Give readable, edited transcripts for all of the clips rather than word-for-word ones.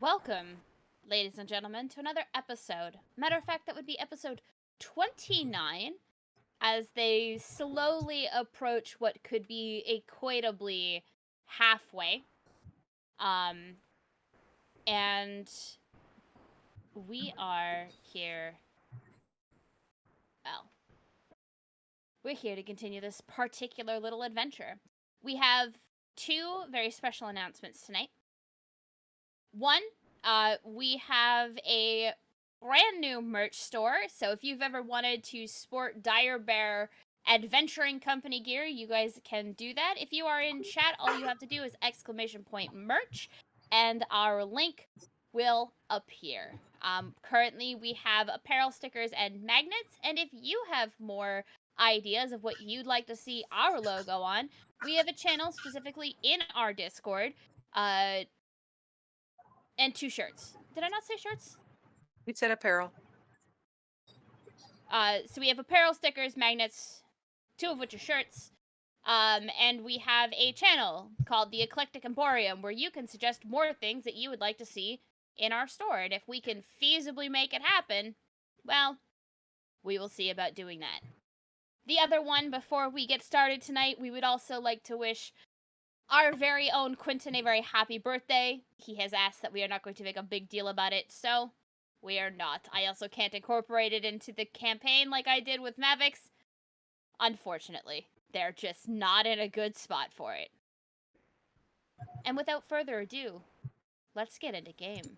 Welcome, ladies and gentlemen, to another episode. Matter of fact, that would be episode 29, as they slowly approach what could be equitably halfway. And we are here. Well, we're here to continue this particular little adventure. We have two very special announcements tonight. One, we have a brand new merch store. So if you've ever wanted to sport Dire Bear Adventuring Company gear, you guys can do that. If you are in chat, all you have to do is !merch, and our link will appear. Currently, we have apparel, stickers, and magnets. And if you have more ideas of what you'd like to see our logo on, we have a channel specifically in our Discord. And 2 shirts. Did I not say shirts? You said apparel. So we have apparel, stickers, magnets, 2 of which are shirts. And we have a channel called the Eclectic Emporium where you can suggest more things that you would like to see in our store. And if we can feasibly make it happen, well, we will see about doing that. The other one, before we get started tonight, we would also like to wish our very own Quentin a very happy birthday. He has asked that we are not going to make a big deal about it, so we are not. I also can't incorporate it into the campaign like I did with Mavix. Unfortunately, they're just not in a good spot for it. And without further ado, let's get into game.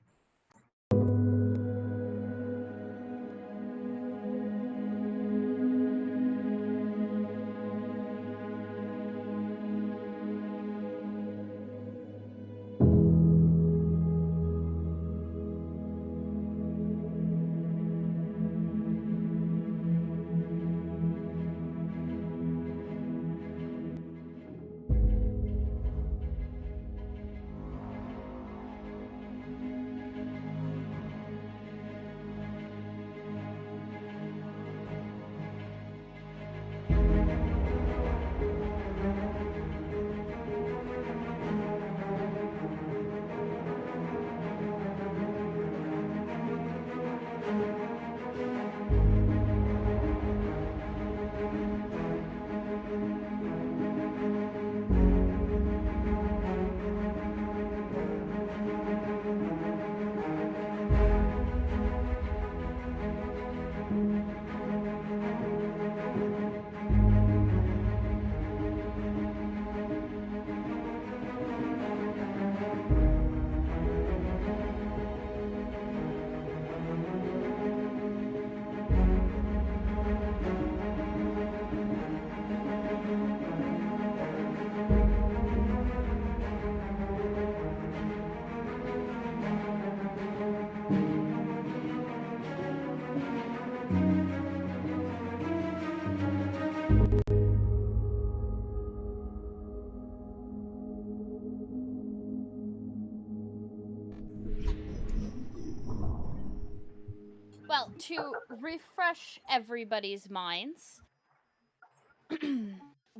Well, to refresh everybody's minds,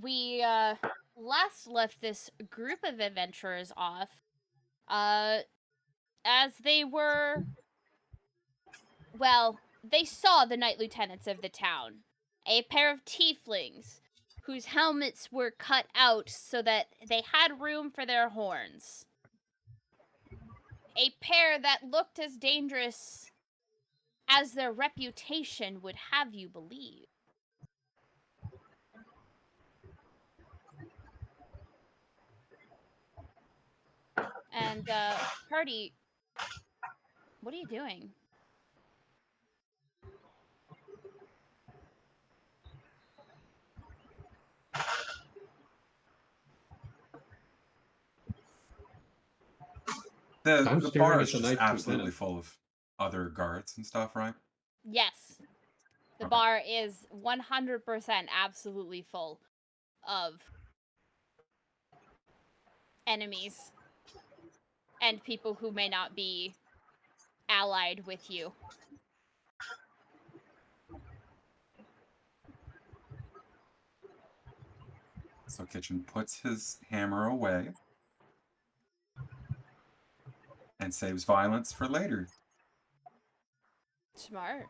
we last left this group of adventurers off as they were, well, they saw the knight lieutenants of the town, a pair of tieflings whose helmets were cut out so that they had room for their horns. A pair that looked as dangerous as their reputation would have you believe. And, party, what are you doing? The bar is just absolutely full of other guards and stuff, right? Yes. The Okay. bar is 100% absolutely full of enemies and people who may not be allied with you. So Kitchen puts his hammer away And saves violence for later. Smart.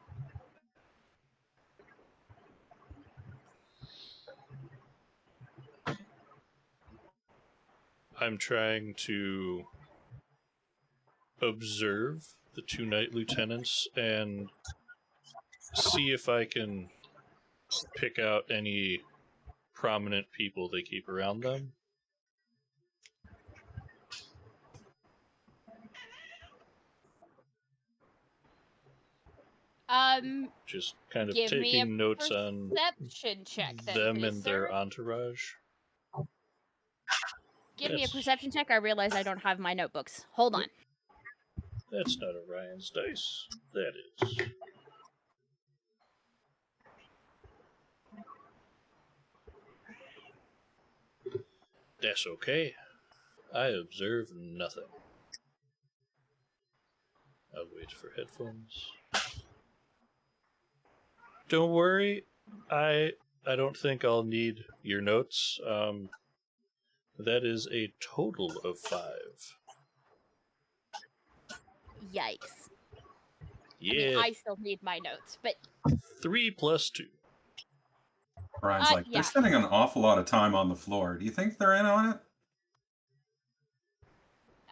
I'm trying to observe the two knight lieutenants and see if I can pick out any prominent people they keep around them. Just kind of taking notes on perception check, then, them please, and sir. their entourage. Give me a perception check. I realize I don't have my notebooks. Hold on. That's not Orion's dice. That is. That's okay. I observe nothing. I'll wait for headphones. Don't worry. I don't think I'll need your notes. That is a total of 5. Yikes. Yeah. I mean, I still need my notes, but 3 plus 2. Brian's like, they're spending an awful lot of time on the floor. Do you think they're in on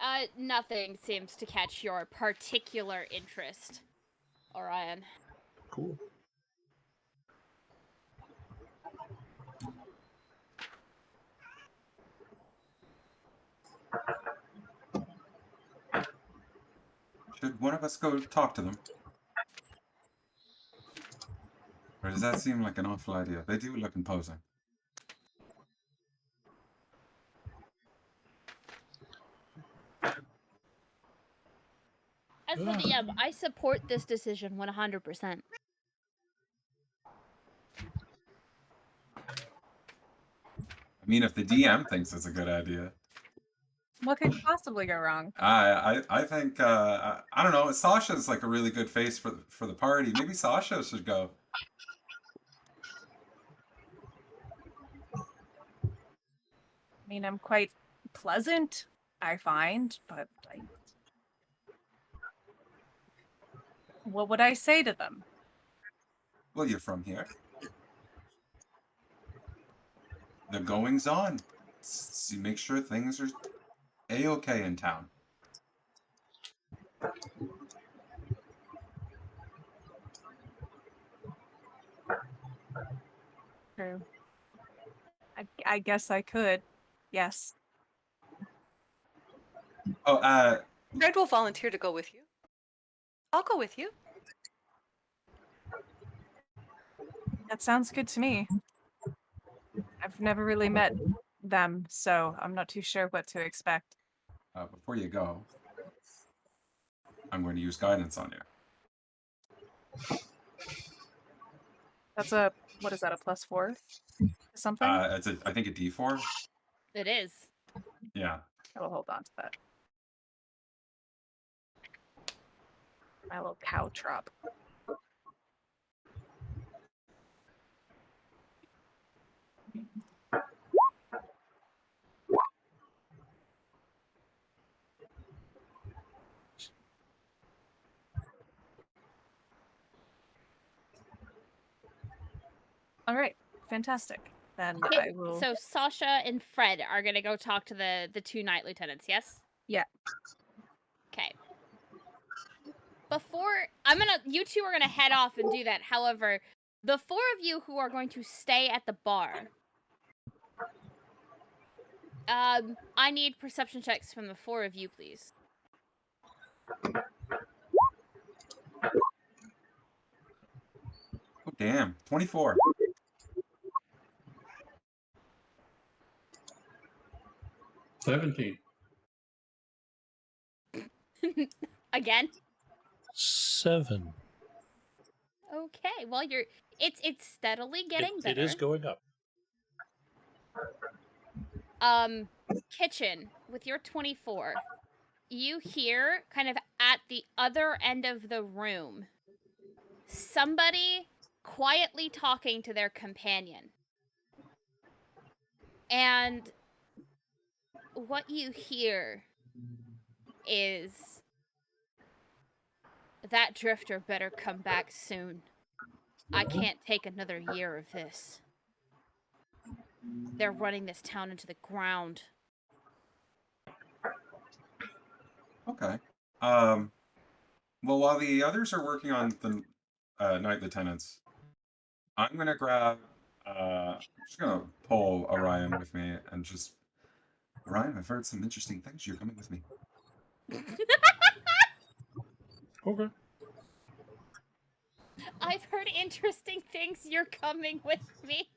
it? Nothing seems to catch your particular interest, Orion. Cool. Should one of us go talk to them? Or does that seem like an awful idea? They do look imposing. As the DM, I support this decision 100%. I mean, if the DM thinks it's a good idea. What could possibly go wrong? I think I don't know. Sasha's like a really good face for the party. Maybe Sasha should go. I mean, I'm quite pleasant, I find, but what would I say to them? Well, you're from here. The goings on. See, make sure things are a-okay in town. True. I guess I could. Yes. Oh, Fred will volunteer to go with you. I'll go with you. That sounds good to me. I've never really met them, so I'm not too sure what to expect. Before you go, I'm going to use guidance on you. That's what is that, a +4? Something? I think a D4. It is. Yeah. I will hold on to that. My little cow trop. All right, fantastic. Then I will. So Sasha and Fred are gonna go talk to the two knight lieutenants. Yes. Yeah. Okay. You two are gonna head off and do that. However, the 4 of you who are going to stay at the bar, I need perception checks from the 4 of you, please. Oh, damn. 24. $17. Again. 7. Okay. Well, it's steadily getting better. It is going up. Kitchen with your 24. You hear kind of at the other end of the room somebody quietly talking to their companion. And what you hear is that drifter better come back soon. I can't take another year of this. They're running this town into the ground. Okay. Well, while the others are working on the night lieutenants, I'm gonna grab. I'm just gonna pull Orion with me and just. Orion, I've heard some interesting things. You're coming with me. Okay. I've heard interesting things. You're coming with me.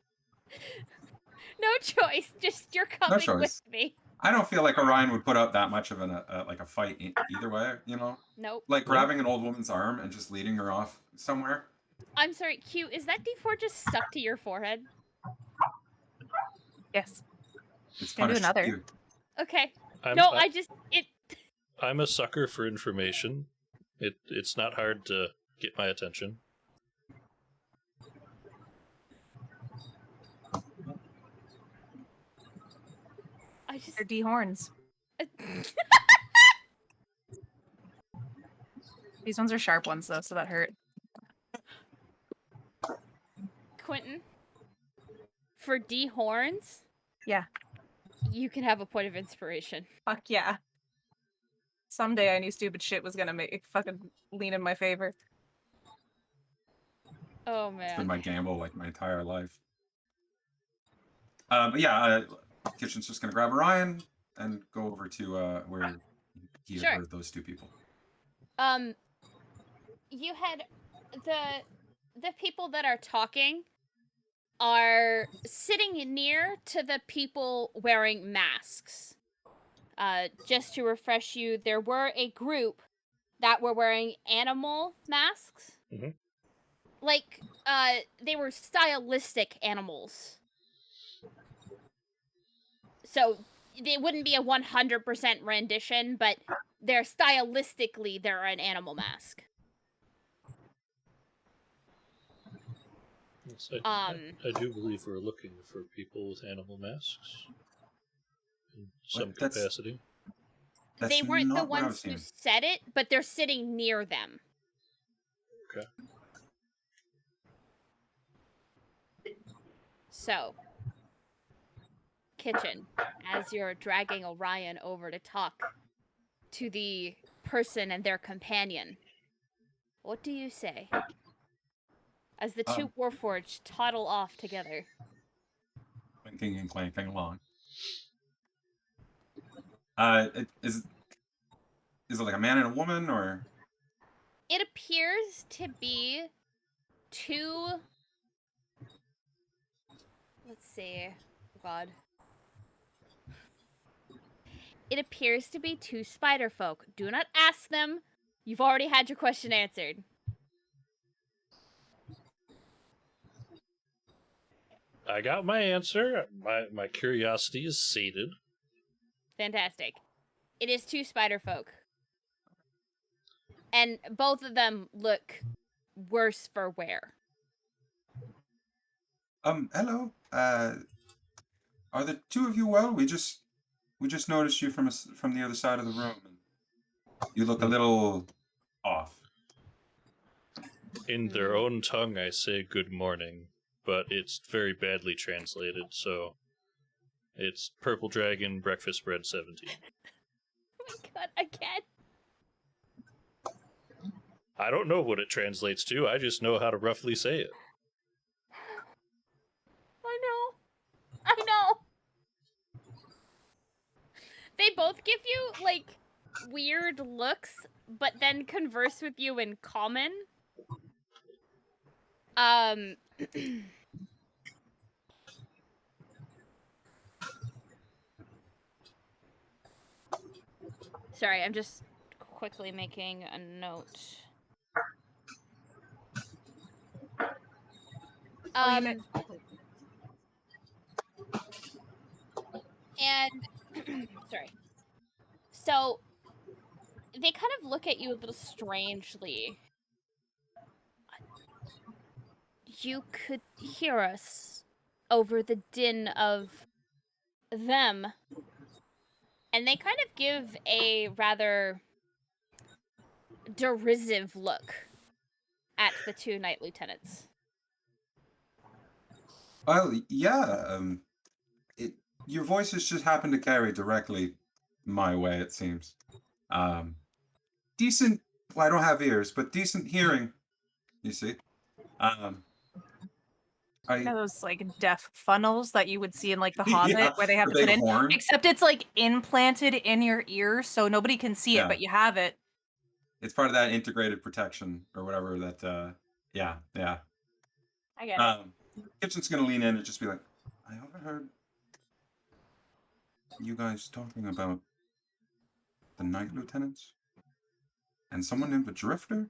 No choice. Just you're No coming with choice. me. I don't feel like Orion would put up that much of like a fight either way. Nope. Like grabbing an old woman's arm and just leading her off somewhere. I'm sorry, Q, is that D4 just stuck to your forehead? Yes. It's Can do punished another. you. Okay. I'm, No, I, it I'm a sucker for information. It's not hard to get my attention. They're D horns. These ones are sharp ones though, so that hurt. Quentin, for D horns, Yeah. you can have a point of inspiration. Fuck yeah. Someday I knew stupid shit was gonna make fucking lean in my favor. Oh It's been man. my gamble like my entire life. But yeah, Kitchen's just gonna grab Orion and go over to where he had Sure. heard those two people. You had the people that are talking are sitting near to the people wearing masks. Just to refresh you, there were a group that were wearing animal masks. Mhm. Like, they were stylistic animals. So, it wouldn't be a 100% rendition, but they're an animal mask. Yes, I do believe we're looking for people with animal masks in some What? That's capacity. They weren't the not what I was ones who seeing. said it, but they're sitting near them. Okay. So, Kitchen, as you're dragging Orion over to talk to the person and their companion, what do you say? As the two Warforged toddle off together. Clinking and clanking along. Is it like a man and a woman, or? It appears to be two... Let's see. Oh God. It appears to be two spider folk. Do not ask them. You've already had your question answered. I got my answer. My curiosity is sated. Fantastic. It is two spider folk. And both of them look worse for wear. Hello. Are the two of you well? We just noticed you from the other side of the room. And you look a little off. In their own tongue, I say good morning, but it's very badly translated, so it's Purple Dragon Breakfast Bread 17. Oh my God, again? I don't know what it translates to, I just know how to roughly say it. I know. They both give you, like, weird looks, but then converse with you in common. Sorry, I'm just quickly making a note. And sorry. So they kind of look at you a little strangely. You could hear us over the din of them. And they kind of give a rather derisive look at the two night lieutenants. Well, yeah. Your voices just happen to carry directly my way, it seems. Decent. Well, I don't have ears, but decent hearing. You see. You know those like deaf funnels that you would see in like The Yeah, Hobbit where they have the to put big in, horn. except it's like implanted in your ear so nobody can see Yeah. it, but you have it. It's part of that integrated protection or whatever that. Yeah. I get it. Kitchen's gonna lean in and just be like, I overheard you guys talking about the night lieutenants and someone named the Drifter.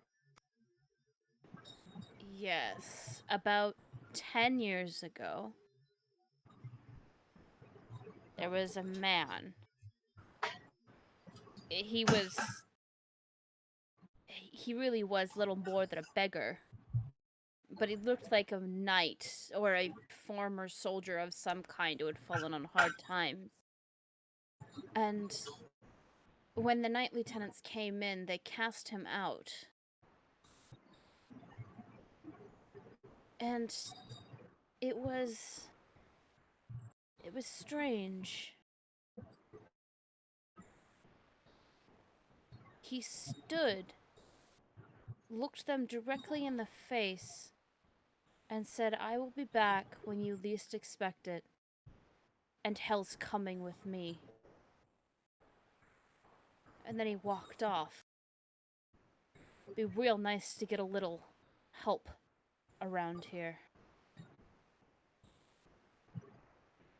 Yes, about 10 years ago, there was a man. He really was little more than a beggar. But he looked like a knight or a former soldier of some kind who had fallen on hard times. And when the night lieutenants came in, they cast him out. And it was strange. He stood, looked them directly in the face, and said, I will be back when you least expect it. And hell's coming with me. And then he walked off. Be real nice to get a little help around here.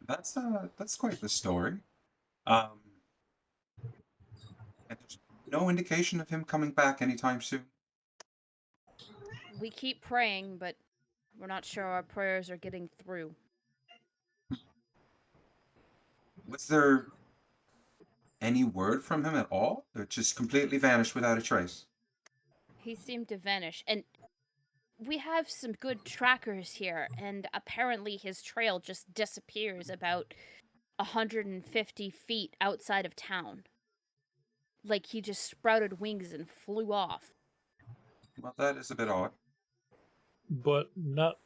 That's quite the story. And there's no indication of him coming back anytime soon. We keep praying, but we're not sure our prayers are getting through. Was there any word from him at all? Or just completely vanished without a trace? He seemed to vanish, and we have some good trackers here, and apparently his trail just disappears about 150 feet outside of town. Like he just sprouted wings and flew off. Well, that is a bit odd. But not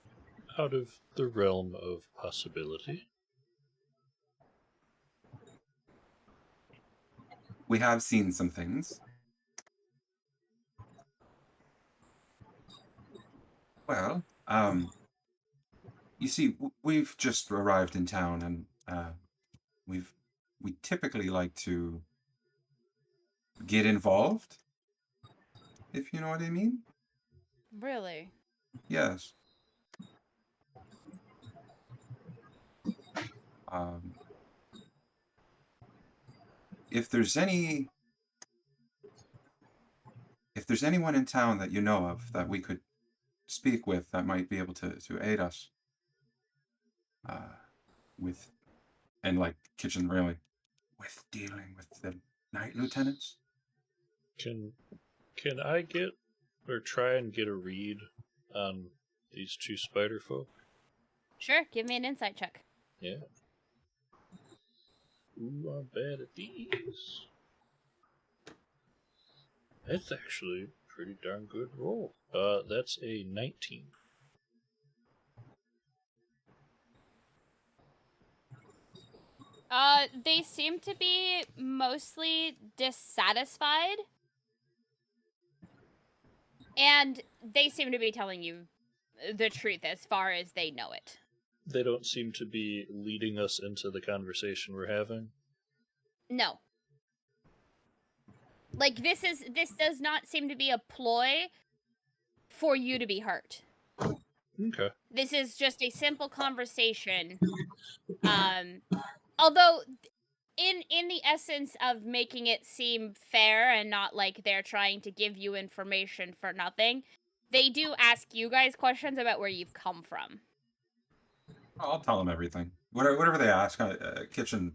out of the realm of possibility. We have seen some things. Well, you see, we've just arrived in town, and we typically like to get involved, if you know what I mean. Really? Yes. Um, if there's anyone in town that you know of that we could speak with that might be able to aid us with, and like Kitchen really, with dealing with the night lieutenants. Can I get or try and get a read on these two spider folk? Sure, give me an insight check. Yeah. Ooh, I'm bad at these. That's actually a pretty darn good roll. That's a 19. They seem to be mostly dissatisfied. And they seem to be telling you the truth as far as they know it. They don't seem to be leading us into the conversation we're having. No. Like, this does not seem to be a ploy for you to be hurt. Okay. This is just a simple conversation. Although in the essence of making it seem fair and not like they're trying to give you information for nothing, they do ask you guys questions about where you've come from. I'll tell them everything. Whatever they ask. Kitchen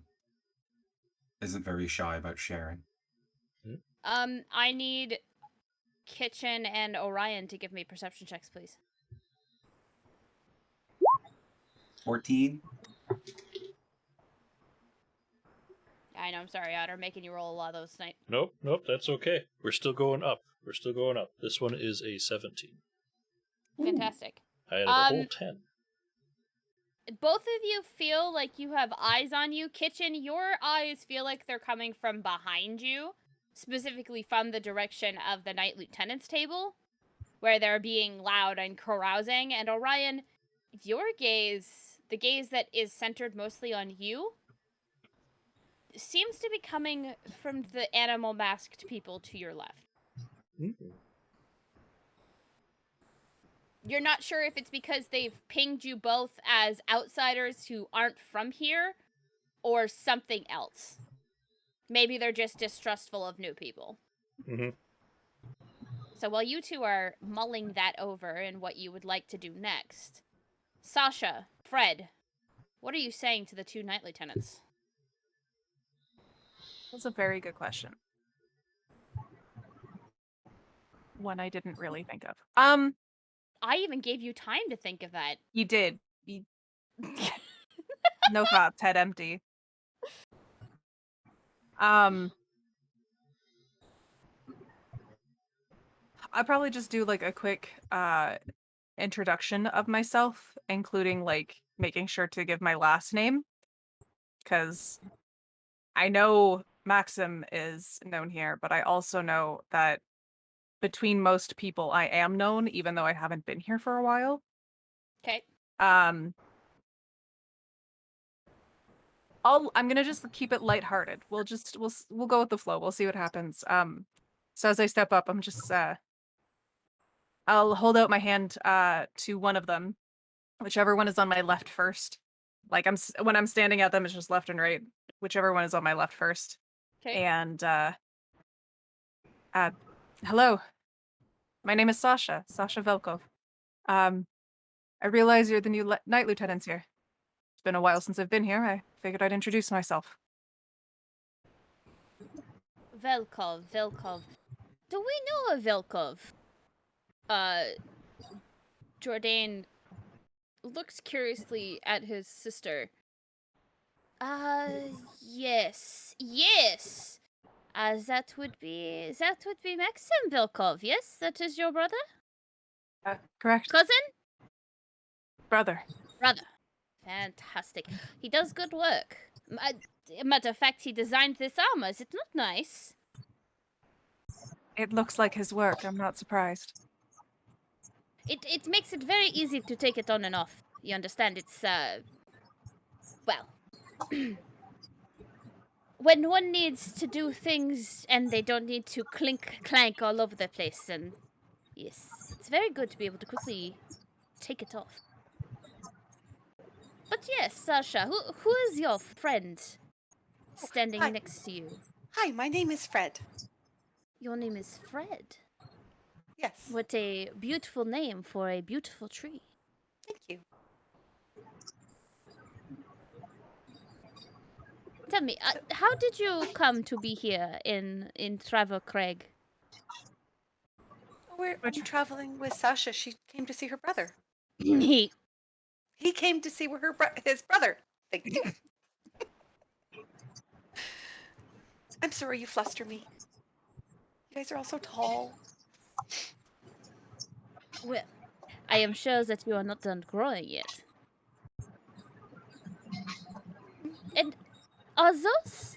isn't very shy about sharing. I need Kitchen and Orion to give me perception checks, please. 14. I know, I'm sorry, Otter, making you roll a lot of those tonight. Nope, that's okay. We're still going up. This one is a 17. Fantastic. I had a whole 10. Both of you feel like you have eyes on you. Kitchen, your eyes feel like they're coming from behind you, specifically from the direction of the Knight Lieutenant's table, where they're being loud and carousing. And Orion, your gaze, the gaze that is centered mostly on you, seems to be coming from the animal masked people to your left. Mm-hmm. You're not sure if it's because they've pinged you both as outsiders who aren't from here, or something else. Maybe they're just distrustful of new people. Mm-hmm. So while you two are mulling that over and what you would like to do next, Sasha, Fred, what are you saying to the two Knight Lieutenants? That's a very good question. One I didn't really think of. I even gave you time to think of that. You did. No thoughts, head empty. I'd probably just do like a quick introduction of myself, including like making sure to give my last name, because I know Maxim is known here, but I also know that between most people I am known, even though I haven't been here for a while. Okay. I'm gonna just keep it lighthearted. We'll go with the flow. We'll see what happens. So as I step up, I'm just I'll hold out my hand to one of them, whichever one is on my left first. Like when I'm standing at them, it's just left and right. Whichever one is on my left first. Okay. And hello. My name is Sasha Velkov. I realize you're the new Knight Lieutenants here. It's been a while since I've been here. I figured I'd introduce myself. Velkov. Do we know a Velkov? Jordan looks curiously at his sister. Yes. That would be Maxim Velkov, yes? That is your brother? Correct. Cousin? Brother. Fantastic. He does good work. Matter of fact, he designed this armor. Is it not nice? It looks like his work. I'm not surprised. It makes it very easy to take it on and off. You understand? It's, well... when one needs to do things and they don't need to clank all over the place, and yes, it's very good to be able to quickly take it off. But yes, Sasha, who is your friend standing hi. next to you? Hi, my name is Fred. Your name is Fred. Yes. What a beautiful name for a beautiful tree. Thank you. Tell me, how did you come to be here in Travercraig? I'm traveling with Sasha. She came to see her brother. He He came to see his brother. Thank you. I'm sorry you fluster me. You guys are all so tall. Well, I am sure that you are not done growing yet. And are those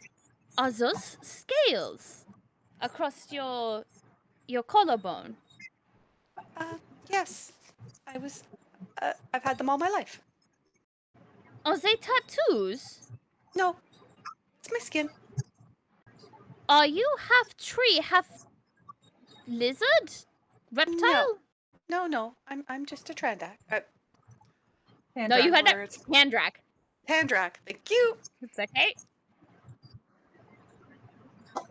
scales across your collarbone? Yes. I've had them all my life. Are they tattoos? No, it's my skin. Are you half tree, half lizard? Reptile? No. I'm just a Trandak. No, you had that words. Pandrak. Pandrak. Thank you. It's okay.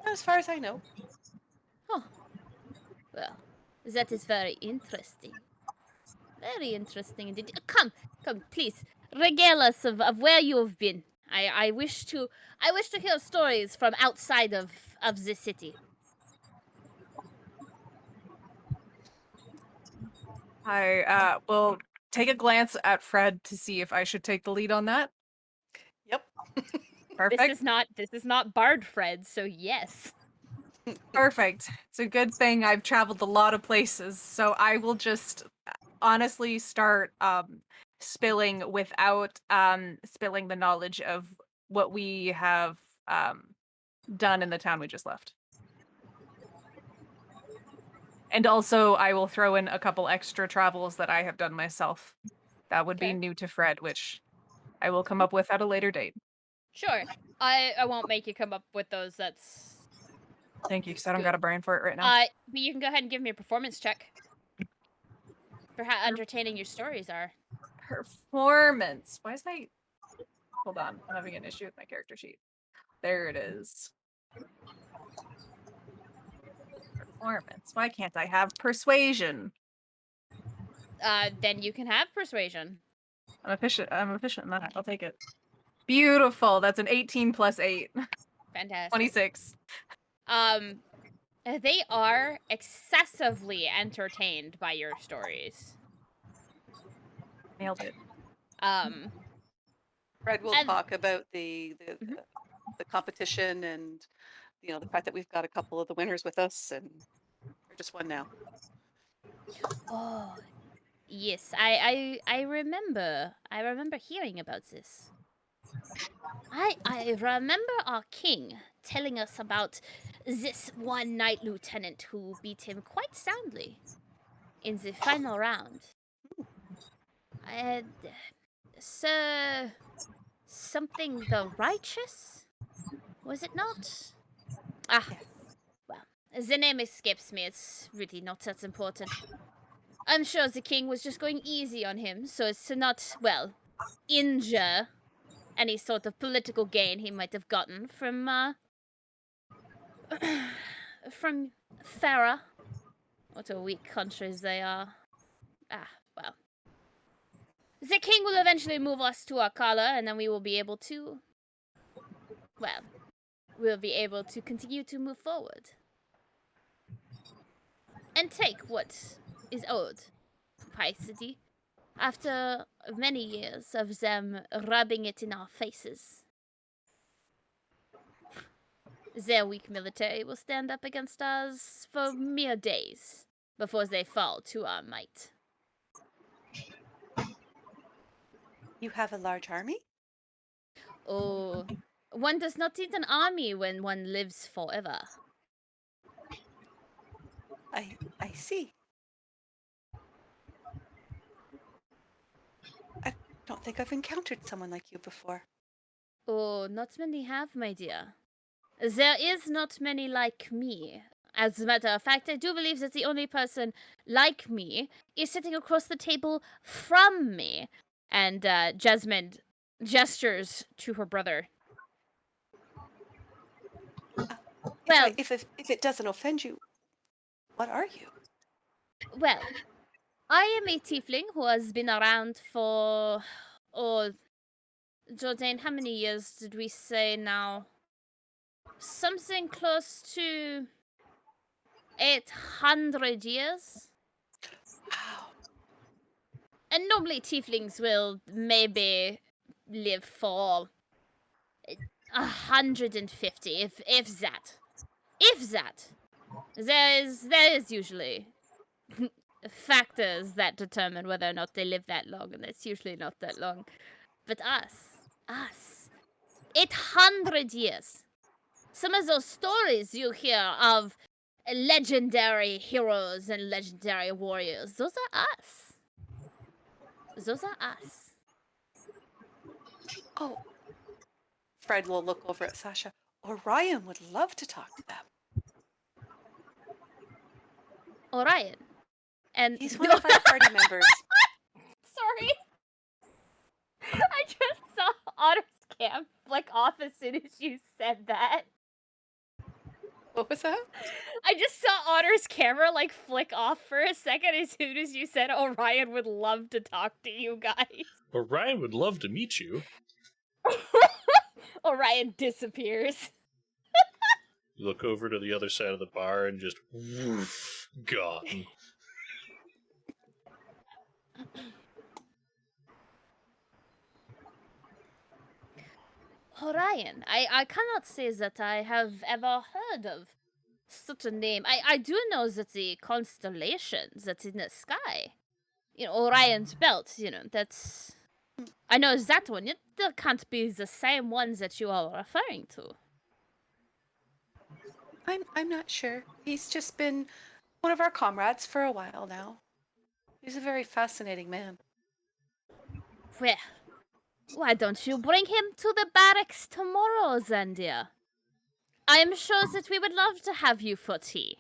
As far as I know. Oh. Well, that is very interesting. Very interesting indeed. Come, please. Regale us of where you have been. I wish to hear stories from outside of the city. I will take a glance at Fred to see if I should take the lead on that. Yep. Perfect. This is not Bard Fred, so yes. Perfect. It's a good thing I've traveled a lot of places, so I will just honestly start spilling without spilling the knowledge of what we have done in the town we just left. And also I will throw in a couple extra travels that I have done myself. That would be Okay. new to Fred, which I will come up with at a later date. Sure. I won't make you come up with those. That's Thank you, because I don't good. got a brain for it right now. But you can go ahead and give me a performance check for how entertaining your stories are. Performance. Why is my... Hold on, I'm having an issue with my character sheet. There it is. Performance. Why can't I have persuasion? Then you can have persuasion. I'm efficient in that. I'll take it. Beautiful. That's an 18 plus 8. Fantastic. 26. They are excessively entertained by your stories. Nailed it. Fred will And- talk about the Mhm. the competition and the fact that we've got a couple of the winners with us and we're just one now. Oh, yes, I remember. I remember hearing about this. I remember our king telling us about this one knight lieutenant who beat him quite soundly in the final round. Sir something the righteous? Was it not? Ah, Yes. well, the name escapes me. It's really not that important. I'm sure the king was just going easy on him so as to not, well, injure any sort of political gain he might have gotten from from Farah. What a weak countries they are. Ah, well. The king will eventually move us to Akala, and then we will be able to... Well, we'll be able to continue to move forward. And take what is owed to Paisity after many years of them rubbing it in our faces. Their weak military will stand up against us for mere days before they fall to our might. You have a large army? Oh, one does not need an army when one lives forever. I see. I don't think I've encountered someone like you before. Oh, not many have, my dear. There is not many like me. As a matter of fact, I do believe that the only person like me is sitting across the table from me. And Jasmine gestures to her brother. Well, If it doesn't offend you, what are you? well, I am a tiefling who has been around for... Oh, Jordan, how many years did we say now? Something close to 800 years. Wow. And normally tieflings will maybe live for 150, if that. If that. There is usually factors that determine whether or not they live that long, and it's usually not that long. But us, 800 years. Some of those stories you hear of legendary heroes and legendary warriors, those are us. Those are us. Oh, Fred will look over at Sasha. Orion would love to talk to them. Orion. And He's one of our party members. Sorry. I just saw Otter's cam flick off as soon as you said that. What was that? I just saw Otter's camera like flick off for a second as soon as you said Orion would love to talk to you guys. Orion would love to meet you. Orion disappears. You look over to the other side of the bar and just woof, gone. Orion. I cannot say that I have ever heard of such a name. I do know that the constellation that's in the sky, Orion's belt, that's... I know that one. It can't be the same one that you are referring to. I'm not sure. He's just been one of our comrades for a while now. He's a very fascinating man. Well, why don't you bring him to the barracks tomorrow, then, dear? I am sure that we would love to have you for tea.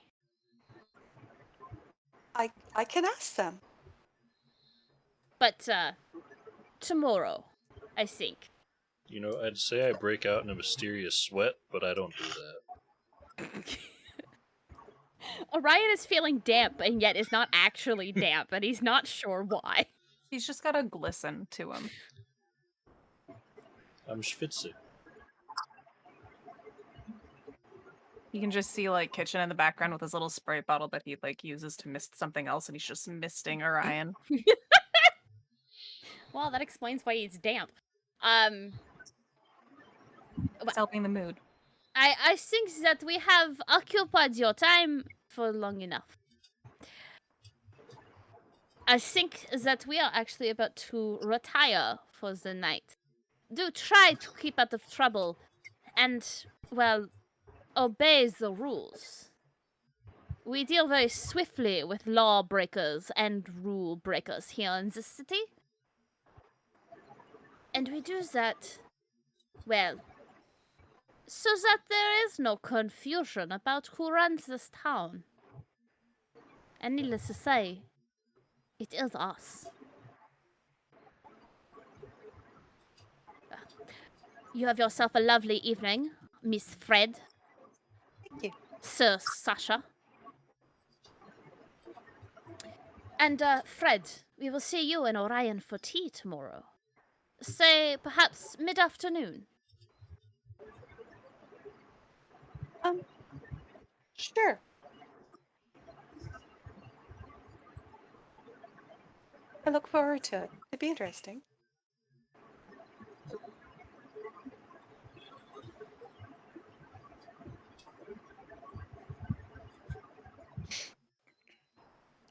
I can ask them. But, tomorrow, I think. I'd say I break out in a mysterious sweat, but I don't do that. Orion is feeling damp, and yet is not actually damp, and he's not sure why. He's just got a glisten to him. I'm schwitzig. You can just see like Kitchen in the background with his little spray bottle that he like uses to mist something else, and he's just misting Orion. Well, that explains why he's damp. It's helping the mood. I think that we have occupied your time for long enough. I think that we are actually about to retire for the night. Do try to keep out of trouble and, well, obey the rules. We deal very swiftly with lawbreakers and rule breakers here in the city. And we do that, well, so that there is no confusion about who runs this town. And needless to say, it is us. You have yourself a lovely evening, Miss Fred. Thank you. Sir Sasha. And, Fred, we will see you and Orion for tea tomorrow. Say, perhaps mid-afternoon. Sure. I look forward to it. It'd be interesting.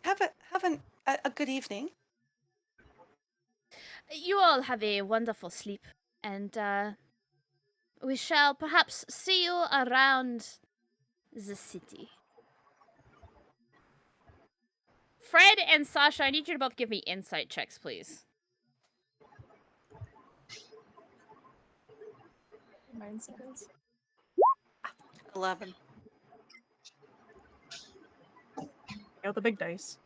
Have a good evening. You all have a wonderful sleep, and, we shall perhaps see you around the city. Fred and Sasha, I need you to both give me insight checks, please. Mine's is. 11. Oh, the big dice.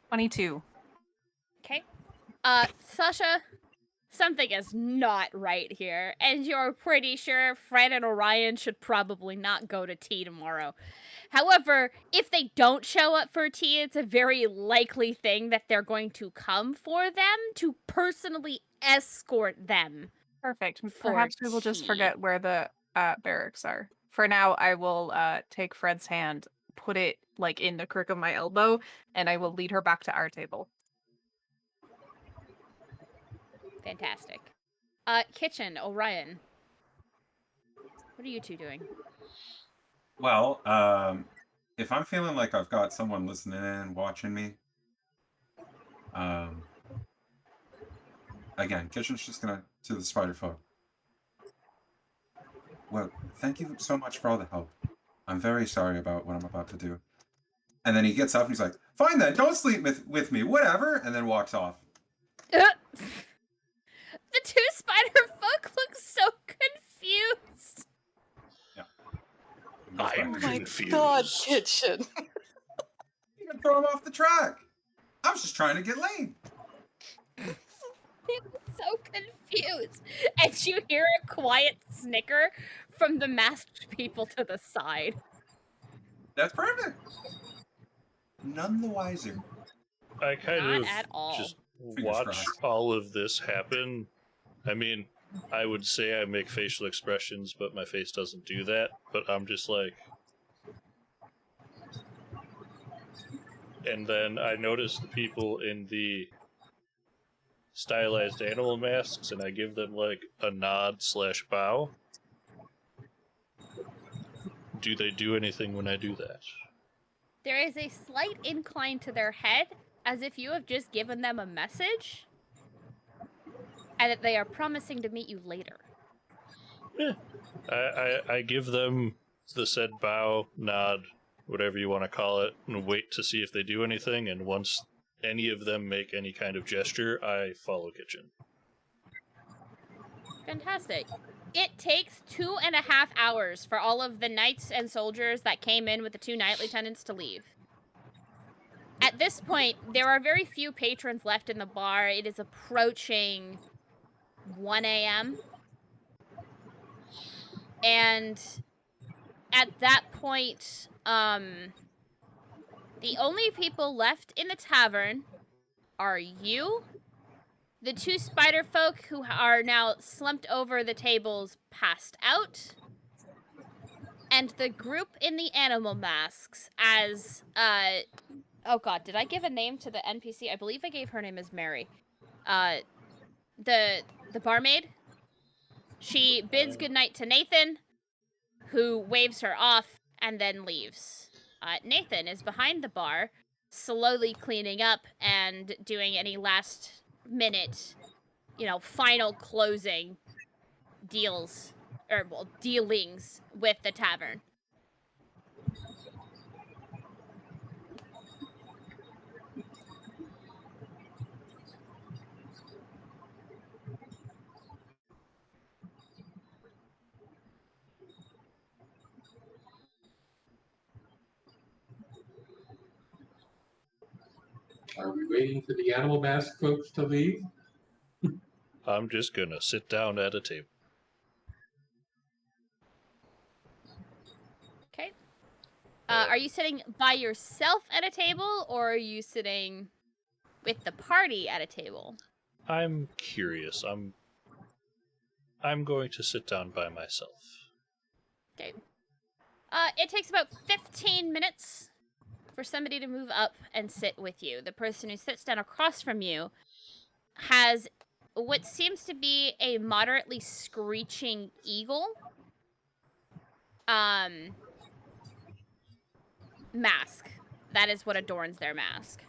22. Okay. Sasha, something is not right here, and you're pretty sure Fred and Orion should probably not go to tea tomorrow. However, if they don't show up for tea, it's a very likely thing that they're going to come for them to personally escort them. Perfect. For Perhaps we will just tea. forget where the barracks are. For now, I will take Fred's hand, put it like in the crook of my elbow, and I will lead her back to our table. Fantastic. Kitchen, Orion. What are you two doing? Well, if I'm feeling like I've got someone listening in, watching me, again, Kitchen's just gonna to the spider folk. Well, thank you so much for all the help. I'm very sorry about what I'm about to do. And then he gets up and he's like, fine then, don't sleep with me, whatever, and then walks off. The two spider folk look so confused. Yeah. I'm Oh my confused. God, Kitchen. You can throw him off the track. I was just trying to get laid. They look so confused. And you hear a quiet snicker from the masked people to the side. That's perfect. None the wiser. I kind Not of at all. just Fingers watch crossed. all of this happen. I mean, I would say I make facial expressions, but my face doesn't do that. But I'm just like... And then I notice the people in the stylized animal masks and I give them like a nod/bow, do they do anything when I do that? There is a slight incline to their head, as if you have just given them a message, and that they are promising to meet you later. I give them the said bow, nod, whatever you want to call it, and wait to see if they do anything, and once any of them make any kind of gesture, I follow Kitchen. Fantastic. It takes 2.5 hours for all of the knights and soldiers that came in with the 2 knight lieutenants to leave. At this point, there are very few patrons left in the bar. It is approaching 1 a.m. And at that point, the only people left in the tavern are you, the 2 spider folk who are now slumped over the tables, passed out, and the group in the animal masks as, oh god, did I give a name to the NPC? I believe I gave her name as Mary. The barmaid. She bids goodnight to Nathan, who waves her off and then leaves. Nathan is behind the bar, slowly cleaning up and doing any last minute, final closing deals, or, well, dealings with the tavern. Are we waiting for the animal mask folks to leave? I'm just gonna sit down at a table. Okay. Are you sitting by yourself at a table, or are you sitting with the party at a table? I'm curious. I'm going to sit down by myself. Okay. It takes about 15 minutes for somebody to move up and sit with you. The person who sits down across from you has what seems to be a moderately screeching eagle mask. That is what adorns their mask.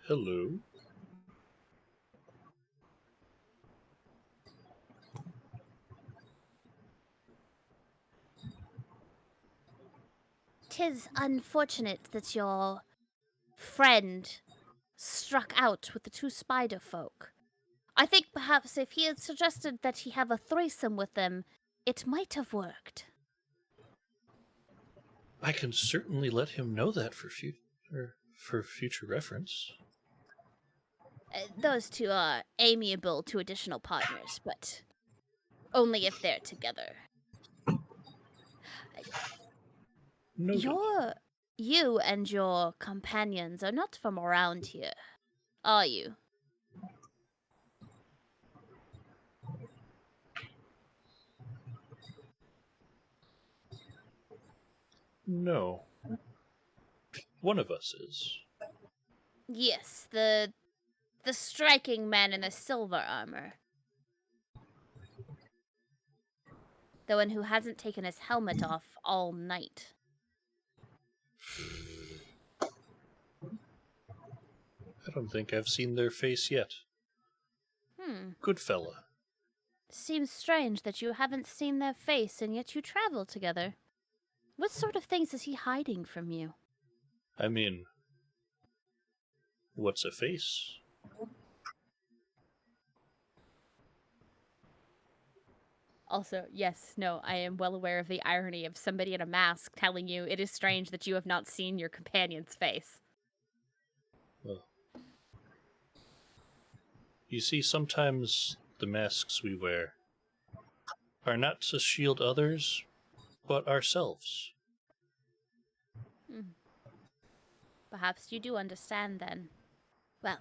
Hello. 'Tis unfortunate that your friend struck out with the 2 spider folk. I think perhaps if he had suggested that he have a threesome with them, it might have worked. I can certainly let him know that for future reference. Those 2 are amiable to additional partners, but only if they're together. Noted. You and your companions are not from around here, are you? No. One of us is. Yes, the striking man in the silver armor. The one who hasn't taken his helmet off all night. I don't think I've seen their face yet. Good fella. Seems strange that you haven't seen their face and yet you travel together. What sort of things is he hiding from you? I mean, what's a face? Also, yes, no, I am well aware of the irony of somebody in a mask telling you it is strange that you have not seen your companion's face. Well, you see, sometimes the masks we wear are not to shield others, but ourselves. Perhaps you do understand then. Well,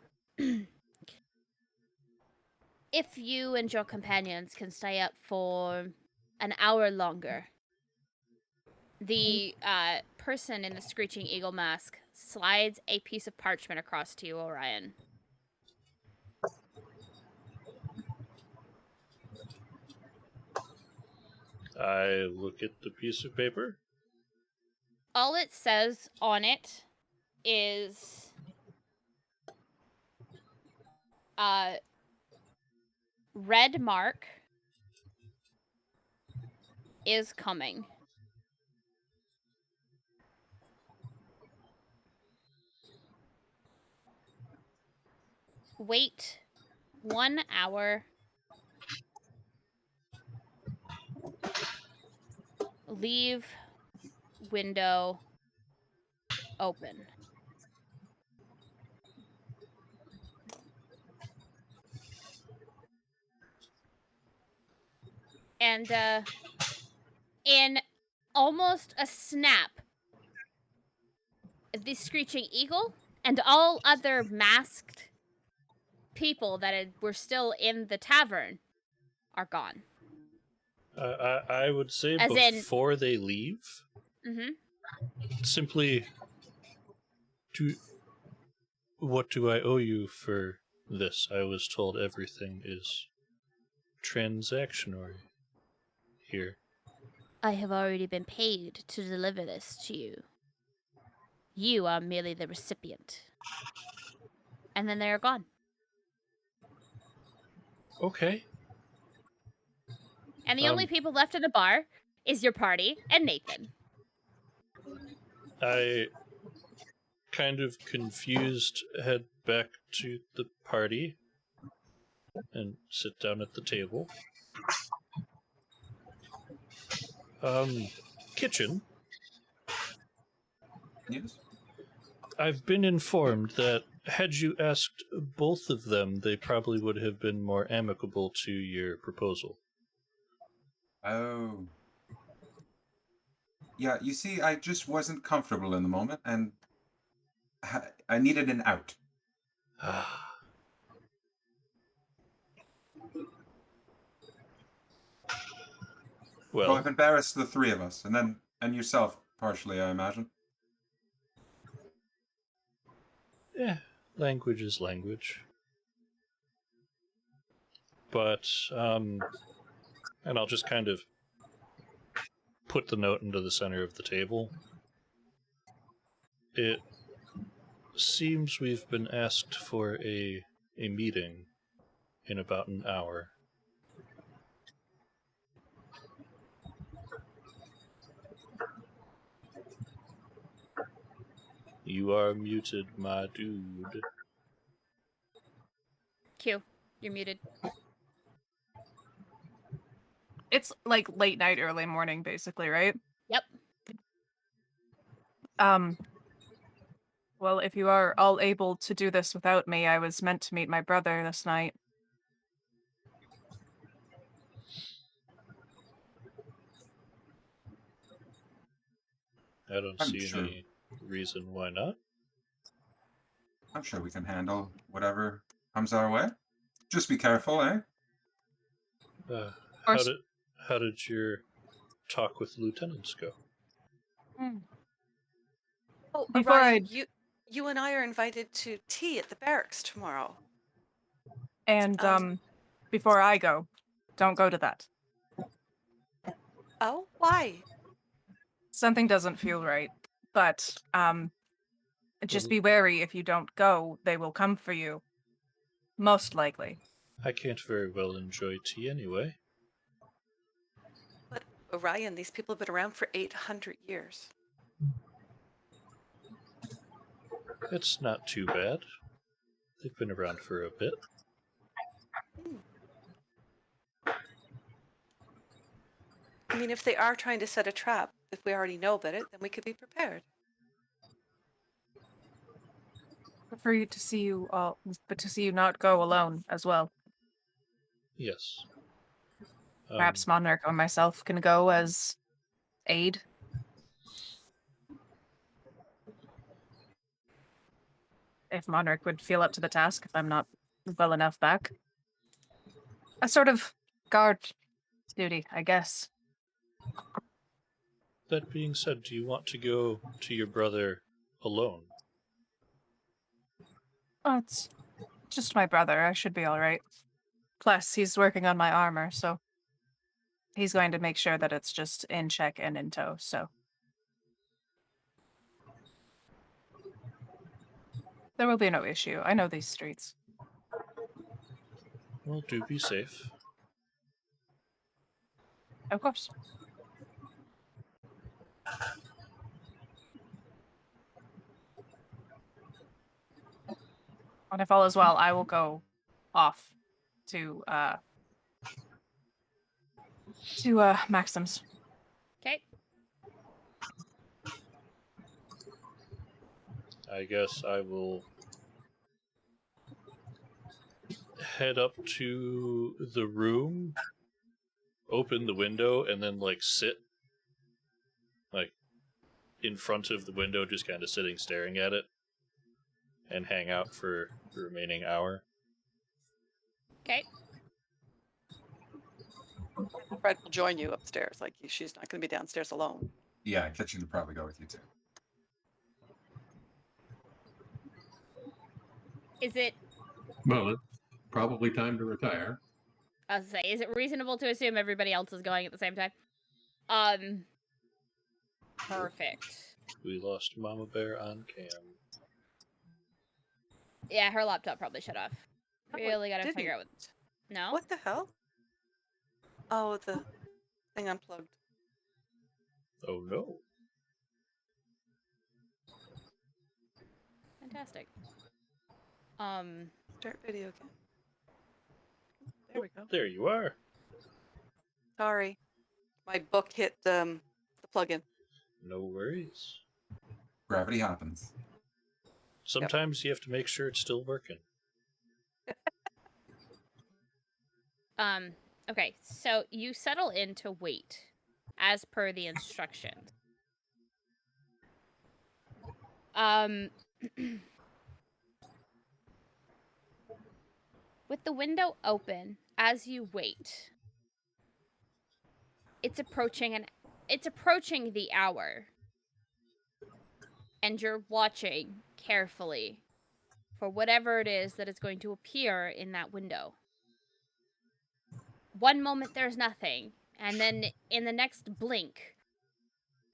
if you and your companions can stay up for an hour longer, The person in the screeching eagle mask slides a piece of parchment across to you, Orion. I look at the piece of paper. All it says on it is red mark is coming. Wait 1 hour. Leave window open. And in almost a snap, the screeching eagle and all other masked people that were still in the tavern are gone. I would say As in- before they leave, Mm-hmm. simply, what do I owe you for this? I was told everything is transactionary here. I have already been paid to deliver this to you. You are merely the recipient. And then they're gone. Okay. And the only people left in the bar is your party and Nathan. I, kind of confused, head back to the party and sit down at the table. Kitchen. Yes. I've been informed that had you asked both of them, they probably would have been more amicable to your proposal. Oh. Yeah, you see, I just wasn't comfortable in the moment, and I needed an out. Well, I've Well, embarrassed the three of us, and yourself partially, I imagine. language is language. But, and I'll just kind of put the note into the center of the table. It seems we've been asked for a meeting in about an hour. You are muted, my dude. Q, you're muted. It's like late night, early morning, basically, right? Yep. Well, if you are all able to do this without me, I was meant to meet my brother this night. I don't I'm see sure. any reason why not. I'm sure we can handle whatever comes our way. Just be careful, eh? How did your talk with lieutenants go? Oh, Before Orion, you and I are invited to tea at the barracks tomorrow. And before I go, don't go to that. Oh, why? Something doesn't feel right. But just be wary. If you don't go, they will come for you. Most likely. I can't very well enjoy tea anyway. But Orion, these people have been around for 800 years. It's not too bad. They've been around for a bit. I mean, if they are trying to set a trap, if we already know about it, then we could be prepared. Prefer you to see you all, but to see you not go alone as well. Yes. Perhaps Monarch or myself can go as aid. If Monarch would feel up to the task, if I'm not well enough back. A sort of guard duty, I guess. That being said, do you want to go to your brother alone? Oh, it's just my brother. I should be all right. Plus, he's working on my armor, so he's going to make sure that it's just in check and in tow, so. There will be no issue. I know these streets. Well, do be safe. Of course. And if all is well, I will go off to Maxim's. Okay. I guess I will head up to the room, open the window, and then, like, sit, like, in front of the window, just kind of sitting, staring at it, and hang out for the remaining hour. Okay. Fred will join you upstairs. Like, she's not going to be downstairs alone. Yeah, Kitchen would probably go with you too. Is it, Well, it's probably time to retire. I was gonna say, is it reasonable to assume everybody else is going at the same time? Perfect. We lost Mama Bear on cam. Yeah, her laptop probably shut off. Oh, it Really gotta figure out what. didn't. No? What the hell? Oh, the thing unplugged. Oh no. Fantastic. Start video again. There we go. There you are. Sorry. My book hit the plug-in. No worries. Gravity happens. Sometimes you have to make sure it's still working. Okay, so you settle in to wait, as per the instructions. With the window open, as you wait, it's approaching the hour. And you're watching carefully for whatever it is that is going to appear in that window. One moment there's nothing, and then in the next blink,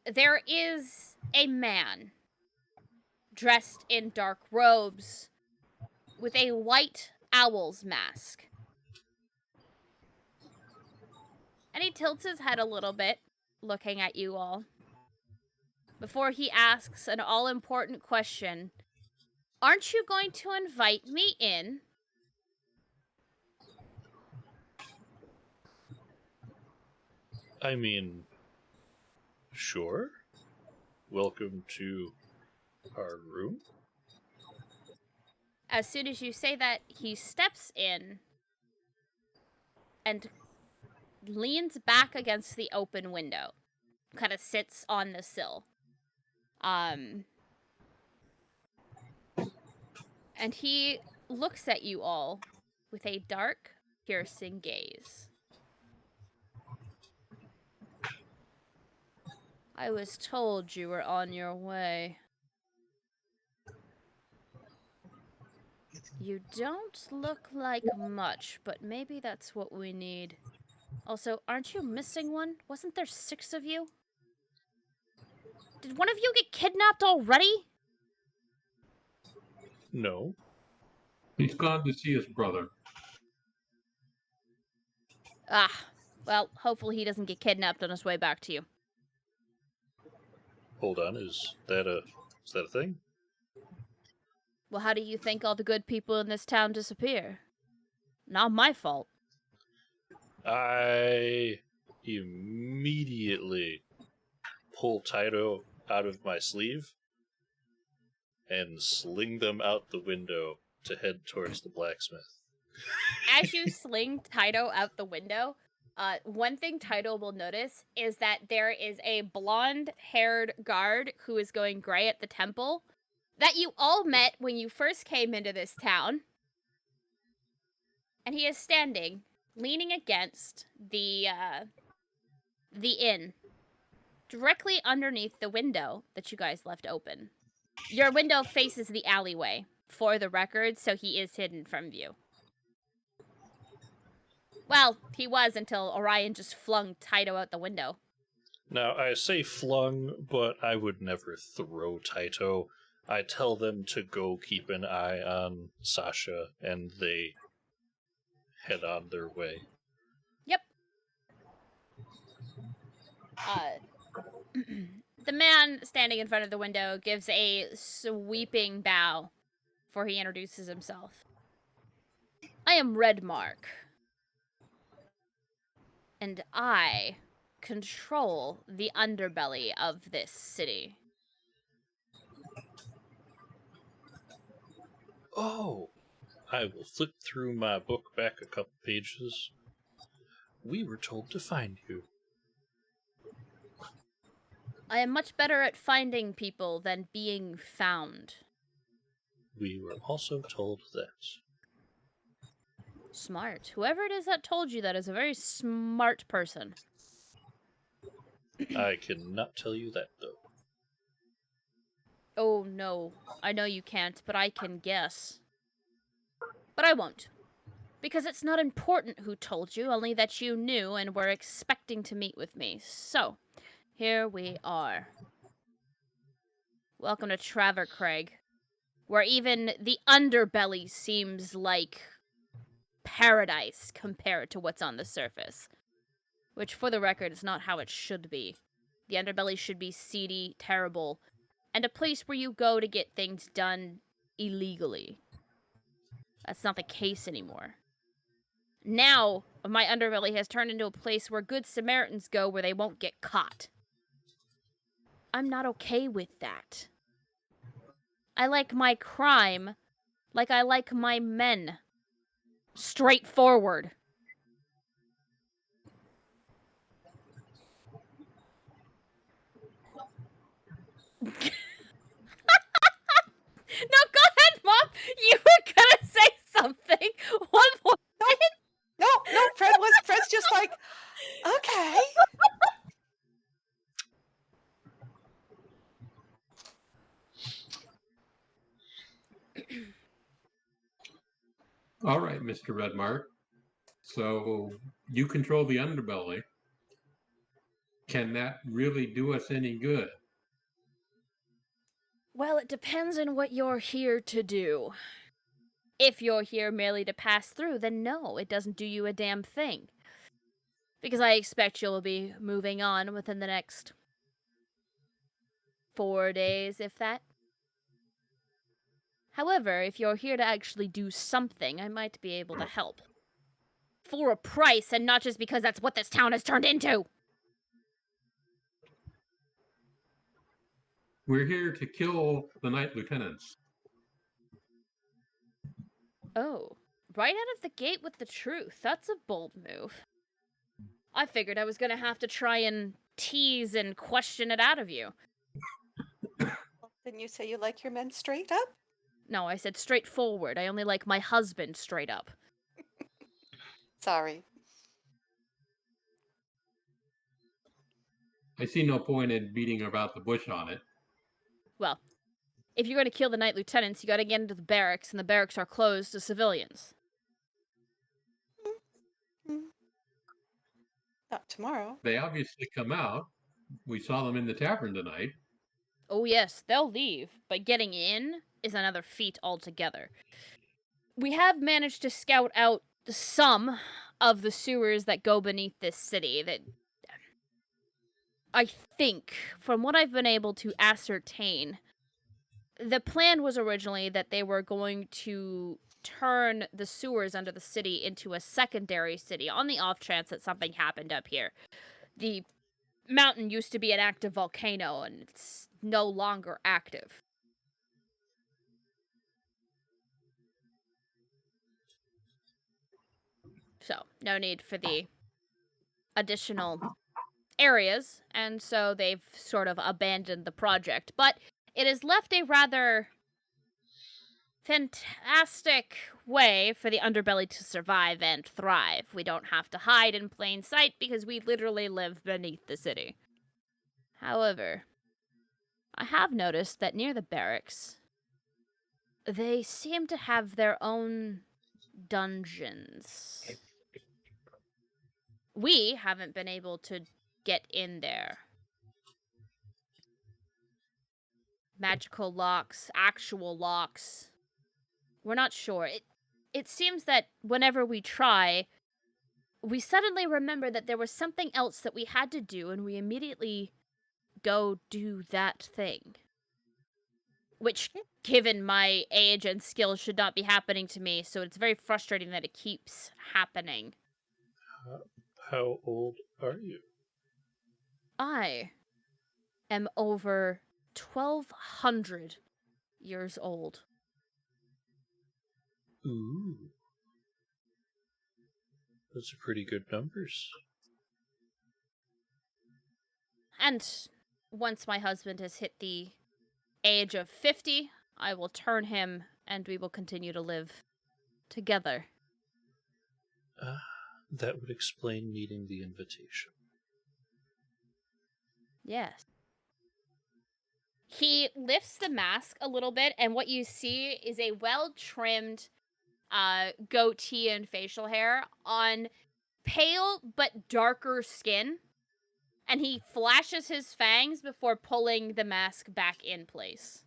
there is a man dressed in dark robes with a white owl's mask. And he tilts his head a little bit, looking at you all, before he asks an all-important question. Aren't you going to invite me in? I mean, sure. Welcome to our room. As soon as you say that, he steps in and leans back against the open window. Kind of sits on the sill. And he looks at you all with a dark, piercing gaze. I was told you were on your way. You don't look like much, but maybe that's what we need. Also, aren't you missing one? Wasn't there 6 of you? Did one of you get kidnapped already? No. He's gone to see his brother. Ah, well, hopefully he doesn't get kidnapped on his way back to you. Hold on, is that a thing? Well, how do you think all the good people in this town disappear? Not my fault. I immediately pull Taito out of my sleeve and sling them out the window to head towards the blacksmith. As you sling Taito out the window, one thing Taito will notice is that there is a blonde-haired guard who is going gray at the temple that you all met when you first came into this town. And he is standing, leaning against the inn, directly underneath the window that you guys left open. Your window faces the alleyway, for the record, so he is hidden from view. Well, he was until Orion just flung Taito out the window. Now, I say flung, but I would never throw Taito. I tell them to go keep an eye on Sasha, and they head on their way. Yep. The man standing in front of the window gives a sweeping bow before he introduces himself. I am Redmark, and I control the underbelly of this city. Oh! I will flip through my book back a couple pages. We were told to find you. I am much better at finding people than being found. We were also told that. Smart. Whoever it is that told you that is a very smart person. I cannot tell you that, though. Oh, no. I know you can't, but I can guess. But I won't. Because it's not important who told you, only that you knew and were expecting to meet with me. So, here we are. Welcome to Travercraig, where even the underbelly seems like paradise compared to what's on the surface. Which, for the record, is not how it should be. The underbelly should be seedy, terrible, and a place where you go to get things done illegally. That's not the case anymore. Now, my underbelly has turned into a place where good Samaritans go where they won't get caught. I'm not okay with that. I like my crime like I like my men. Straightforward. No, go ahead, Mom. You were gonna say something. One more. No, Fred's just like, okay. All right, Mr. Redmark. So you control the underbelly. Can that really do us any good? Well, it depends on what you're here to do. If you're here merely to pass through, then no, it doesn't do you a damn thing. Because I expect you'll be moving on within the next 4 days, if that. However, if you're here to actually do something, I might be able to help. For a price, and not just because that's what this town has turned into! We're here to kill the night lieutenants. Oh, right out of the gate with the truth. That's a bold move. I figured I was gonna have to try and tease and question it out of you. Didn't you say you like your men straight up? No, I said straightforward. I only like my husband straight up. Sorry. I see no point in beating about the bush on it. Well, if you're gonna kill the night lieutenants, you gotta get into the barracks, and the barracks are closed to civilians. Not tomorrow. They obviously come out. We saw them in the tavern tonight. Oh yes, they'll leave, but getting in is another feat altogether. We have managed to scout out some of the sewers that go beneath this city that I think, from what I've been able to ascertain, the plan was originally that they were going to turn the sewers under the city into a secondary city on the off chance that something happened up here. The mountain used to be an active volcano, and it's no longer active. So, no need for the additional areas, and so they've sort of abandoned the project. But it has left a rather fantastic way for the underbelly to survive and thrive. We don't have to hide in plain sight because we literally live beneath the city. However, I have noticed that near the barracks, they seem to have their own dungeons. We haven't been able to get in there. Magical locks, actual locks. We're not sure. It seems that whenever we try, we suddenly remember that there was something else that we had to do, and we immediately go do that thing. Which, given my age and skills, should not be happening to me, so it's very frustrating that it keeps happening. How old are you? I am over 1,200 years old. Ooh. Those are pretty good numbers. And once my husband has hit the age of 50, I will turn him and we will continue to live together. That would explain needing the invitation. Yes. He lifts the mask a little bit, and what you see is a well-trimmed goatee and facial hair on pale but darker skin. And he flashes his fangs before pulling the mask back in place.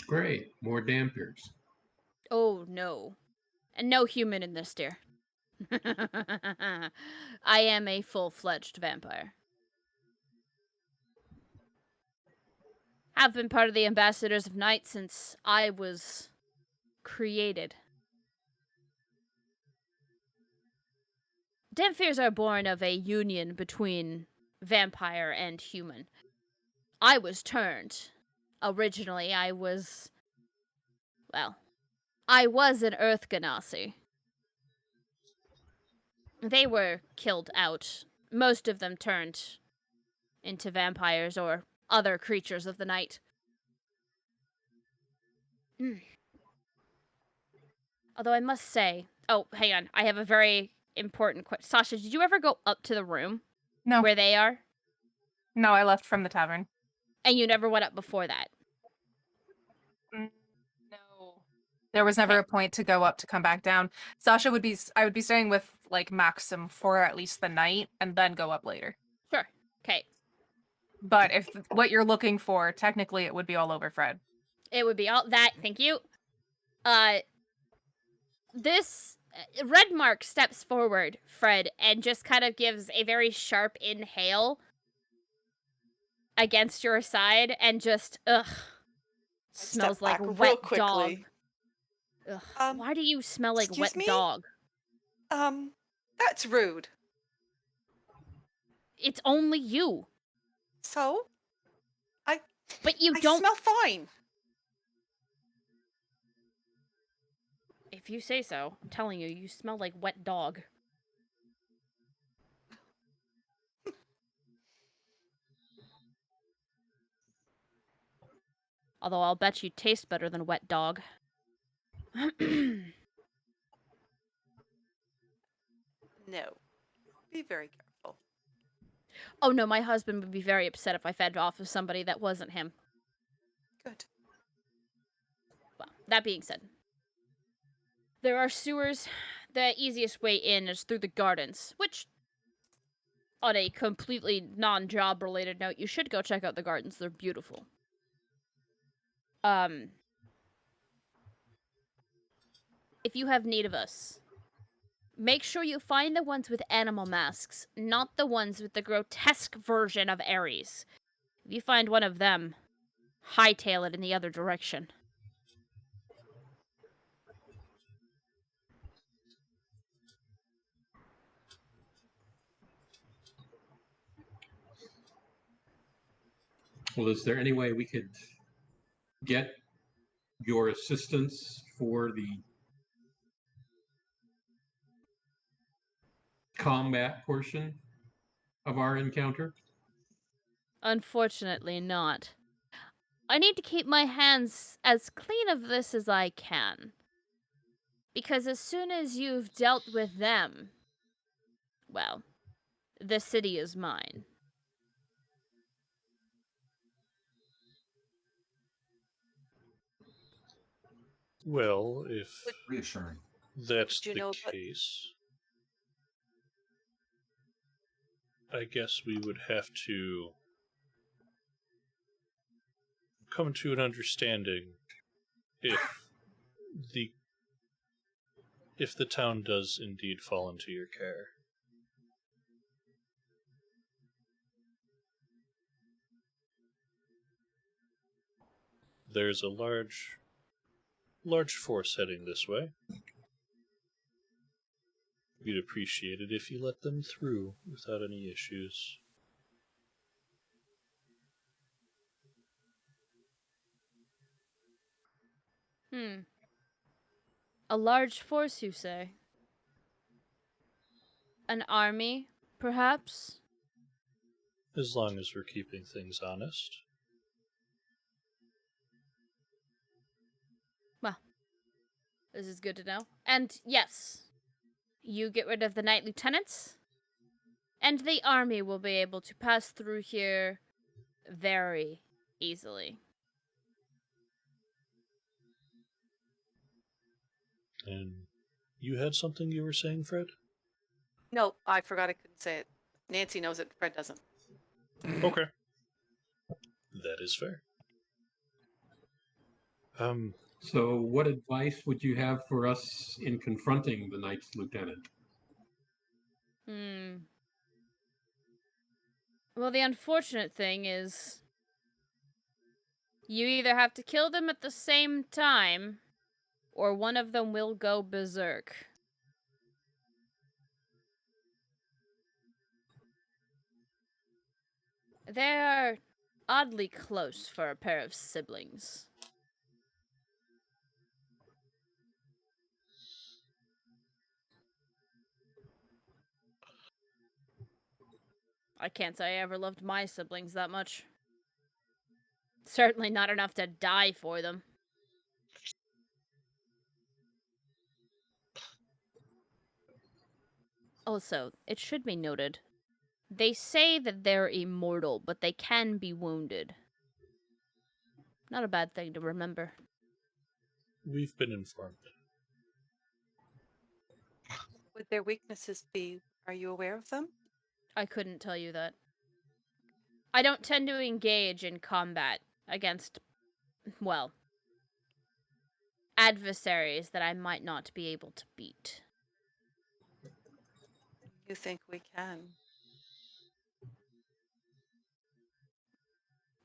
Great. More dampers. Oh, no. And no human in this, dear. I am a full-fledged vampire. Have been part of the Ambassadors of Night since I was created. Dampirs are born of a union between vampire and human. I was turned. Originally, I was an Earth Ganassi. They were killed out. Most of them turned into vampires or other creatures of the night. Although I must say... Oh, hang on. I have a very important question. Sasha, did you ever go up to the room No. where they are? No, I left from the tavern. And you never went up before that? No. There was never a point to go up to come back down. I would be staying with like Maxim for at least the night and then go up later. Sure. Okay. But if what you're looking for, technically it would be all over Fred. It would be all that. Thank you. This Redmark steps forward, Fred, and just kind of gives a very sharp inhale against your side, and just smells like real wet dog. quickly. Ugh. Why do you smell like excuse wet me? dog? That's rude. It's only you. So? But you I don't. smell fine. If you say so, I'm telling you, you smell like wet dog. Although I'll bet you taste better than wet dog. No. Be very careful. Oh no, my husband would be very upset if I fed off of somebody that wasn't him. Good. Well, that being said, there are sewers. The easiest way in is through the gardens, which, on a completely non-job related note, you should go check out the gardens. They're beautiful. If you have need of us, make sure you find the ones with animal masks, not the ones with the grotesque version of Ares. If you find one of them, hightail it in the other direction. Well, is there any way we could get your assistance for the combat portion of our encounter? Unfortunately not. I need to keep my hands as clean of this as I can. Because as soon as you've dealt with them, well, the city is mine. Well, if Reassuring. that's Would you the know what- case, I guess we would have to come to an understanding the if the town does indeed fall into your care. There's a large force heading this way. We'd appreciate it if you let them through without any issues. A large force, you say? An army, perhaps? As long as we're keeping things honest. Well, this is good to know. And yes, you get rid of the knight lieutenants, and the army will be able to pass through here very easily. And you had something you were saying, Fred? No, I forgot I couldn't say it. Nancy knows it, Fred doesn't. Okay. That is fair. So, what advice would you have for us in confronting the Knights Lieutenant? Well, the unfortunate thing is you either have to kill them at the same time, or one of them will go berserk. They are oddly close for a pair of siblings. I can't say I ever loved my siblings that much. Certainly not enough to die for them. Also, it should be noted, they say that they're immortal, but they can be wounded. Not a bad thing to remember. We've been informed. Would their weaknesses be? Are you aware of them? I couldn't tell you that. I don't tend to engage in combat against, well, adversaries that I might not be able to beat. You think we can?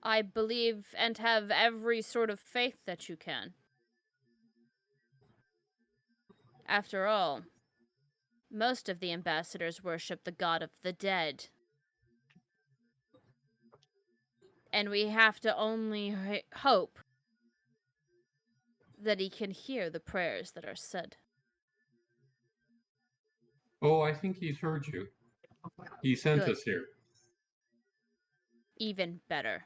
I believe and have every sort of faith that you can. After all, most of the ambassadors worship the god of the dead. And we have to only hope that he can hear the prayers that are said. Oh, I think he's heard you. He sent Good. us here. Even better.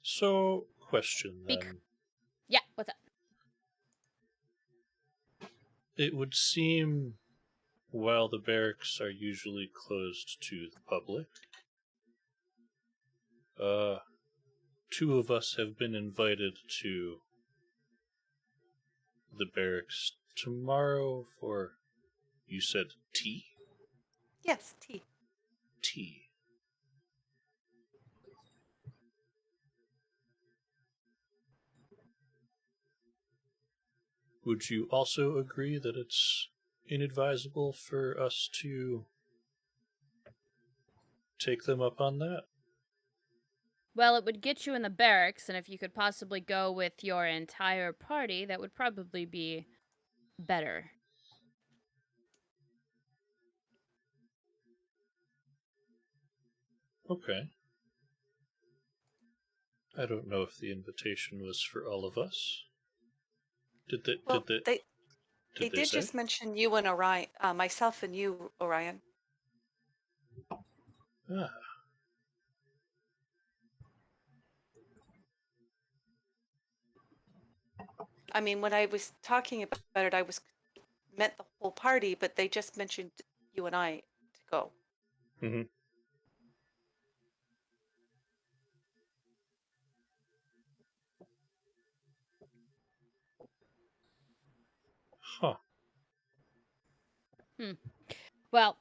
So, question then. Yeah, what's up? It would seem, while the barracks are usually closed to the public, two of us have been invited to the barracks tomorrow for, you said, tea? Yes, tea. Tea. Would you also agree that it's inadvisable for us to take them up on that? Well, it would get you in the barracks, and if you could possibly go with your entire party, that would probably be better. Okay. I don't know if the invitation was for all of us. Did they? Well, did they they did say? just mention you and Orion, myself and you, Orion. Ah, I mean, when I was talking about it, I was meant the whole party, but they just mentioned you and I to go. Mm-hmm. Huh. Well,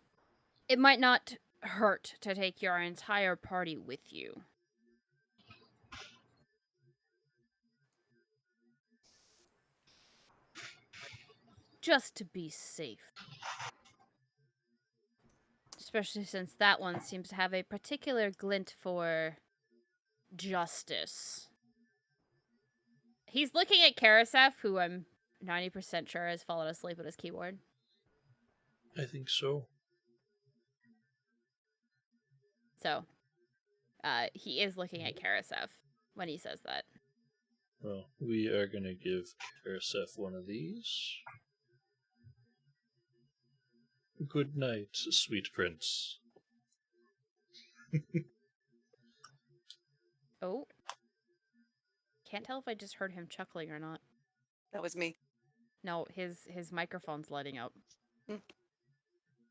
it might not hurt to take your entire party with you. Just to be safe. Especially since that one seems to have a particular glint for justice. He's looking at Karasef, who I'm 90% sure has fallen asleep at his keyboard. I think so. So, he is looking at Karasef when he says that. Well, we are going to give Karasef one of these. Good night, sweet prince. Oh. Can't tell if I just heard him chuckling or not. That was me. No, his microphone's lighting up.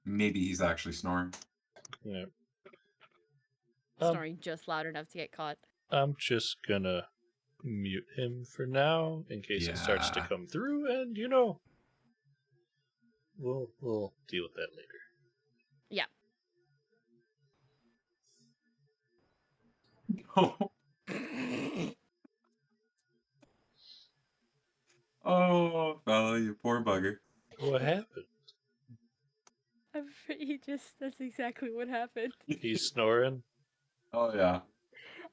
Maybe he's actually snoring. Yeah. Snoring just loud enough to get caught. I'm just gonna mute him for now in case it starts to Yeah. come through, and we'll deal with that later. Yeah. Oh, fella, you poor bugger. What happened? That's exactly what happened. He's snoring. Oh, yeah.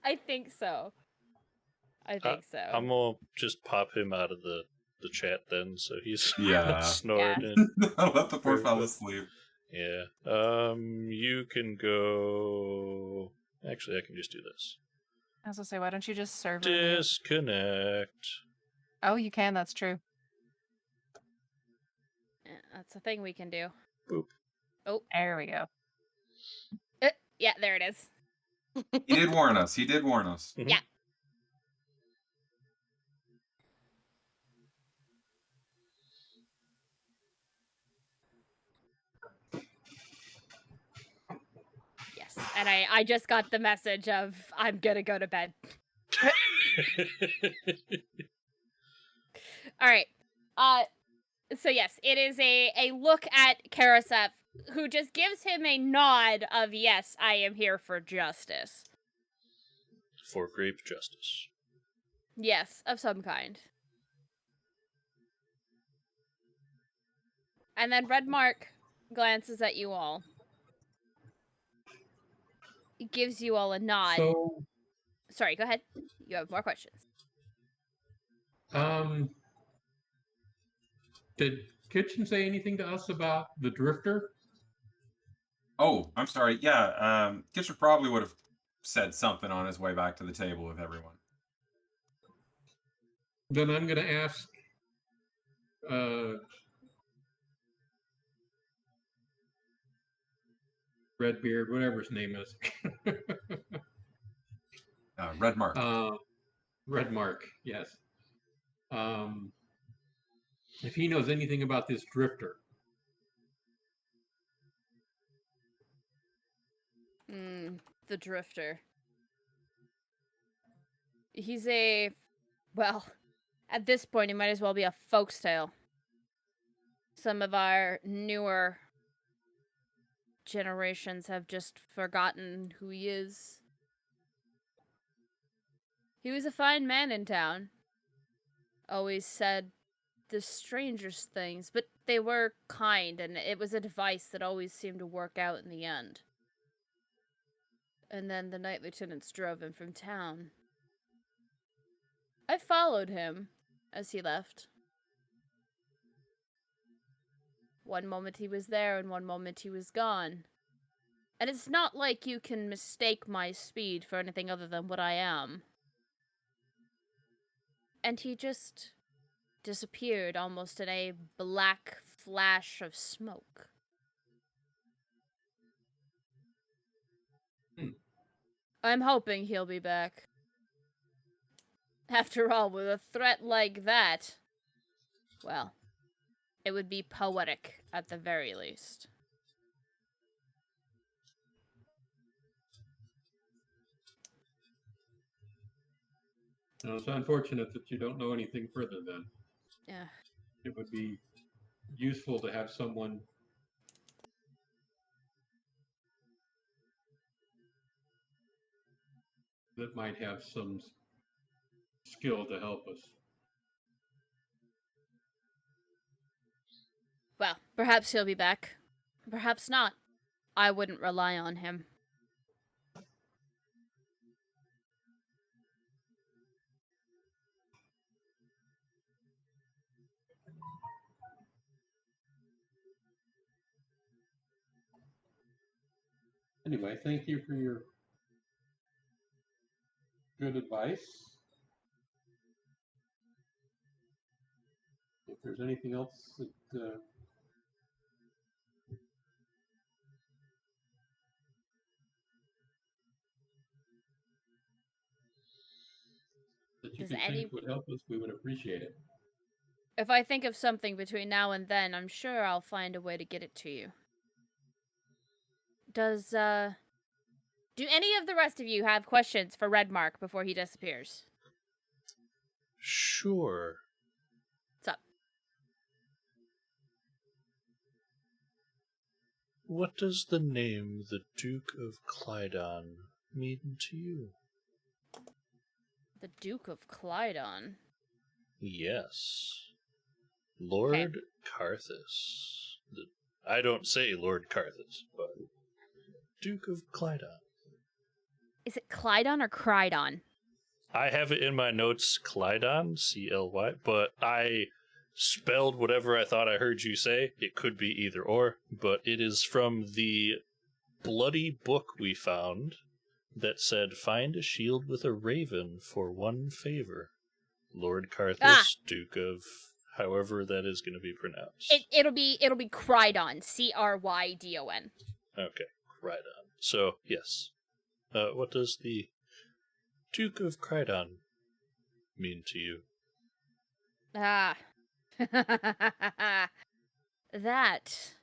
I think so. I think so. I'm gonna just pop him out of the chat then, so he's Yeah. not snoring. Let the poor Very fella good. sleep. Yeah. You can go. Actually, I can just do this. I was gonna say, why don't you just server mute? Disconnect. Oh, you can. That's true. That's a thing we can do. Boop. Oh. There we go. Yeah, there it is. He did warn us. He did warn us. Mhm. Yeah. Yes. And I just got the message of I'm gonna go to bed. All right. So yes, it is a look at Karasef, who just gives him a nod of yes, I am here for justice. For grape justice. Yes, of some kind. And then Red Mark glances at you all. He gives you all a nod. So, Sorry, go ahead. You have more questions. did Kitchen say anything to us about the drifter? Oh, I'm sorry. Yeah, Kitcher probably would have said something on his way back to the table with everyone. Then I'm going to ask Redbeard, whatever his name is. Red Mark. Red Mark, yes. If he knows anything about this drifter. The Drifter. He's well, at this point, he might as well be a folktale. Some of our newer generations have just forgotten who he is. He was a fine man in town. Always said the strangest things, but they were kind, and it was a device that always seemed to work out in the end. And then the night lieutenants drove him from town. I followed him as he left. One moment he was there, and one moment he was gone. And it's not like you can mistake my speed for anything other than what I am. And he just disappeared almost in a black flash of smoke. I'm hoping he'll be back. After all, with a threat like that, well, It would be poetic at the very least. Now, it's unfortunate that you don't know anything further then. Yeah. It would be useful to have someone that might have some skill to help us. Well, perhaps he'll be back. Perhaps not. I wouldn't rely on him. Anyway, thank you for your good advice. If there's anything else that you Does can any- think would help us, we would appreciate it. If I think of something between now and then, I'm sure I'll find a way to get it to you. Do any of the rest of you have questions for Redmark before he disappears? Sure. What's up? What does the name the Duke of Clydon mean to you? The Duke of Clydon? Yes. Lord Carthus. I don't say Lord Carthus, but Duke of Clydon. Is it Clydon or Crydon? I have it in my notes, Clydon, C-L-Y, but I spelled whatever I thought I heard you say. It could be either or, but it is from the bloody book we found that said, find a shield with a raven for one favor. Lord Carthus, Duke of however that is going to be pronounced. It'll be Crydon, C-R-Y-D-O-N. Okay, right on. So, yes. What does the Duke of Crydon mean to you? Ah. That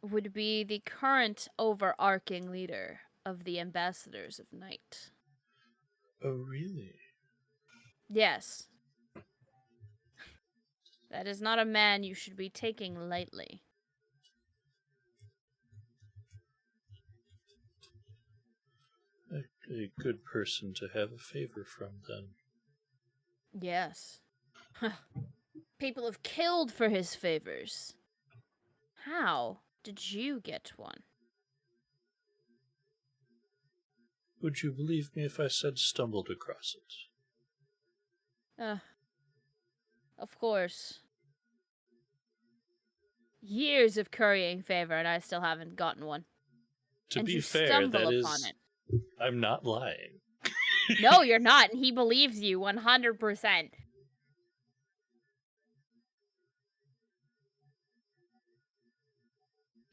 would be the current overarching leader of the Ambassadors of Night. Oh, really? Yes. That is not a man you should be taking lightly. A good person to have a favor from, then. Yes. People have killed for his favors. How did you get one? Would you believe me if I said stumbled across it? Of course. Years of currying favor, and I still haven't gotten one. To And be you fair, stumble that upon is... it. I'm not lying. No, you're not, and he believes you 100%.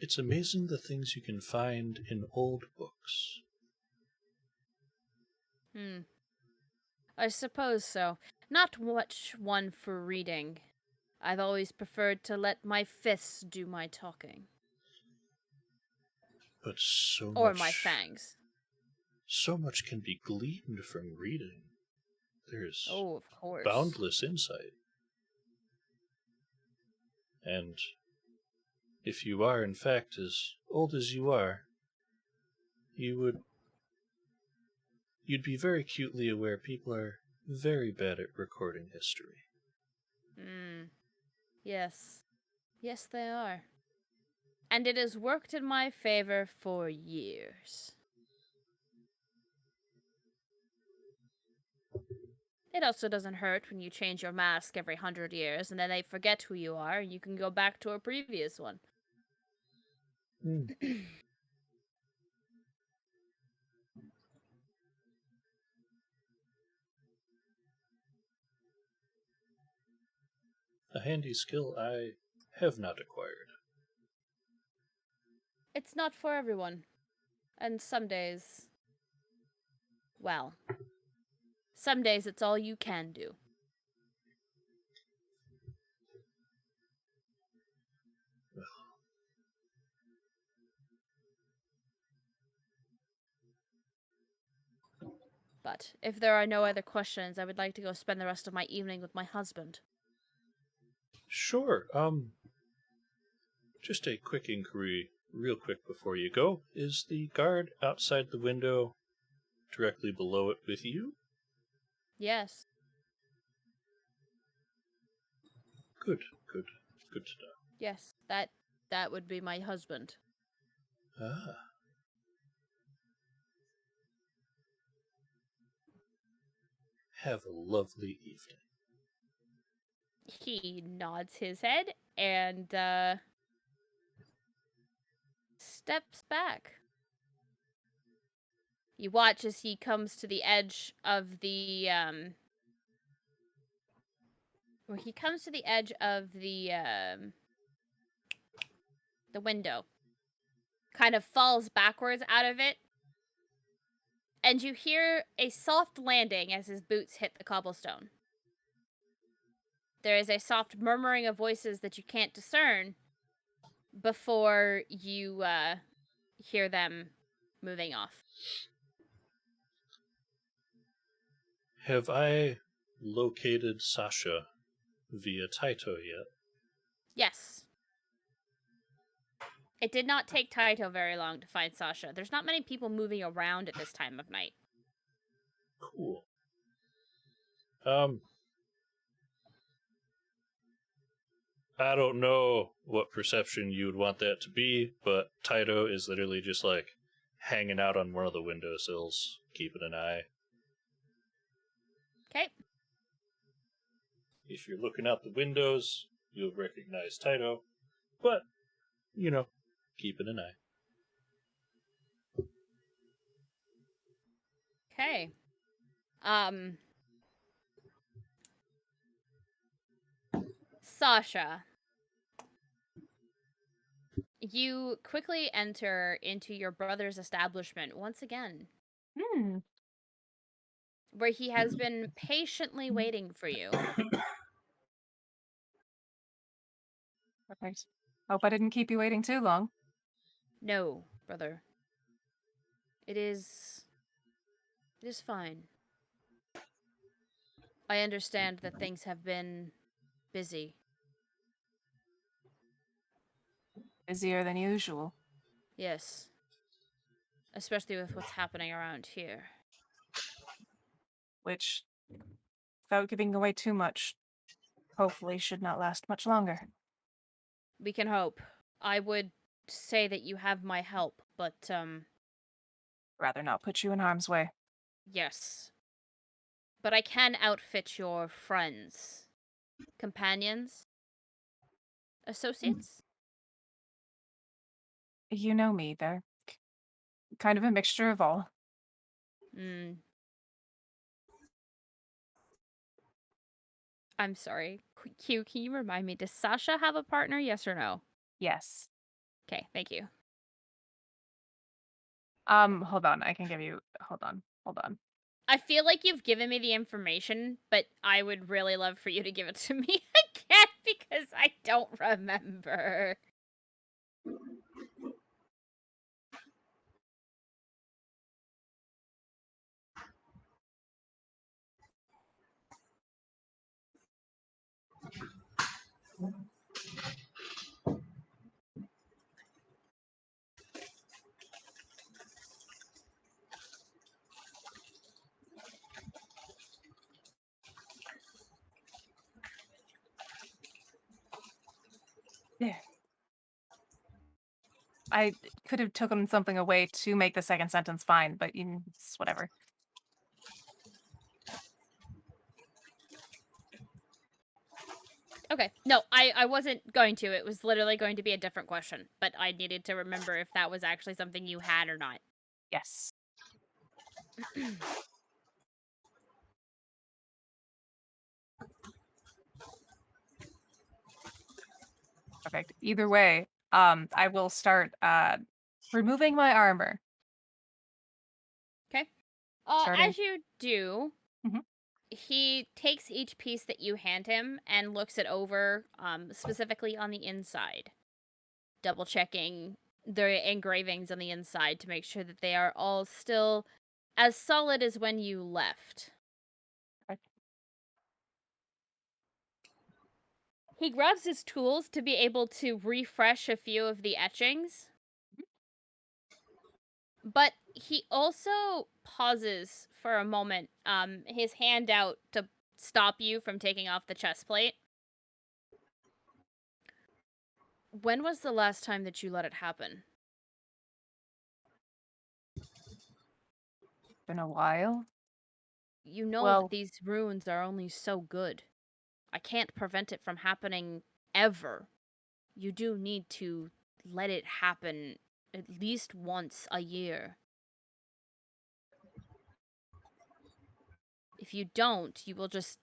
It's amazing the things you can find in old books. I suppose so. Not much one for reading. I've always preferred to let my fists do my talking. But so Or much... my fangs. So much can be gleaned from reading. There's Oh, of course. boundless insight. And if you are, in fact, as old as you are, you'd be very acutely aware people are very bad at recording history. Yes. Yes, they are. And it has worked in my favor for years. It also doesn't hurt when you change your mask every 100 years and then they forget who you are and you can go back to a previous one. A handy skill I have not acquired. It's not for everyone. And some days... Well... Some days it's all you can do. But if there are no other questions, I would like to go spend the rest of my evening with my husband. Sure. Just a quick inquiry, real quick before you go. Is the guard outside the window directly below it with you? Yes. Good, good, good to know. Yes, that would be my husband. Ah. Have a lovely evening. He nods his head and steps back. You watch as he comes to the edge of the the window. Kind of falls backwards out of it. And you hear a soft landing as his boots hit the cobblestone. There is a soft murmuring of voices that you can't discern before you hear them moving off. Have I located Sasha via Taito yet? Yes. It did not take Taito very long to find Sasha. There's not many people moving around at this time of night. Cool. I don't know what perception you would want that to be, but Taito is literally just like hanging out on one of the windowsills, keeping an eye. Okay. If you're looking out the windows, you'll recognize Taito, but, you know, keeping an eye. Okay. Sasha. You quickly enter into your brother's establishment once again, where he has been patiently waiting for you. Perfect. Hope I didn't keep you waiting too long. No, brother. It is fine. I understand that things have been busy. Busier than usual. Yes. Especially with what's happening around here. Which, without giving away too much, hopefully should not last much longer. We can hope. I would say that you have my help, but, Rather not put you in harm's way. yes. But I can outfit your friends, companions, associates? You know me, they're kind of a mixture of all. I'm sorry. Q, can you remind me, does Sasha have a partner, yes or no? Yes. Okay, thank you. Hold on, I can give you, hold on. I feel like you've given me the information, but I would really love for you to give it to me again because I don't remember. Yeah. I could have taken something away to make the second sentence fine, but it's whatever. Okay. No, I wasn't going to. It was literally going to be a different question, but I needed to remember if that was actually something you had or not. Yes. Perfect. Either way, I will start removing my armor. Okay. Starting- As you do, Mhm. he takes each piece that you hand him and looks it over, specifically on the inside, double checking the engravings on the inside to make sure that they are all still as solid as when you left. Okay. He grabs his tools to be able to refresh a few of the etchings. But he also pauses for a moment, his hand out to stop you from taking off the chest plate. When was the last time that you let it happen? Been a while. You know Well- that these runes are only so good. I can't prevent it from happening ever. You do need to let it happen at least once a year. If you don't, you will just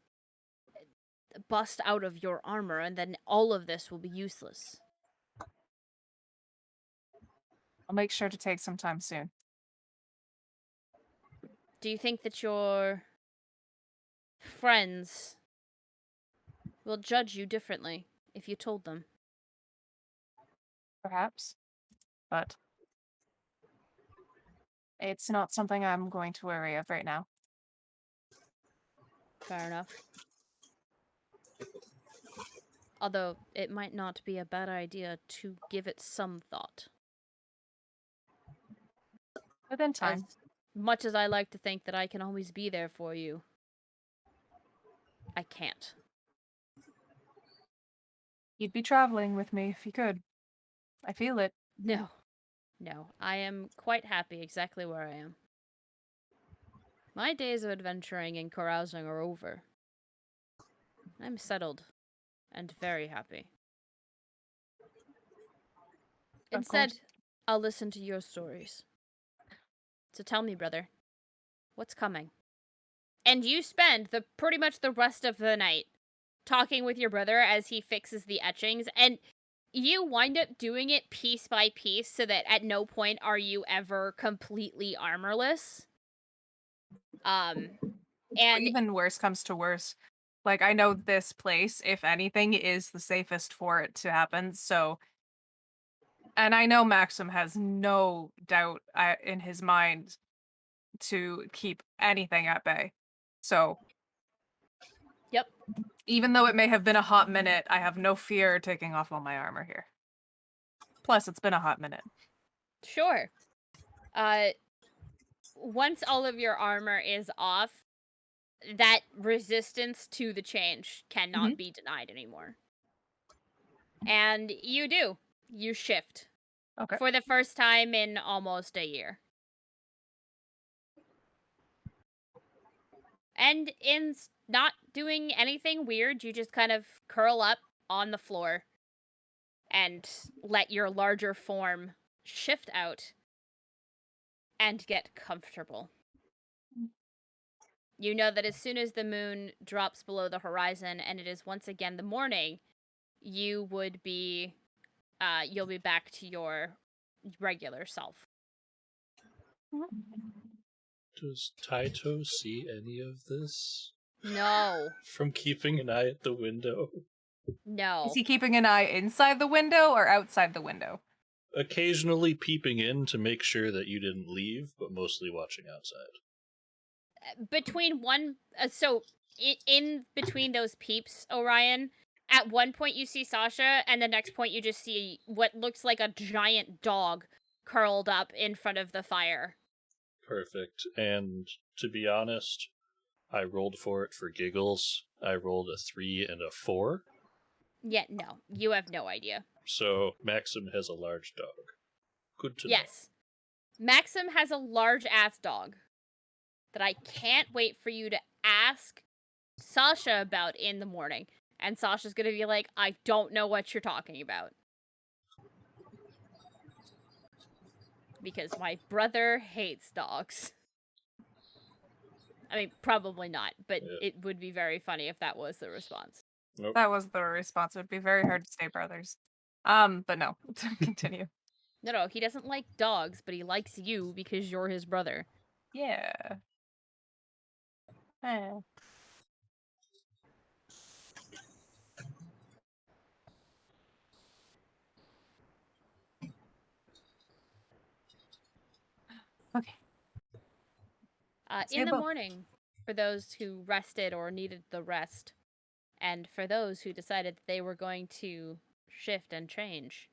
bust out of your armor, and then all of this will be useless. I'll make sure to take some time soon. Do you think that your friends will judge you differently if you told them? Perhaps. But it's not something I'm going to worry of right now. Fair enough. Although, it might not be a bad idea to give it some thought. Within time. As much as I like to think that I can always be there for you, I can't. You'd be traveling with me if you could. I feel it. No. No, I am quite happy exactly where I am. My days of adventuring and carousing are over. I'm settled and very happy. Of Instead, course. I'll listen to your stories. So tell me, brother, what's coming? And you spend pretty much the rest of the night talking with your brother as he fixes the etchings, and you wind up doing it piece by piece so that at no point are you ever completely armorless. Or And even worse comes to worse. Like, I know this place, if anything, is the safest for it to happen, so... And I know Maxim has no doubt in his mind to keep anything at bay. So... Yep. Even though it may have been a hot minute, I have no fear taking off all my armor here. Plus, it's been a hot minute. Sure. Once all of your armor is off, that resistance to the change cannot be denied anymore. And you do. You shift. Okay. For the first time in almost a year. And in not doing anything weird, you just kind of curl up on the floor and let your larger form shift out and get comfortable. You know that as soon as the moon drops below the horizon and it is once again the morning, you would be, you'll be back to your regular self. Does Taito see any of this No. from keeping an eye at the window? No. Is he keeping an eye inside the window or outside the window? Occasionally peeping in to make sure that you didn't leave, but mostly watching outside. Between one, so in between those peeps, Orion, at one point you see Sasha, and the next point you just see what looks like a giant dog curled up in front of the fire. Perfect. And to be honest, I rolled for it for giggles. I rolled a 3 and a 4. Yeah, no, you have no idea. So Maxim has a large dog. Good to know. Yes. Maxim has a large-ass dog that I can't wait for you to ask Sasha about in the morning. And Sasha's gonna be like, I don't know what you're talking about. Because my brother hates dogs. I mean, probably not, but Yeah. it would be very funny if that was the response. Nope. That was the response. It would be very hard to stay brothers. But no. Continue. No, he doesn't like dogs, but he likes you because you're his brother. Yeah. Eh. Okay. In the both. morning, for those who rested or needed the rest, and for those who decided that they were going to shift and change,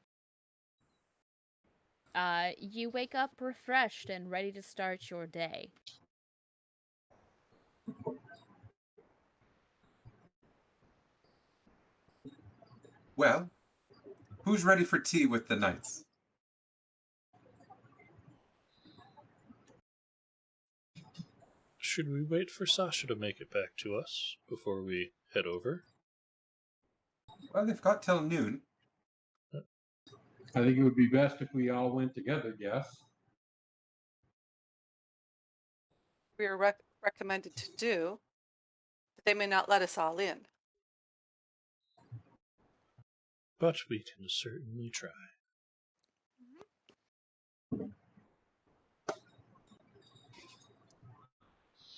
you wake up refreshed and ready to start your day. Well, who's ready for tea with the knights? Should we wait for Sasha to make it back to us before we head over? Well, they've got till noon. I think it would be best if we all went together, yes? We are recommended to do, but they may not let us all in. But we can certainly try.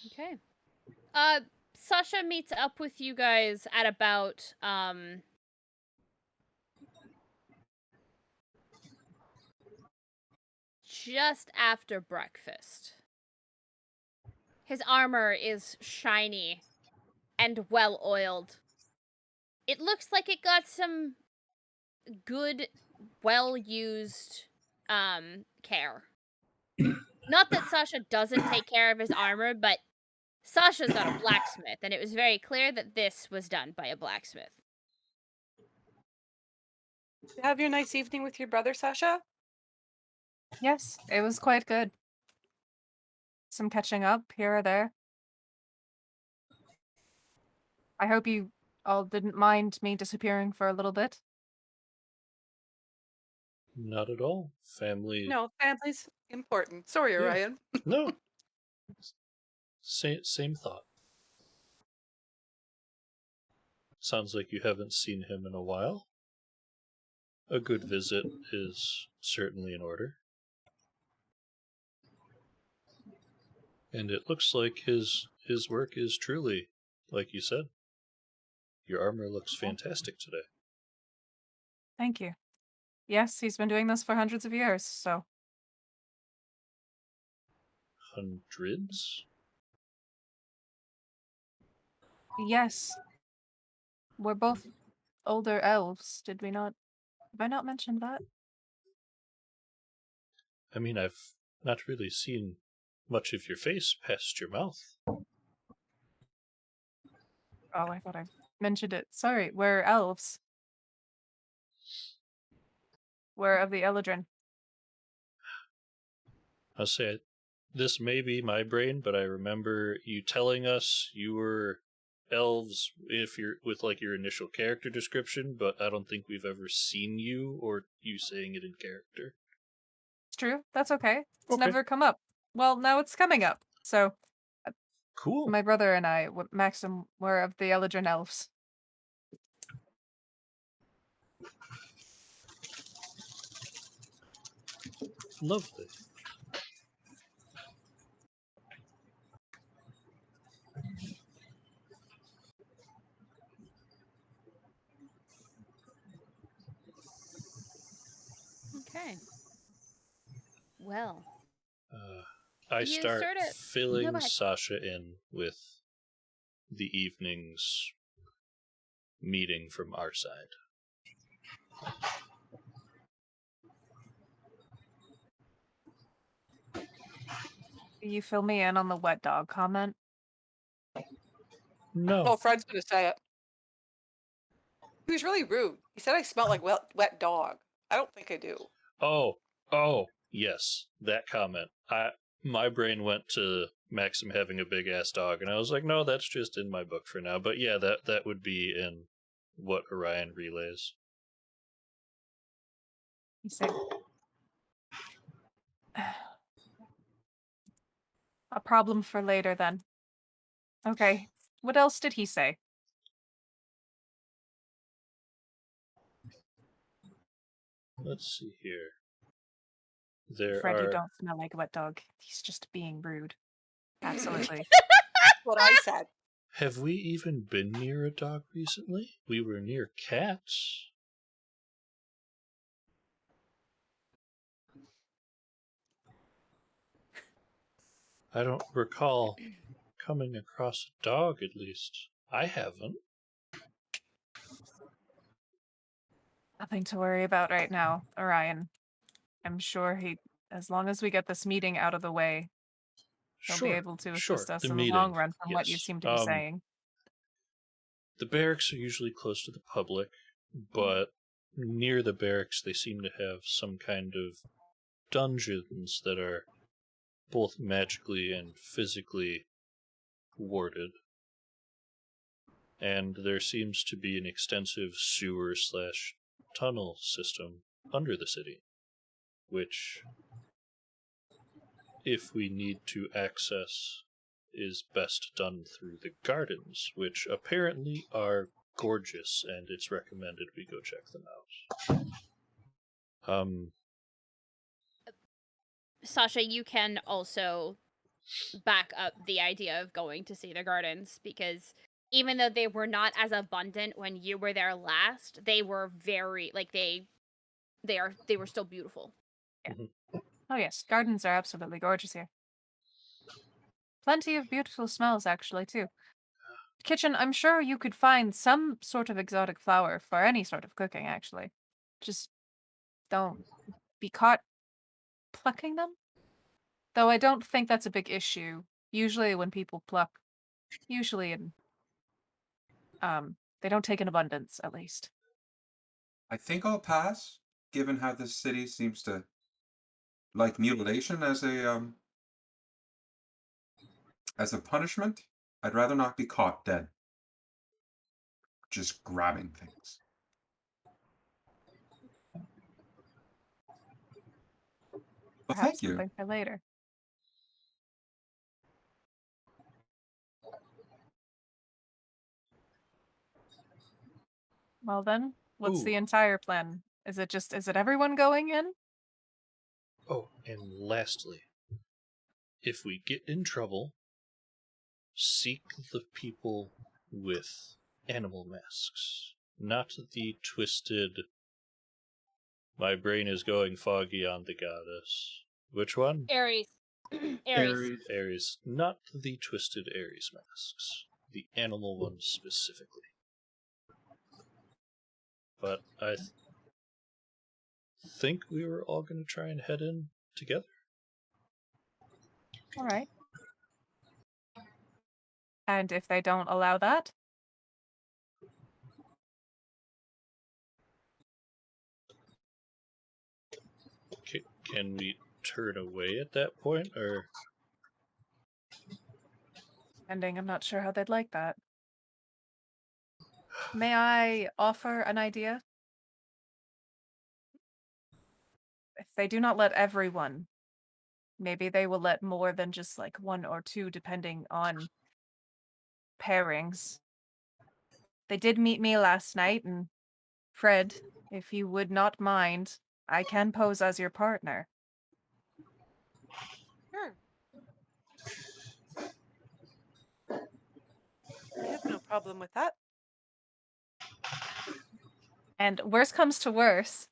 Okay. Sasha meets up with you guys at about, just after breakfast. His armor is shiny and well oiled. It looks like it got some good, well used care. Not that Sasha doesn't take care of his armor, but Sasha's not a blacksmith, and it was very clear that this was done by a blacksmith. Did you have your nice evening with your brother, Sasha? Yes, it was quite good. Some catching up here or there. I hope you all didn't mind me disappearing for a little bit. Not at all. Family. No, family's important. Sorry, Yeah. Orion. No. Same thought. Sounds like you haven't seen him in a while. A good visit is certainly in order. And it looks like his work is truly, like you said. Your armor looks fantastic today. Thank you. Yes, he's been doing this for hundreds of years, so. Hundreds? Yes. We're both older elves, did we not? Have I not mentioned that? I mean, I've not really seen much of your face past your mouth. Oh, I thought I mentioned it. Sorry, we're elves. We're of the Eladrin. I'll say this may be my brain, but I remember you telling us you were elves if you're with like your initial character description, but I don't think we've ever seen you or you saying it in character. It's true. That's okay. It's Okay. never come up. Well, now it's coming up. So, Cool. my brother and I, Maxim, were of the Eladrin elves. Lovely. Okay. Well, I you start sorta- No, filling go ahead. Sasha in with the evening's meeting from our side. You fill me in on the wet dog comment? No. Well, Fred's going to say it. He was really rude. He said I smelled like wet dog. I don't think I do. Oh, yes, that comment. My brain went to Maxim having a big ass dog, and I was like, no, that's just in my book for now. But yeah, that would be in what Orion relays. He said, a problem for later then. Okay. What else did he say? Let's see here. There Fred, you are. don't smell like a wet dog. He's just being rude. Absolutely. That's what I said. Have we even been near a dog recently? We were near cats. I don't recall coming across a dog, at least. I haven't. Nothing to worry about right now, Orion. I'm sure as long as we get this meeting out of the way, he'll be Sure, able to sure. assist us The in the long meeting, run from what you yes. seem to be saying. The barracks are usually close to the public, but near the barracks they seem to have some kind of dungeons that are both magically and physically warded. And there seems to be an extensive sewer/tunnel system under the city, which, if we need to access, is best done through the gardens, which apparently are gorgeous, and it's recommended we go check them out. Sasha, you can also back up the idea of going to see the gardens, because even though they were not as abundant when you were there last, they were very they were still beautiful. Yeah. Oh yes, gardens are absolutely gorgeous here. Plenty of beautiful smells, actually, too. Kitchen, I'm sure you could find some sort of exotic flower for any sort of cooking, actually. Just don't be caught plucking them. Though I don't think that's a big issue. Usually when people pluck, they don't take in abundance, at least. I think I'll pass, given how this city seems to like mutilation as a punishment. I'd rather not be caught dead. Just grabbing things. Well, Perhaps thank you. something for later. Well then, what's the Ooh. entire plan? Is it everyone going in? Oh, and lastly, if we get in trouble, seek the people with animal masks, not the twisted. My brain is going foggy on the goddess. Which one? Aries. Aries. Aries. Not the twisted Aries masks. The animal ones specifically. But I think we were all going to try and head in together. All right. And if they don't allow that? Can we turn away at that point, or? Ending, I'm not sure how they'd like that. May I offer an idea? If they do not let everyone, maybe they will let more than just like one or two, depending on pairings. They did meet me last night, and Fred, if you would not mind, I can pose as your partner. Sure. I have no problem with that. And worst comes to worse,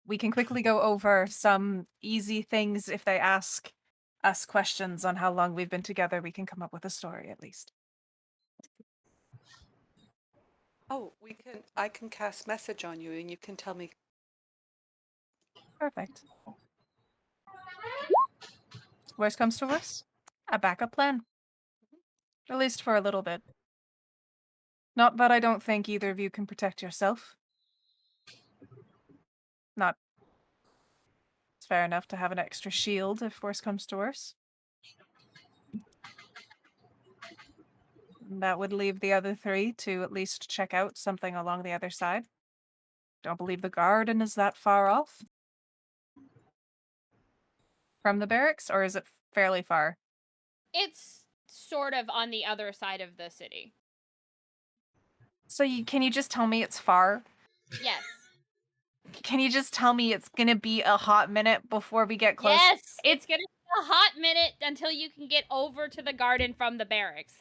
we can quickly go over some easy things. If they ask us questions on how long we've been together, we can come up with a story at least. Oh, I can cast message on you and you can tell me. Perfect. Worst comes to worst, a backup plan. At least for a little bit. Not that I don't think either of you can protect yourself. Not. It's fair enough to have an extra shield if worst comes to worst. That would leave the other three to at least check out something along the other side. Don't believe the garden is that far off from the barracks, or is it fairly far? It's sort of on the other side of the city. So can you just tell me it's far? Yes. Can you just tell me it's gonna be a hot minute before we get close? Yes! It's gonna be a hot minute until you can get over to the garden from the barracks.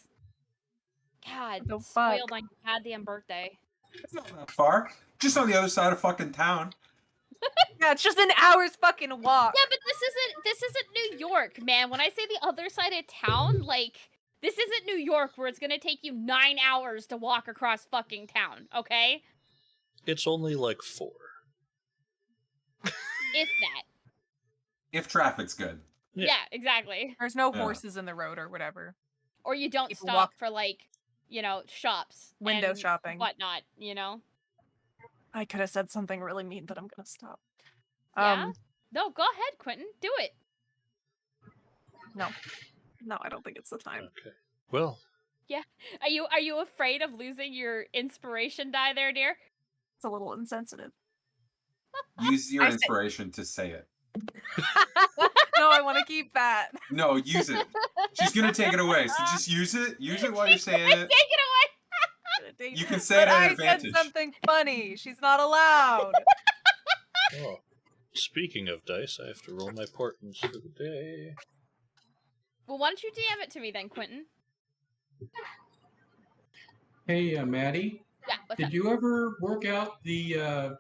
God, The spoiled fuck? on your goddamn birthday. It's not that far. Just on the other side of fucking town. Yeah, it's just an hour's fucking walk. Yeah, but this isn't New York, man. When I say the other side of town, like, this isn't New York where it's gonna take you 9 hours to walk across fucking town, okay? It's only like 4. If that. If traffic's good. Yeah. Yeah, exactly. There's no Yeah. horses in the road or whatever. Or you don't People stop walk- for, like, you know, shops. Window and shopping. whatnot, you know? I could have said something really mean, but I'm gonna stop. Yeah? No, go ahead, Quentin. Do it. No, I don't think it's the time. Okay. Well, Are you afraid of losing your inspiration die there, dear? It's a little insensitive. Use your I said- inspiration to say it. No, I want to keep that. No, use it. She's gonna take it away, so just use it. Use it while you're saying it. Take it away! You can say it But at I advantage. said something funny. She's not allowed. oh, speaking of dice, I have to roll my portents for the day. Well, why don't you DM it to me then, Quentin? Hey, Maddie, Yeah, what's did up? you ever work out the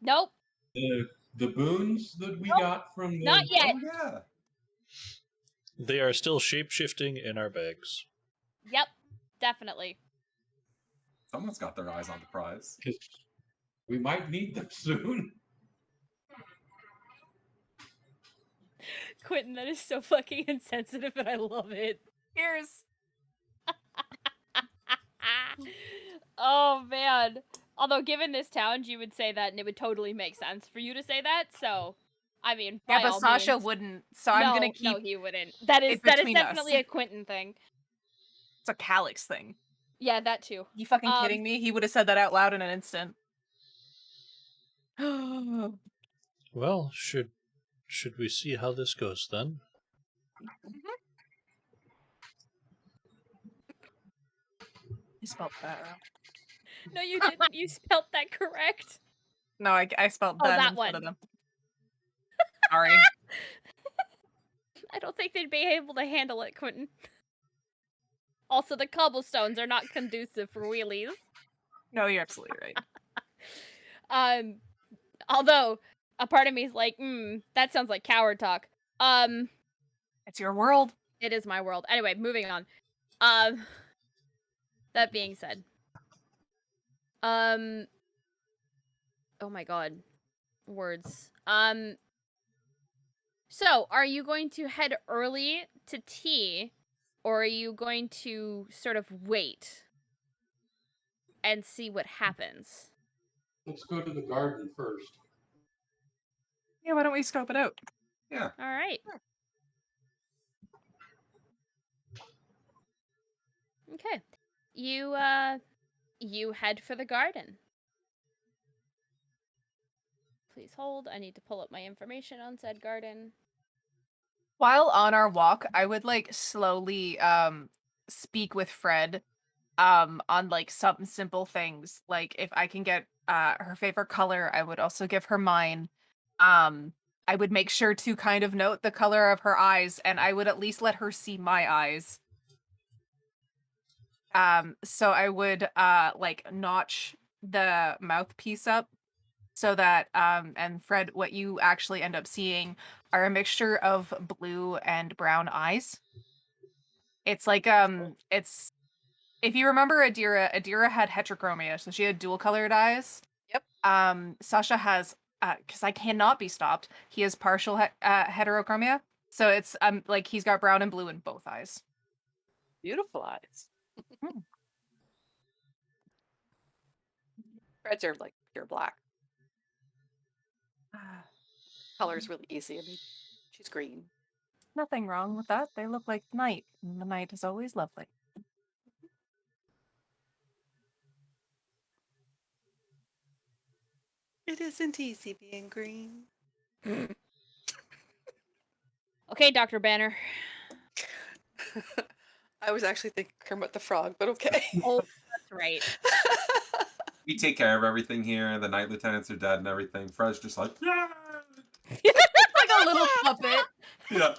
Nope, boons that we Nope, got from the? not yet. Oh yeah. They are still shape-shifting in our bags. Yep, definitely. Someone's got their eyes on the prize. 'Cause we might need them soon. Quentin, that is so fucking insensitive, and I love it. Here's. Oh, man. Although, given this town, you would say that, and it would totally make sense for you to say that, so, I mean, Yeah, by but all Sasha means. wouldn't. So I'm gonna keep. No, he wouldn't. That is it between us. definitely a Quentin thing. It's a Calyx thing. Yeah, that too. You fucking kidding me? He would have said that out loud in an instant. Well, should we see how this goes then? You spelled that wrong. No, you didn't. You spelt that correct. No, I spelled Oh, that that instead one. of them. Sorry. I don't think they'd be able to handle it, Quentin. Also, the cobblestones are not conducive for wheelies. No, you're absolutely right. Although a part of me is like, that sounds like coward talk. It's your world. It is my world. Anyway, moving on. That being said, oh my god, words. So are you going to head early to tea, or are you going to sort of wait and see what happens? Let's go to the garden first. Yeah, why don't we scope it out? Yeah. All right. Okay. You head for the garden. Please hold. I need to pull up my information on said garden. While on our walk, I would like slowly speak with Fred on like some simple things. Like if I can get her favorite color, I would also give her mine. I would make sure to kind of note the color of her eyes, and I would at least let her see my eyes. So I would like notch the mouthpiece up so that and Fred, what you actually end up seeing are a mixture of blue and brown eyes. It's like it's if you remember Adira had heterochromia, so she had dual colored eyes. Yep. Sasha has because I cannot be stopped. He has partial heterochromia, so it's like he's got brown and blue in both eyes. Beautiful eyes. Reds are like pure black. Color's really easy. I mean, she's green. Nothing wrong with that. They look like night, and the night is always lovely. It isn't easy being green. Okay, Dr. Banner. I was actually thinking Kermit the Frog, but okay. Oh, that's right. We take care of everything here. The night lieutenants are dead and everything. Fred's just like, yeah. Like a little puppet. Yeah.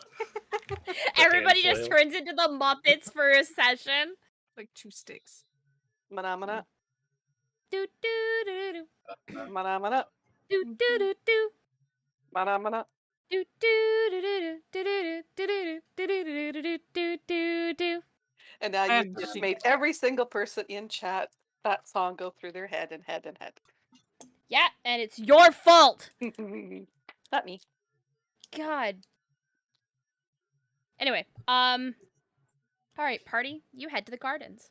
Everybody hand just flail. turns into the Muppets for a session. Like 2 sticks. Mana. Do do do do Mana. do do do do. Mana. Do do do do do do do do do do do do do. And now you And just she- made every single person in chat that song go through their head and head and head. Yeah, and it's your fault. Not me. God. Anyway, all right, party, you head to the gardens.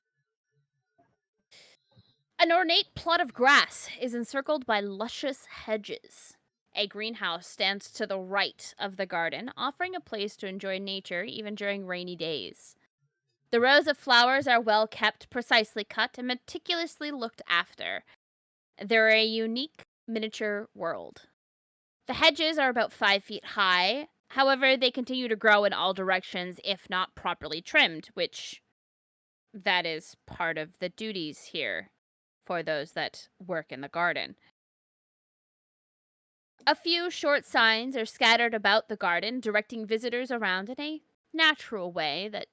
An ornate plot of grass is encircled by luscious hedges. A greenhouse stands to the right of the garden, offering a place to enjoy nature even during rainy days. The rows of flowers are well kept, precisely cut, and meticulously looked after. They're a unique miniature world. The hedges are about 5 feet high. However, they continue to grow in all directions if not properly trimmed, which that is part of the duties here for those that work in the garden. A few short signs are scattered about the garden, directing visitors around in a natural way that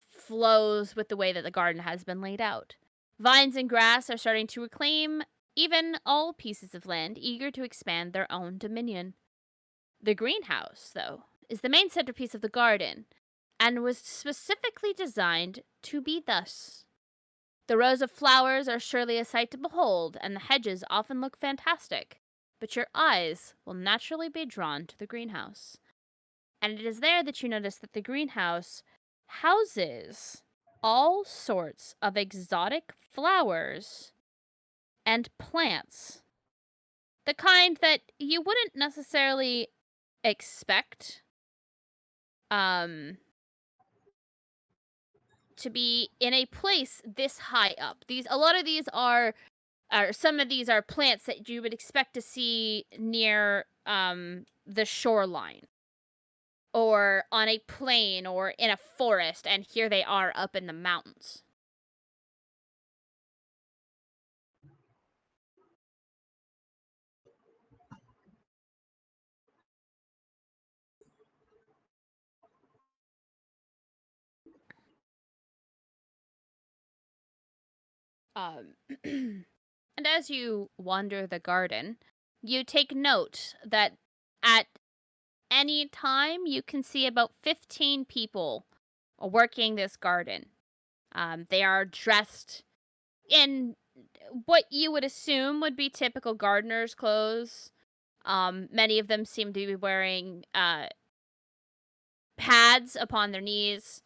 flows with the way that the garden has been laid out. Vines and grass are starting to reclaim even all pieces of land, eager to expand their own dominion. The greenhouse, though, is the main centerpiece of the garden, and was specifically designed to be thus. The rows of flowers are surely a sight to behold, and the hedges often look fantastic, but your eyes will naturally be drawn to the greenhouse. And it is there that you notice that the greenhouse houses all sorts of exotic flowers and plants. The kind that you wouldn't necessarily expect to be in a place this high up. A lot of these are some of these are plants that you would expect to see near the shoreline or on a plain or in a forest, and here they are up in the mountains. And as you wander the garden, you take note that at any time you can see about 15 people working this garden. They are dressed in what you would assume would be typical gardener's clothes. Many of them seem to be wearing pads upon their knees,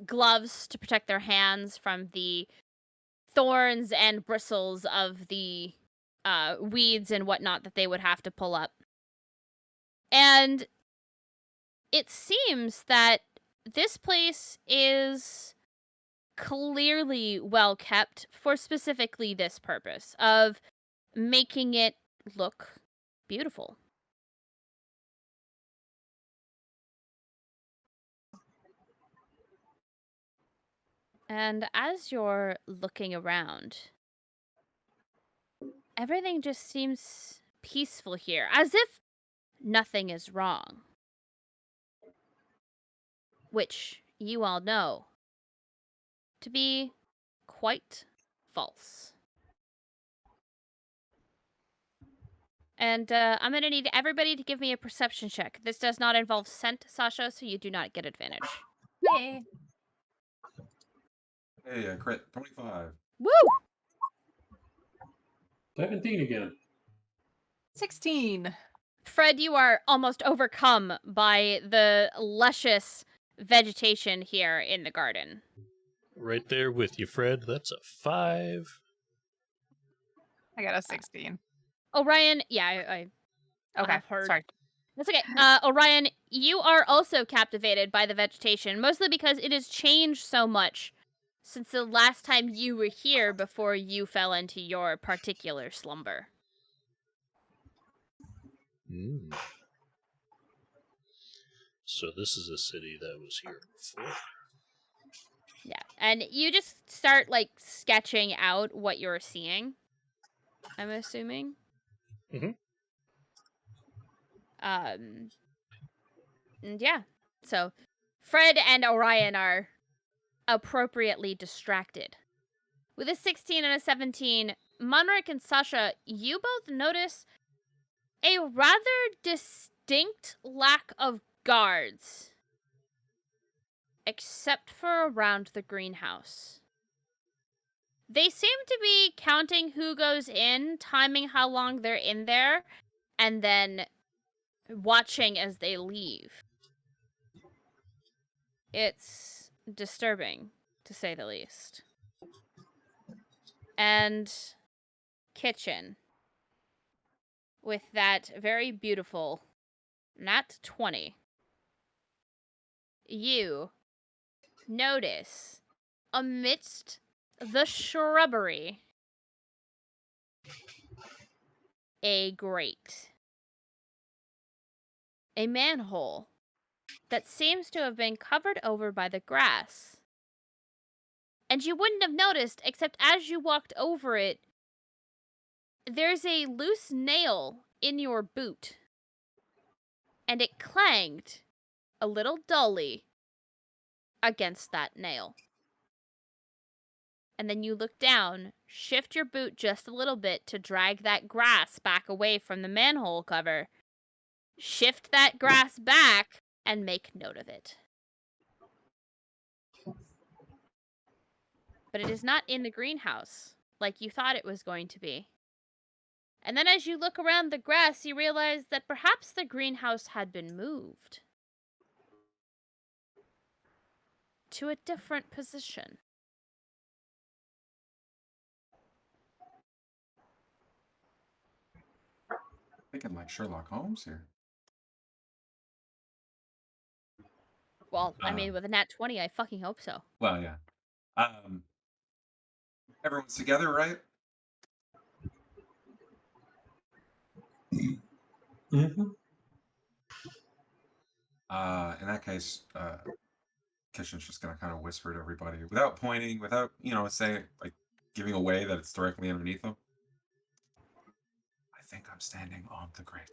gloves to protect their hands from the thorns and bristles of the weeds and whatnot that they would have to pull up. And it seems that this place is clearly well kept for specifically this purpose of making it look beautiful. And as you're looking around, everything just seems peaceful here, as if nothing is wrong. Which you all know to be quite false. And I'm going to need everybody to give me a perception check. This does not involve scent, Sasha, so you do not get advantage. Yay. Hey, a crit 25. Woo! 17 again. 16. Fred, you are almost overcome by the luscious vegetation here in the garden. Right there with you, Fred. That's a 5. I got a 16. Orion, yeah, I Okay, have heard. sorry. That's okay. Orion, you are also captivated by the vegetation, mostly because it has changed so much since the last time you were here before you fell into your particular slumber. Mm. So this is a city that was here before. Yeah, and you just start, like, sketching out what you're seeing, I'm assuming. Mhm. And yeah, so Fred and Orion are appropriately distracted. With a 16 and a 17, Monric and Sasha, you both notice a rather distinct distinct lack of guards, except for around the greenhouse. They seem to be counting who goes in, timing how long they're in there, and then watching as they leave. It's disturbing, to say the least. And kitchen, with that very beautiful nat 20, you notice amidst the shrubbery a grate, a manhole that seems to have been covered over by the grass. And you wouldn't have noticed, except as you walked over it, there's a loose nail in your boot. And it clanged a little dully against that nail. And then you look down, shift your boot just a little bit to drag that grass back away from the manhole cover, shift that grass back, and make note of it. But it is not in the greenhouse, like you thought it was going to be. And then as you look around the grass, you realize that perhaps the greenhouse had been moved to a different position. Thinking like Sherlock Holmes here. Well, I mean, with a nat 20, I fucking hope so. Well, yeah. Everyone's together, right? Mm-hmm. In that case, Kitchen's just gonna kind of whisper to everybody without pointing, without saying like giving away that it's directly underneath them. I think I'm standing on the grate.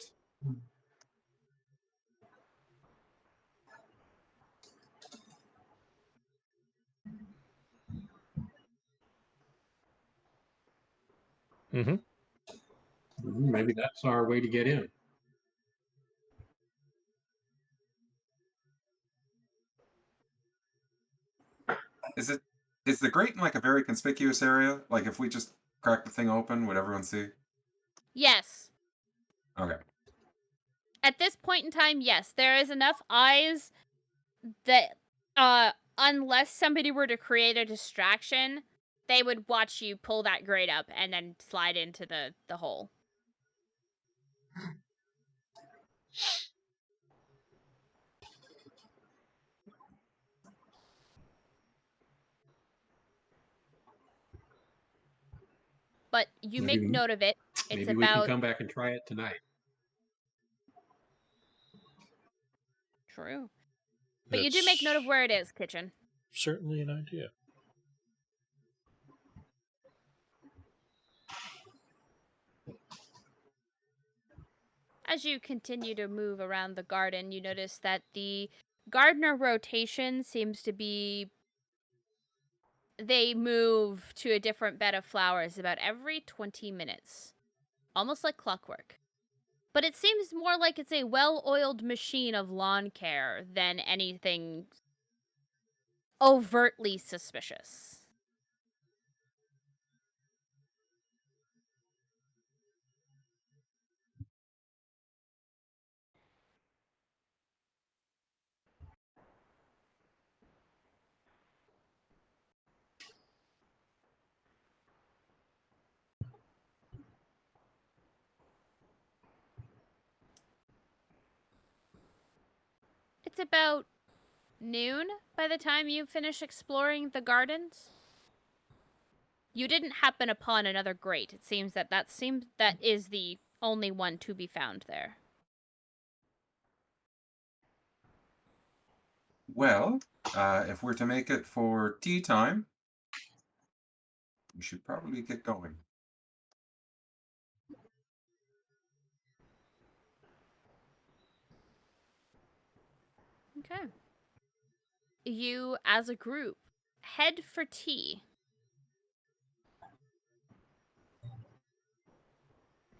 Mm-hmm. Maybe that's our way to get in. Is the grate in like a very conspicuous area? Like if we just crack the thing open, would everyone see? Yes. Okay. At this point in time, yes. There is enough eyes that, unless somebody were to create a distraction, they would watch you pull that grate up and then slide into the hole. But you Maybe- make note of it. It's Maybe we can about... come back and try it tonight. True. But you do make note of where it is, Kitchen. Certainly an idea. As you continue to move around the garden, you notice that the gardener rotation seems to be... They move to a different bed of flowers about every 20 minutes. Almost like clockwork. But it seems more like it's a well-oiled machine of lawn care than anything overtly suspicious. It's about noon by the time you finish exploring the gardens. You didn't happen upon another grate. It seems that is the only one to be found there. Well, if we're to make it for tea time, we should probably get going. Okay. You, as a group, head for tea.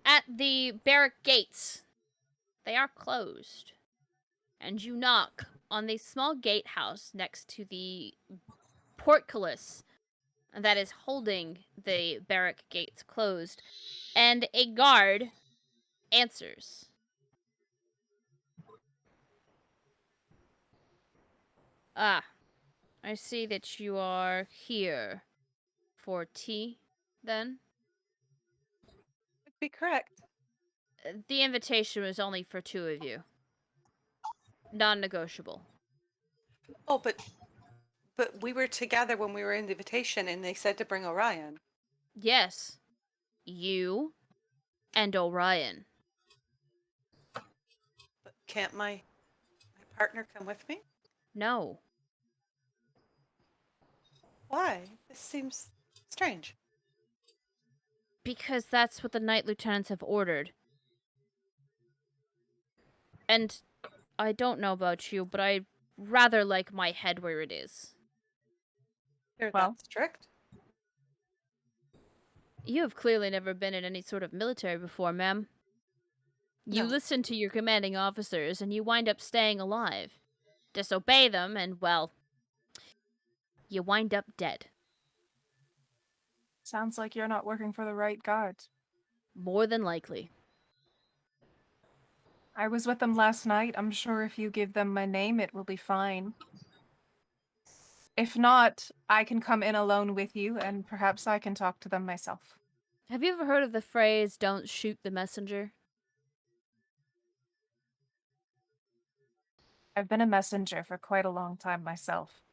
At the barrack gates, they are closed. And you knock on the small gatehouse next to the portcullis that is holding the barrack gates closed, and a guard answers. Ah, I see that you are here for tea, then? Would be correct. The invitation was only for 2 of you. Non-negotiable. Oh, but we were together when we were in the invitation, and they said to bring Orion. Yes. You and Orion. But can't my partner come with me? No. Why? This seems strange. Because that's what the Knight Lieutenants have ordered. And I don't know about you, but I rather like my head where it is. They're Well. that strict? You have clearly never been in any sort of military before, ma'am. You No. listen to your commanding officers, and you wind up staying alive. Disobey them, and, well, you wind up dead. Sounds like you're not working for the right guard. More than likely. I was with them last night. I'm sure if you give them my name, it will be fine. If not, I can come in alone with you, and perhaps I can talk to them myself. Have you ever heard of the phrase, don't shoot the messenger? I've been a messenger for quite a long time myself.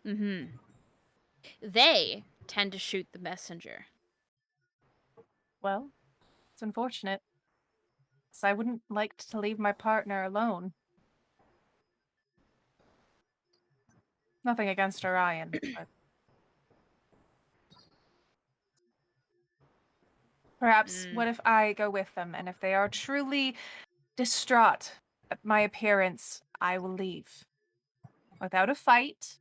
Mm-hmm. They tend to shoot the messenger. Well, it's unfortunate. So I wouldn't like to leave my partner alone. Nothing against Orion, but perhaps what if I go with them, and if they are truly distraught at my appearance, I will leave. Without a fight.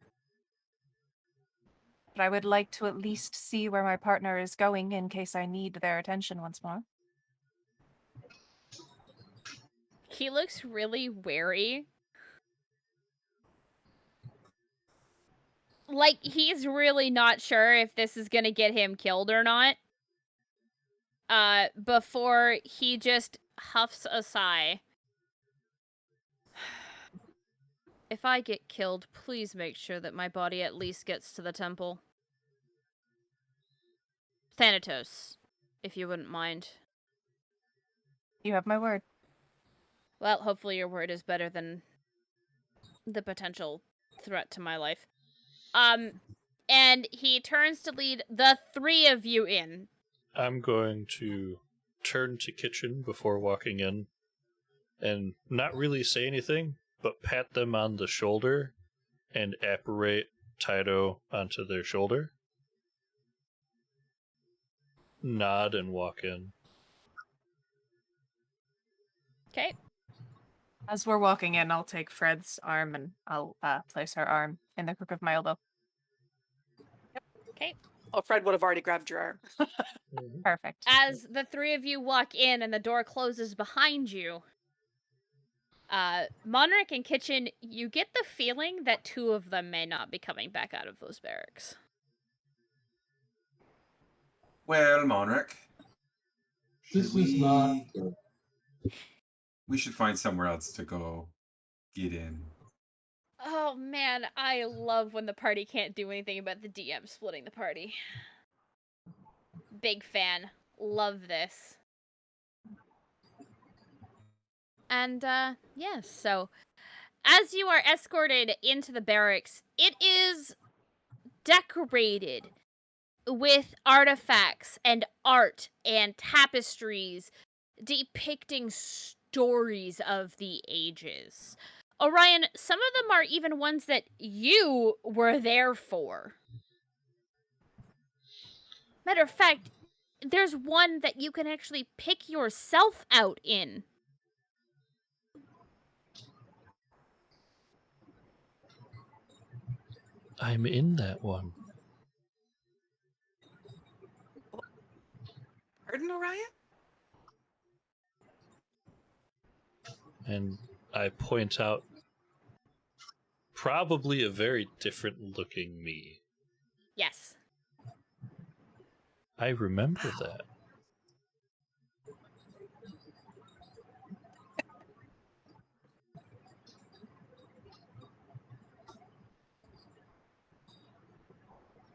But I would like to at least see where my partner is going in case I need their attention once more. He looks really wary. Like, he's really not sure if this is gonna get him killed or not. Before he just huffs a sigh. If I get killed, please make sure that my body at least gets to the temple. Thanatos, if you wouldn't mind. You have my word. Well, hopefully your word is better than the potential threat to my life. And he turns to lead the 3 of you in. I'm going to turn to Kitchen before walking in and not really say anything, but pat them on the shoulder and apparate Tydo onto their shoulder. Nod and walk in. Okay. As we're walking in, I'll take Fred's arm and I'll place her arm in the crook of my elbow. Okay. Oh, Fred would have already grabbed your arm. Perfect. As the 3 of you walk in and the door closes behind you, Monarch and Kitchen, you get the feeling that 2 of them may not be coming back out of those barracks. Well, Monarch, This is not. we should find somewhere else to go get in. Oh man, I love when the party can't do anything about the DM splitting the party. Big fan. Love this. And, yes, so as you are escorted into the barracks, it is decorated with artifacts and art and tapestries depicting stories of the ages. Orion, some of them are even ones that you were there for. Matter of fact, there's one that you can actually pick yourself out in. I'm in that one. Pardon, Orion? And I point out probably a very different looking me. Yes. I remember that.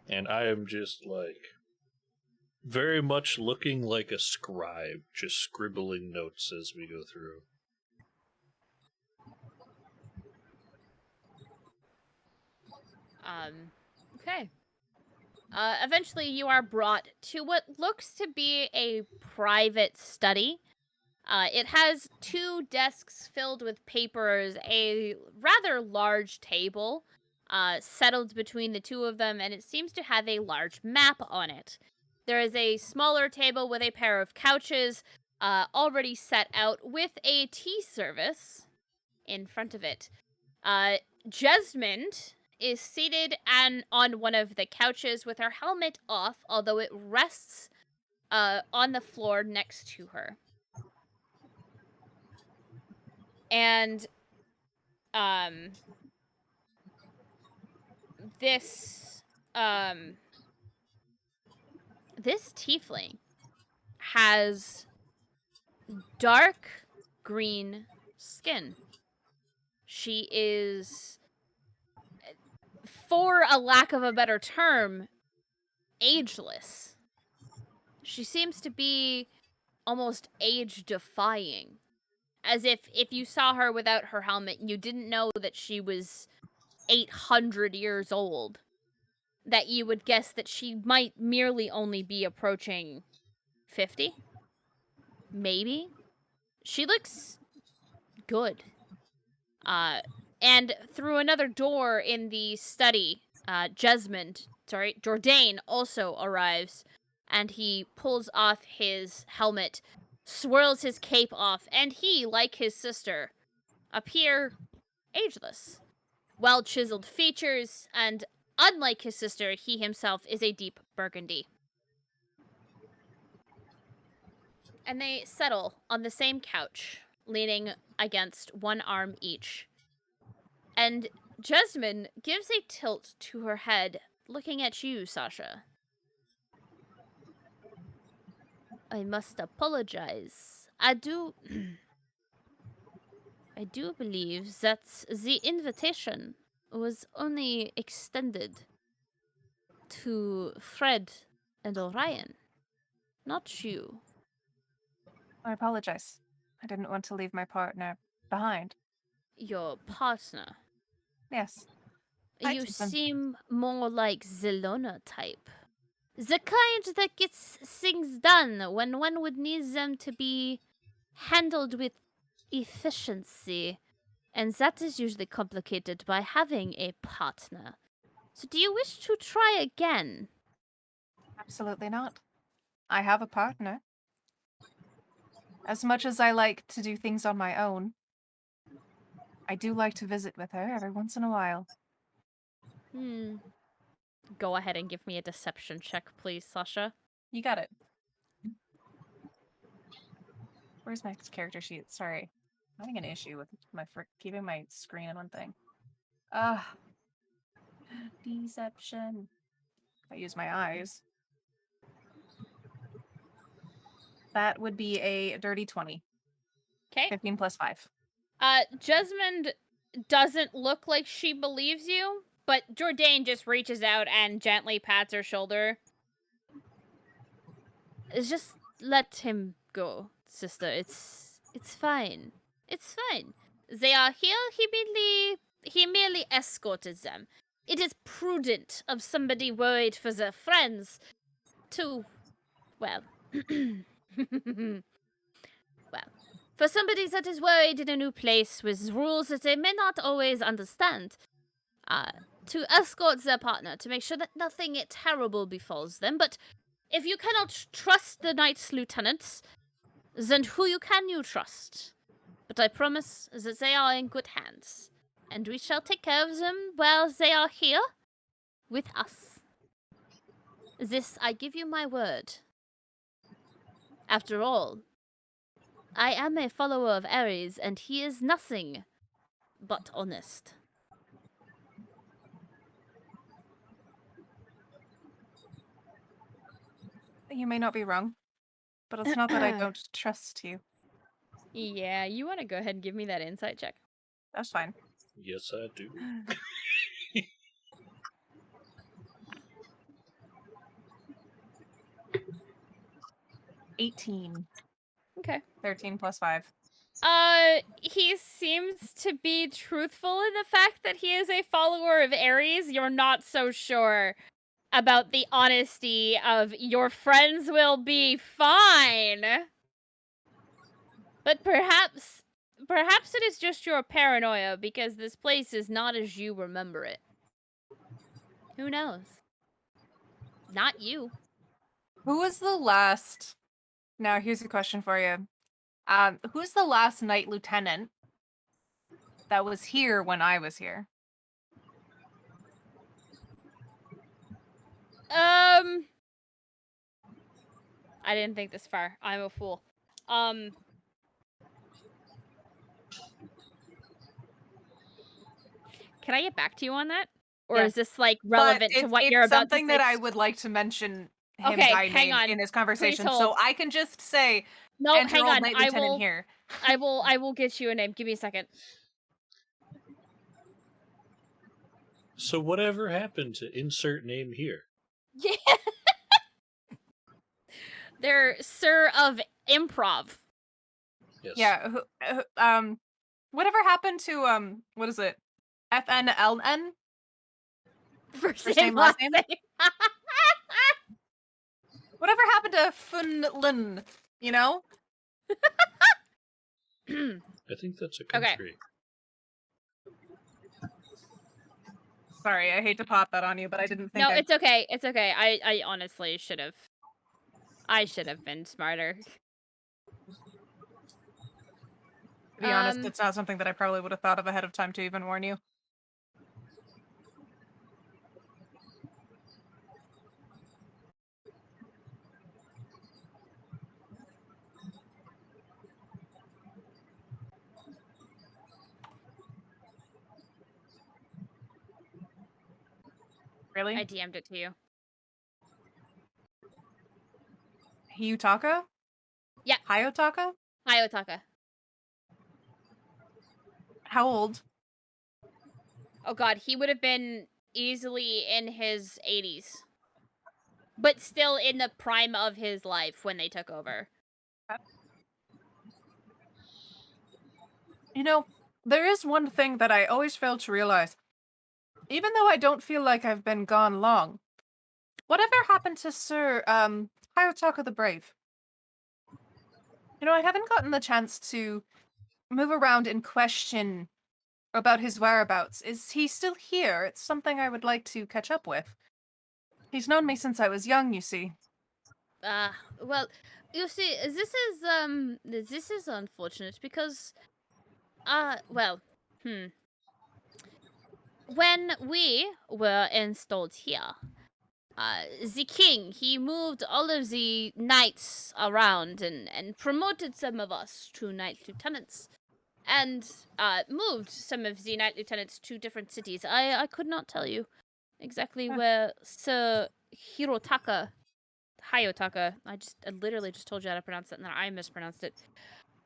And I am just like very much looking like a scribe, just scribbling notes as we go through. Okay. Eventually, you are brought to what looks to be a private study. It has 2 desks filled with papers, a rather large table settled between the 2 of them, and it seems to have a large map on it. There is a smaller table with a pair of couches already set out with a tea service in front of it. Jesmond is seated on one of the couches with her helmet off, although it rests on the floor next to her. And this this tiefling has dark green skin. She is, for a lack of a better term, ageless. She seems to be almost age-defying. As if you saw her without her helmet, you didn't know that she was 800 years old, that you would guess that she might merely only be approaching 50? Maybe? She looks good. And through another door in the study, Jourdain also arrives, and he pulls off his helmet, swirls his cape off, and he, like his sister, appear ageless. Well-chiseled features, and unlike his sister, he himself is a deep burgundy. And they settle on the same couch, leaning against one arm each. And Jasmine gives a tilt to her head, looking at you, Sasha. I must apologize. I do believe that the invitation was only extended to Fred and Orion, not you. I apologize. I didn't want to leave my partner behind. Your partner. Yes. You Jasmine. seem more like Zelona type. The kind that gets things done when one would need them to be handled with efficiency. And that is usually complicated by having a partner. So do you wish to try again? Absolutely not. I have a partner. As much as I like to do things on my own, I do like to visit with her every once in a while. Go ahead and give me a deception check, please, Sasha. You got it. Where's my character sheet? Sorry. I'm having an issue with my keeping my screen in one thing. Deception. If I use my eyes. That would be a dirty 20. Okay. 15 plus 5. Jesmond doesn't look like she believes you, but Jourdain just reaches out and gently pats her shoulder. Just let him go, sister. It's fine. It's fine. They are here. He merely escorted them. It is prudent of somebody worried for their friends to, well, for somebody that is worried in a new place with rules that they may not always understand, to escort their partner to make sure that nothing terrible befalls them. But if you cannot trust the Knights Lieutenants, then who can you trust? But I promise that they are in good hands, and we shall take care of them while they are here with us. This, I give you my word. After all, I am a follower of Ares, and he is nothing but honest. You may not be wrong, but it's not that I don't trust you. Yeah, you want to go ahead and give me that insight check? That's fine. Yes, I do. 18. Okay. 13 plus 5. He seems to be truthful in the fact that he is a follower of Ares. You're not so sure about the honesty of your friends will be fine. But perhaps it is just your paranoia because this place is not as you remember it. Who knows? Not you. Who was the last... Now, here's a question for you. Who's the last Knight Lieutenant that was here when I was here? I didn't think this far. I'm a fool. Can I get back to you on that? Or Yes. is this, like, But relevant to what you're it's about to something say? that I would like to mention him Okay, by hang name on. in this Please conversation, hold. so I can just say, No, enter hang old on. Knight I Lieutenant will here. I will get you a name. Give me a second. So whatever happened to insert name here? Yeah. They're Sir of Improv. Yes. Yeah, whatever happened to, what is it? FNLN? First First name, name, last last name? Whatever happened to Funlin, you know? name. I think that's a Okay. country. Sorry, I hate to pop that on you, but I didn't think No, I... it's okay. It's okay. I honestly should have. I should have been smarter. To be honest, it's not something that I probably would have thought of ahead of time to even warn you. Really? I DM'd it to you. Hiyutaka? Yeah. Hayotaka? Hayotaka. How old? Oh god, he would have been easily in his 80s. But still in the prime of his life when they took over. You know, there is one thing that I always fail to realize. Even though I don't feel like I've been gone long, whatever happened to Sir, Hayotaka the Brave? You know, I haven't gotten the chance to move around and question about his whereabouts. Is he still here? It's something I would like to catch up with. He's known me since I was young, you see. Well, you see, this is unfortunate because, when we were installed here, the king, he moved all of the knights around and promoted some of us to knight lieutenants. And, moved some of the knight lieutenants to different cities. I could not tell you exactly where Sir Hayotaka, I literally just told you how to pronounce it and then I mispronounced it.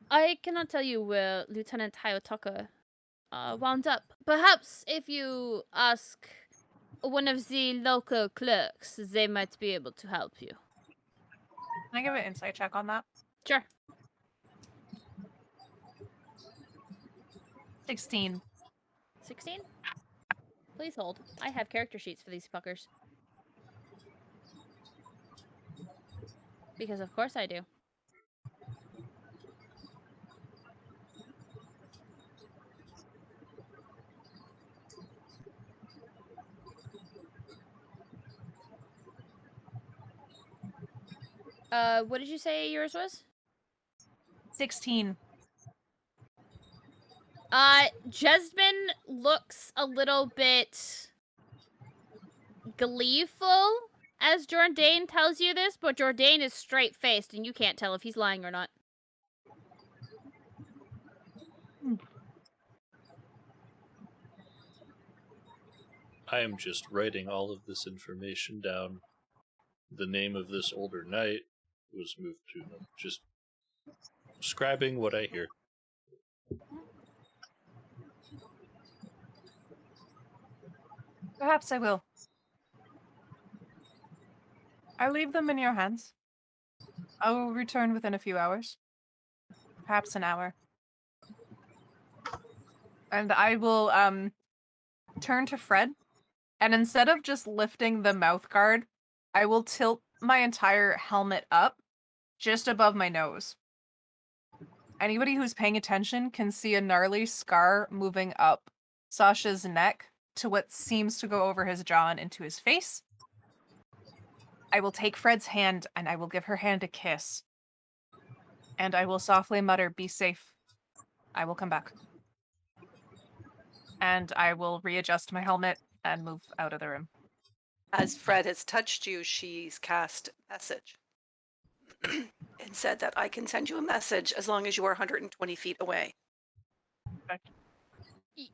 I cannot tell you where Lieutenant Hayotaka wound up. Perhaps if you ask one of the local clerks, they might be able to help you. Can I give an insight check on that? Sure. 16. 16? Please hold. I have character sheets for these fuckers. Because of course I do. What did you say yours was? 16. Jasmine looks a little bit gleeful as Jourdain tells you this, but Jourdain is straight-faced and you can't tell if he's lying or not. I am just writing all of this information down. The name of this older knight was moved to them. Just scribing what I hear. Perhaps I will. I leave them in your hands. I will return within a few hours. Perhaps an hour. And I will turn to Fred, and instead of just lifting the mouth guard, I will tilt my entire helmet up just above my nose. Anybody who's paying attention can see a gnarly scar moving up Sasha's neck to what seems to go over his jaw and into his face. I will take Fred's hand and I will give her hand a kiss. And I will softly mutter, "Be safe. I will come back." And I will readjust my helmet and move out of the room. As Fred has touched you, she's cast message and said that I can send you a message as long as you are 120 feet away.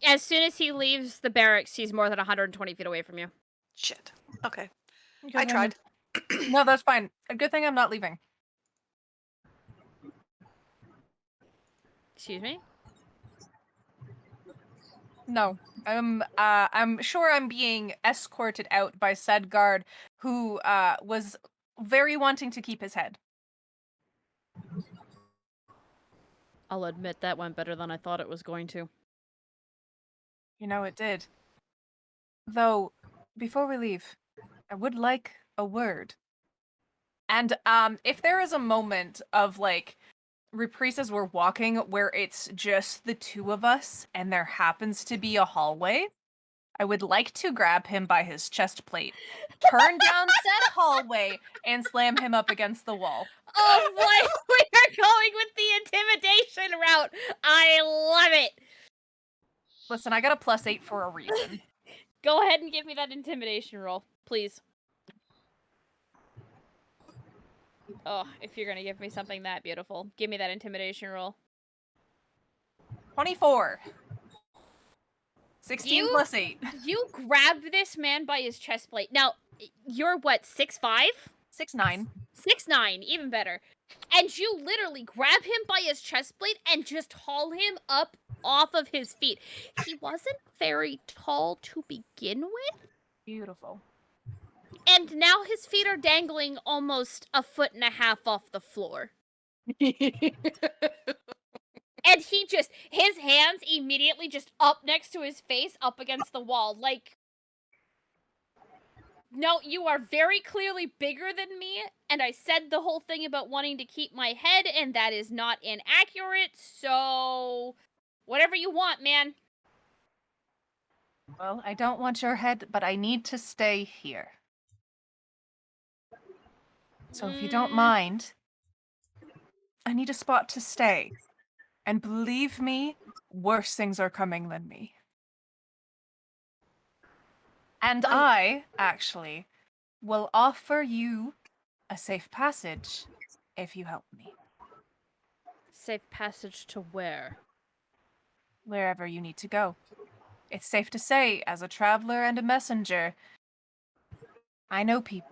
As soon as he leaves the barracks, he's more than 120 feet away from you. Shit. Okay. Good I thing tried. No, that's fine. A good thing I'm not leaving. Excuse me? No. I'm sure I'm being escorted out by said guard who was very wanting to keep his head. I'll admit that went better than I thought it was going to. You know, it did. Though, before we leave, I would like a word. And if there is a moment of like reprise as we're walking where it's just the two of us and there happens to be a hallway, I would like to grab him by his chest plate, turn down said hallway, and slam him up against the wall. Oh boy, we are going with the intimidation route. I love it. Listen, I got a +8 for a reason. Go ahead and give me that intimidation roll, please. Oh, if you're gonna give me something that beautiful, give me that intimidation roll. 24. 16 plus 8. You grab this man by his chest plate. Now, you're what, 6'5"? 6'9". 6'9", even better. And you literally grab him by his chest plate and just haul him up off of his feet. He wasn't very tall to begin with. Beautiful. And now his feet are dangling almost 1.5 feet off the floor. And he just, his hands immediately just up next to his face, up against the wall. Like, no, you are very clearly bigger than me, and I said the whole thing about wanting to keep my head, and that is not inaccurate, so whatever you want, man. Well, I don't want your head, but I need to stay here. So if you don't mind, I need a spot to stay. And believe me, worse things are coming than me. And I, actually, will offer you a safe passage if you help me. Safe passage to where? Wherever you need to go. It's safe to say, as a traveler and a messenger, I know people.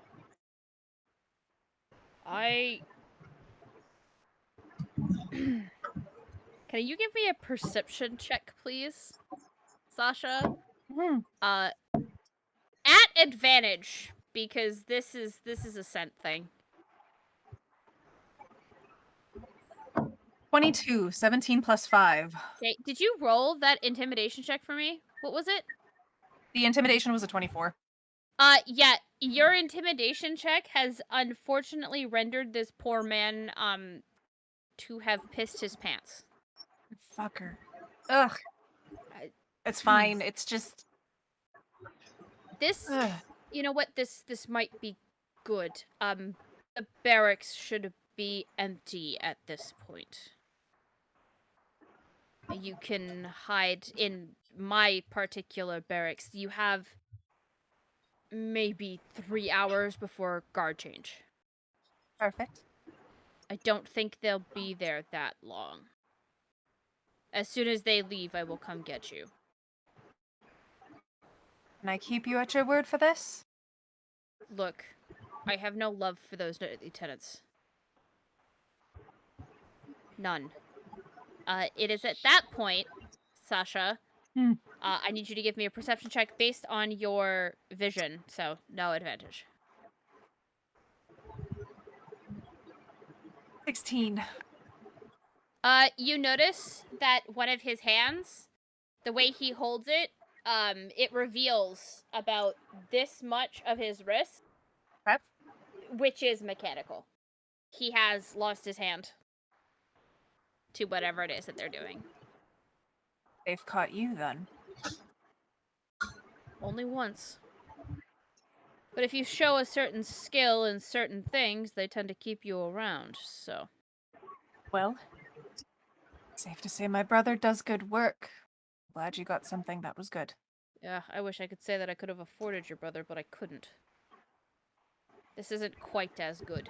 Can you give me a perception check, please, Sasha? At advantage, because this is a scent thing. 22, 17 plus 5. Okay, did you roll that intimidation check for me? What was it? The intimidation was a 24. Yeah, your intimidation check has unfortunately rendered this poor man, to have pissed his pants. Fucker. Ugh. It's fine. It's just... This, Ugh. you know what, this might be good. The barracks should be empty at this point. You can hide in my particular barracks. You have maybe 3 hours before guard change. Perfect. I don't think they'll be there that long. As soon as they leave, I will come get you. Can I keep you at your word for this? Look, I have no love for those lieutenants. None. It is at that point, Sasha, I need you to give me a perception check based on your vision, so no advantage. 16. You notice that one of his hands, the way he holds it, it reveals about this much of his wrist, Okay. which is mechanical. He has lost his hand to whatever it is that they're doing. They've caught you then. Only once. But if you show a certain skill in certain things, they tend to keep you around, so. Well, safe to say my brother does good work. Glad you got something that was good. Yeah, I wish I could say that I could have afforded your brother, but I couldn't. This isn't quite as good.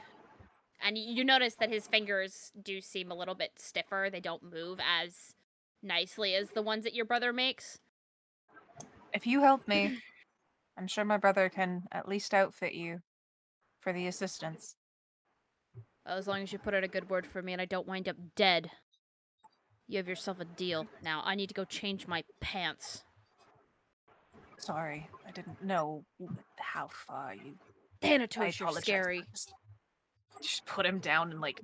And you notice that his fingers do seem a little bit stiffer. They don't move as nicely as the ones that your brother makes. If you help me, I'm sure my brother can at least outfit you for the assistance. Well, as long as you put out a good word for me and I don't wind up dead, you have yourself a deal. Now, I need to go change my pants. Sorry, I didn't know how far you... Thanatos, you're apologize. scary. Just put him down and, like,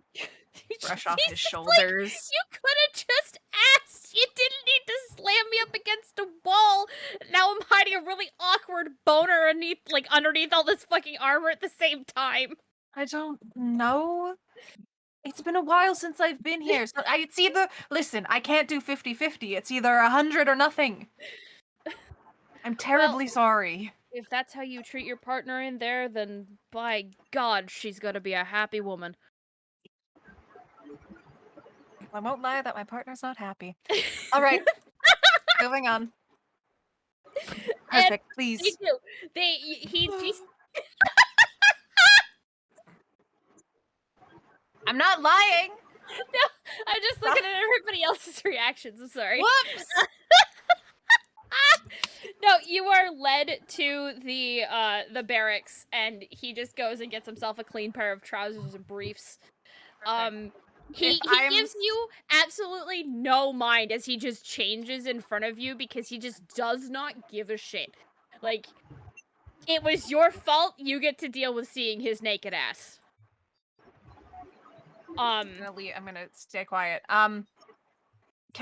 brush off He's his just shoulders. Like, you could have just asked. You didn't need to slam me up against a wall. Now I'm hiding a really awkward boner underneath all this fucking armor at the same time. I don't know. It's been a while since I've been here. So it's either... Listen, I can't do 50-50. It's either 100 or nothing. I'm terribly sorry. If that's how you treat your partner in there, then by God, she's gonna be a happy woman. I won't lie that my partner's not happy. All right. Moving on. Perfect, please. They do. He's I'm not lying. No, I'm just looking at everybody else's reactions. I'm sorry. Whoops. No, you are led to the barracks, and he just goes and gets himself a clean pair of trousers and briefs. He gives you absolutely no mind as he just changes in front of you because he just does not give a shit. Like, it was your fault. You get to deal with seeing his naked ass. I'm gonna stay quiet. Can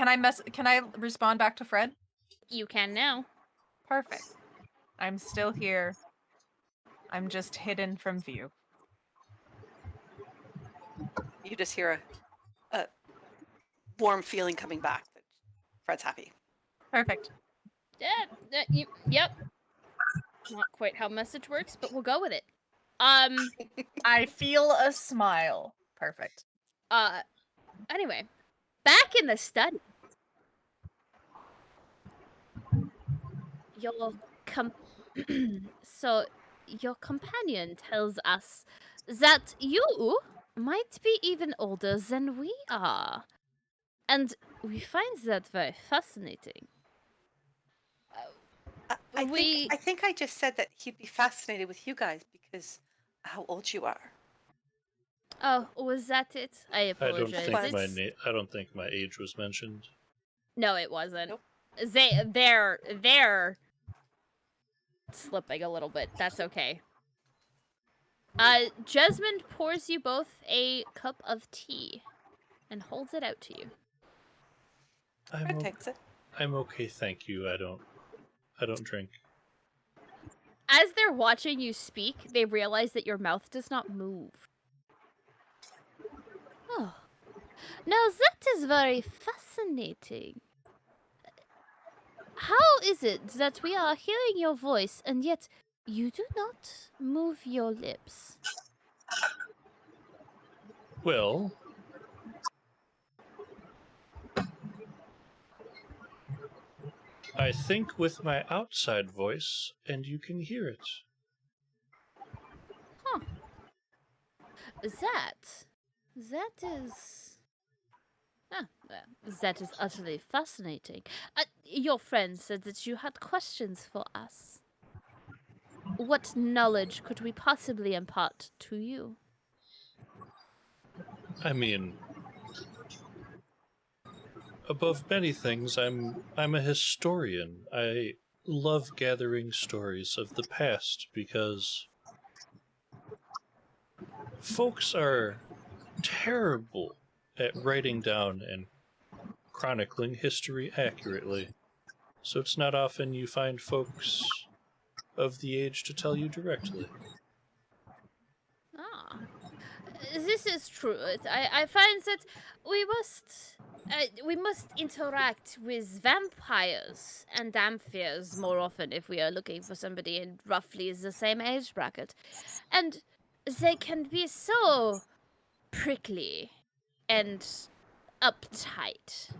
I respond back to Fred? You can now. Perfect. I'm still here. I'm just hidden from view. You just hear a warm feeling coming back that Fred's happy. Perfect. Yep. Not quite how message works, but we'll go with it. I feel a smile. Perfect. Anyway, back in the study. So, your companion tells us that you might be even older than we are. And we find that very fascinating. I think I just said that he'd be fascinated with you guys because how old you are. Oh, was that it? I apologize. I don't think my age was mentioned. No, it wasn't. Nope. They're slipping a little bit. That's okay. Jesmond pours you both a cup of tea and holds it out to you. Fred takes it. I'm okay, thank you. I don't drink. As they're watching you speak, they realize that your mouth does not move. Oh. Now that is very fascinating. How is it that we are hearing your voice and yet you do not move your lips? Well, I think with my outside voice, and you can hear it. Huh. That is utterly fascinating. Your friend said that you had questions for us. what knowledge could we possibly impart to you? I mean, above many things, I'm a historian. I love gathering stories of the past because folks are terrible at writing down and chronicling history accurately. So it's not often you find folks of the age to tell you directly. Ah, this is true. I find that we must interact with vampires and amphirs more often if we are looking for somebody in roughly the same age bracket, and they can be so prickly and uptight.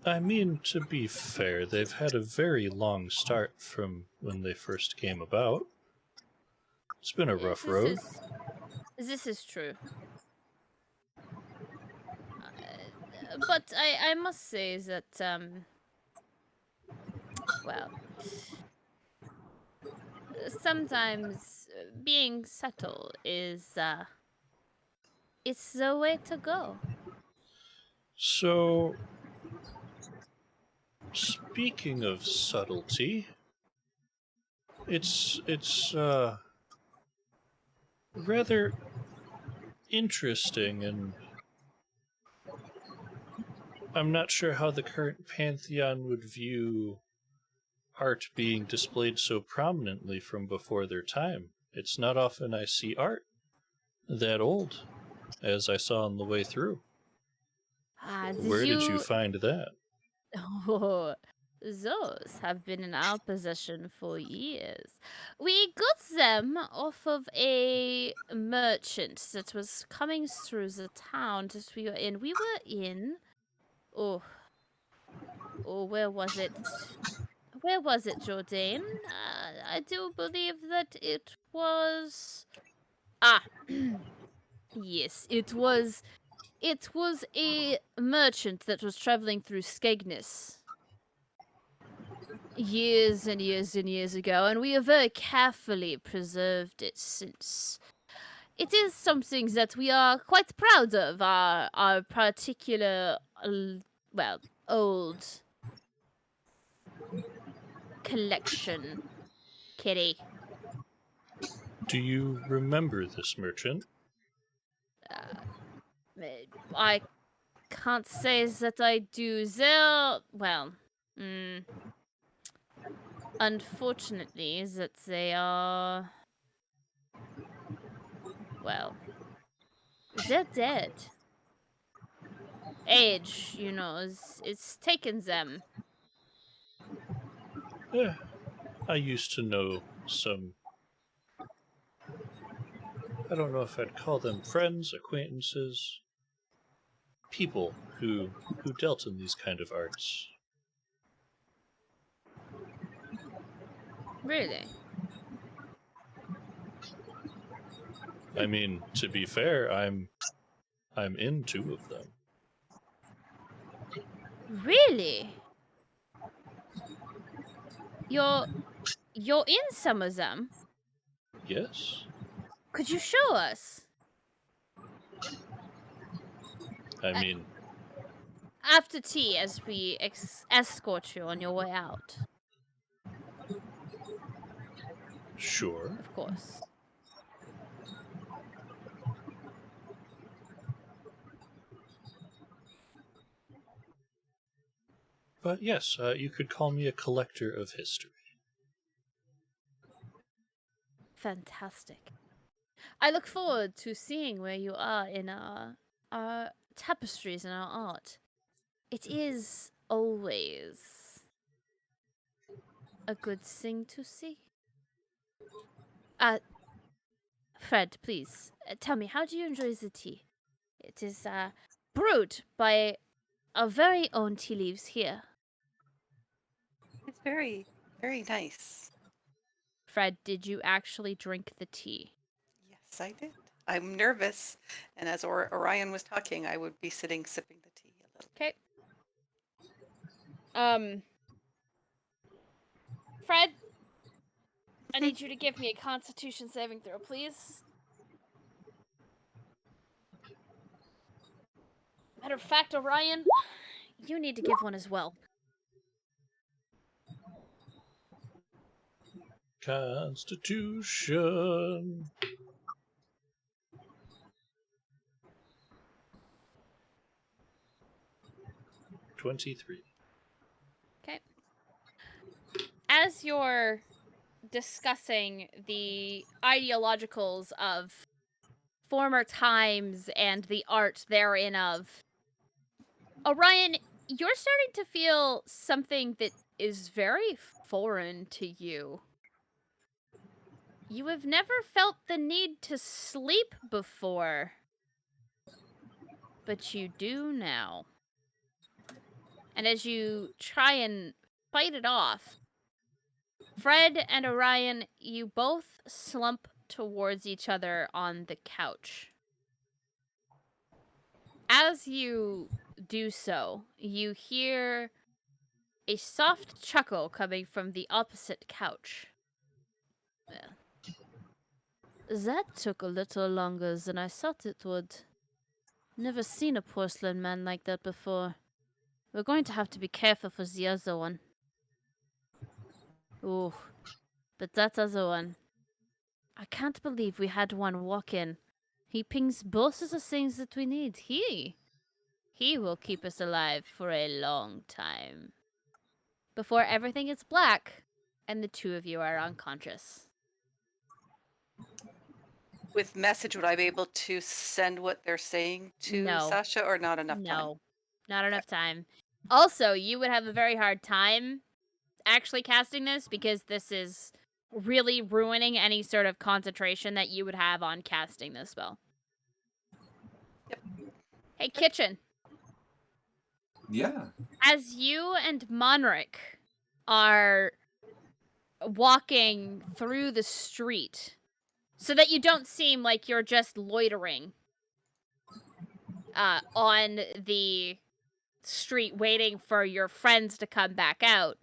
I mean, to be fair, they've had a very long start from when they first came about. It's been a rough road. This is true. But I must say that well, sometimes being subtle is it's the way to go. So, speaking of subtlety, it's rather interesting, and I'm not sure how the current pantheon would view art being displayed so prominently from before their time. It's not often I see art that old, as I saw on the way through. Where did you find that? Oh, those have been in our possession for years. We got them off of a merchant that was coming through the town that we were in. We were in. Oh, where was it? Where was it, Jordan? I do believe that it was. Ah, yes, it was. It was a merchant that was traveling through Skegness years and years and years ago, and we have very carefully preserved it since. It is something that we are quite proud of, our particular, well, old collection, Kitty. Do you remember this merchant? I can't say that I do. Well, mm, unfortunately, that they are, well, they're dead. Age, it's taken them. Yeah, I used to know some. I don't know if I'd call them friends, acquaintances, people who dealt in these kind of arts. Really? I mean, to be fair, I'm in two of them. Really? You're in some of them? Yes. Could you show us? I mean, After tea, as we escort you on your way out. sure. Of course. But yes, you could call me a collector of history. Fantastic. I look forward to seeing where you are in our tapestries and our art. It is always a good thing to see. Fred, please, tell me, how do you enjoy the tea? It is, brewed by our very own tea leaves here. It's very, very nice. Fred, did you actually drink the tea? Yes, I did. I'm nervous. And as Orion was talking, I would be sitting sipping the tea a little. Okay. Fred, I need you to give me a Constitution saving throw, please. Matter of fact, Orion, you need to give one as well. Constitution. $23. Okay. As you're discussing the ideologicals of former times and the art therein of, Orion, you're starting to feel something that is very foreign to you. You have never felt the need to sleep before, but you do now. And as you try and fight it off, Fred and Orion, you both slump towards each other on the couch. As you do so, you hear a soft chuckle coming from the opposite couch. That took a little longer than I thought it would. Never seen a porcelain man like that before. We're going to have to be careful for the other one. Ooh, but that other one. I can't believe we had one walk in. He pings both of the things that we need. He will keep us alive for a long time. Before everything is black, and the two of you are unconscious. With message, would I be able to send what they're saying to No. Sasha, or not enough time? No, not enough time. Also, you would have a very hard time actually casting this because this is really ruining any sort of concentration that you would have on casting this spell. Yep. Hey, Kitchen. Yeah. As you and Monric are walking through the street, so that you don't seem like you're just loitering on the street waiting for your friends to come back out,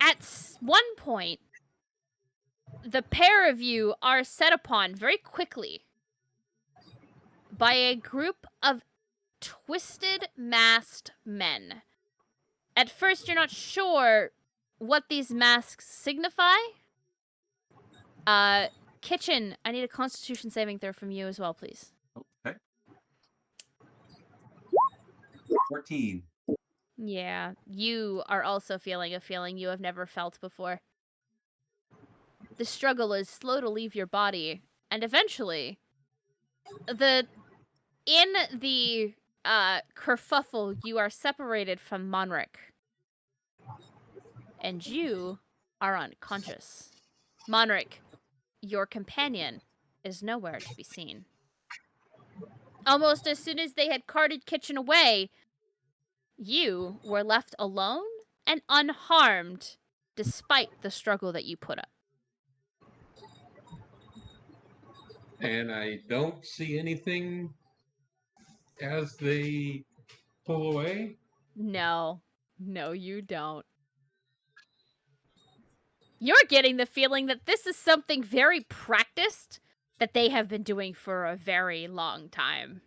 at one point, the pair of you are set upon very quickly by a group of twisted, masked men. At first, you're not sure what these masks signify. Kitchen, I need a Constitution saving throw from you as well, please. Okay. 14. Yeah, you are also feeling a feeling you have never felt before. The struggle is slow to leave your body, and eventually, in the kerfuffle, you are separated from Monric. And you are unconscious. Monric, your companion, is nowhere to be seen. Almost as soon as they had carted Kitchen away, you were left alone and unharmed, despite the struggle that you put up. And I don't see anything as they pull away. No, you don't. You're getting the feeling that this is something very practiced that they have been doing for a very long time.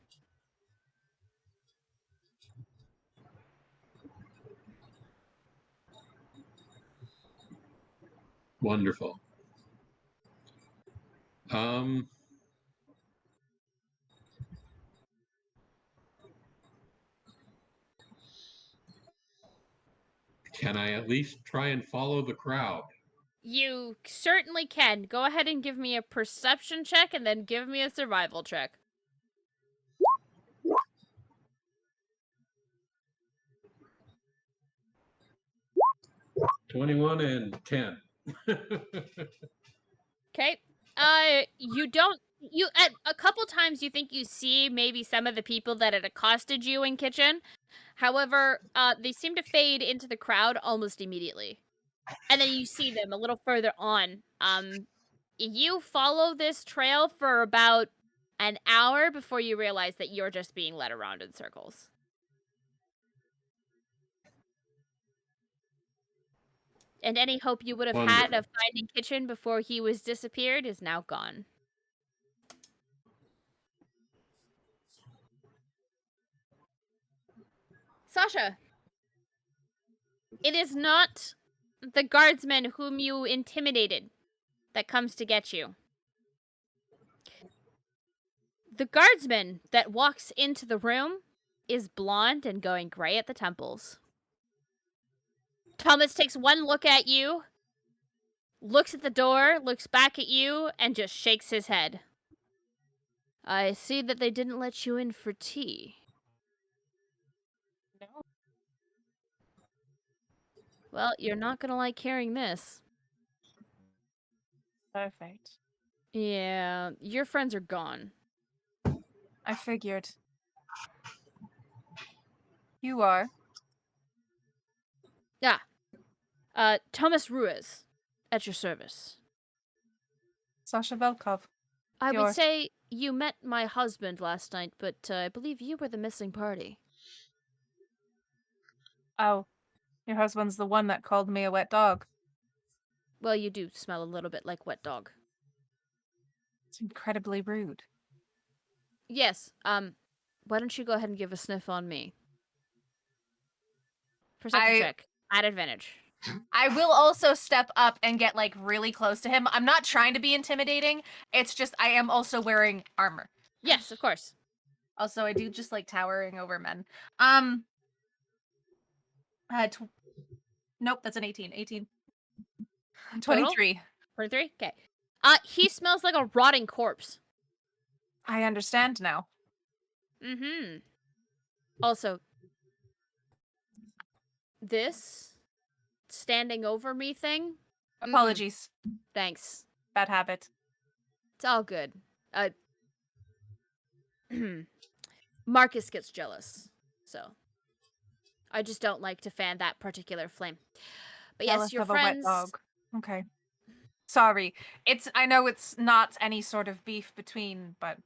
Wonderful. Can I at least try and follow the crowd? You certainly can. Go ahead and give me a perception check and then give me a survival check. 21 and 10. Okay. You don't. You at a couple times you think you see maybe some of the people that had accosted you in Kitchen. However, they seem to fade into the crowd almost immediately, and then you see them a little further on. You follow this trail for about an hour before you realize that you're just being led around in circles. And any hope you would have had of finding Kitchen before he was disappeared is now gone. Sasha, it is not the guardsman whom you intimidated that comes to get you. The guardsman that walks into the room is blonde and going gray at the temples. Thomas takes one look at you, looks at the door, looks back at you, and just shakes his head. I see that they didn't let you in for tea. No. Well, you're not gonna like hearing this. Perfect. Yeah, your friends are gone. I figured. You are. Yeah. Thomas Ruiz, at your service. Sasha Velkov. I would Yours. say you met my husband last night, but I believe you were the missing party. Oh, your husband's the one that called me a wet dog. Well, you do smell a little bit like wet dog. It's incredibly rude. Yes, why don't you go ahead and give a sniff on me? Perception check. At advantage. I will also step up and get like really close to him. I'm not trying to be intimidating. It's just I am also wearing armor. Yes, of course. Also, I do just like towering over men. Nope, that's an 18. 18. 23. 23? Okay. He smells like a rotting corpse. I understand now. Mm-hmm. Also, this standing over me thing? Apologies. Thanks. Bad habit. It's all good. Marcus gets jealous, so I just don't like to fan that particular flame. But Jealous yes, your of friends. a wet dog. Okay. Sorry. I know it's not any sort of beef between, but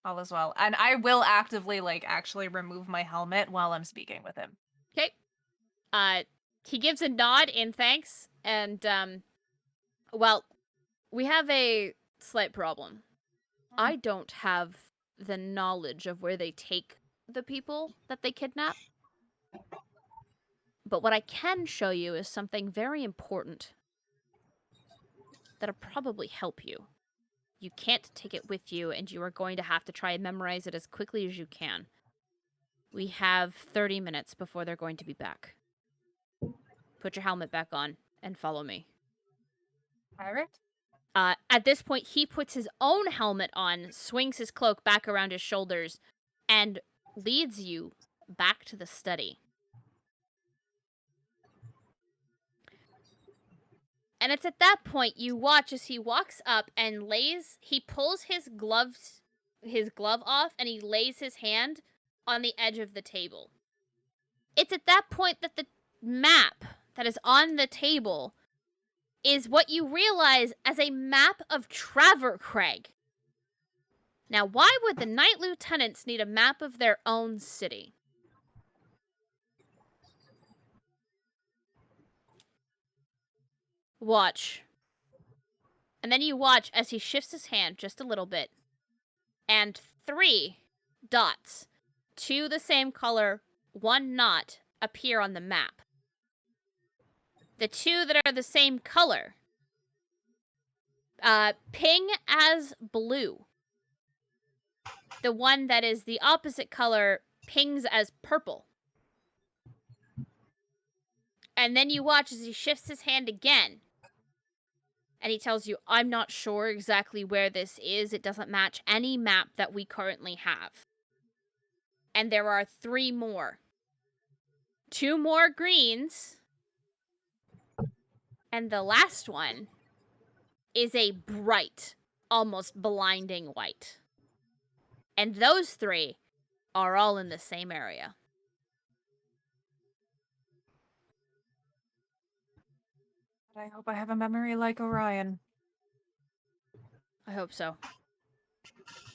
all is well. And I will actively actually remove my helmet while I'm speaking with him. Okay. He gives a nod in thanks, and well, we have a slight problem. I don't have the knowledge of where they take the people that they kidnap. But what I can show you is something very important that'll probably help you. You can't take it with you, and you are going to have to try and memorize it as quickly as you can. We have 30 minutes before they're going to be back. Put your helmet back on and follow me. All right. At this point, he puts his own helmet on, swings his cloak back around his shoulders, and leads you back to the study. And it's at that point you watch as he walks up and he pulls his glove off, and he lays his hand on the edge of the table. It's at that point that the map that is on the table is what you realize as a map of Travercraig. Now, why would the Knight Lieutenants need a map of their own city? Watch. And then you watch as he shifts his hand just a little bit, and 3 dots, 2 the same color, 1 not, appear on the map. The 2 that are the same color ping as blue. The one that is the opposite color pings as purple. And then you watch as he shifts his hand again. And he tells you, I'm not sure exactly where this is. It doesn't match any map that we currently have. And there are 3 more. 2 more greens. And the last one is a bright, almost blinding white. And those 3 are all in the same area. I hope I have a memory like Orion. I hope so.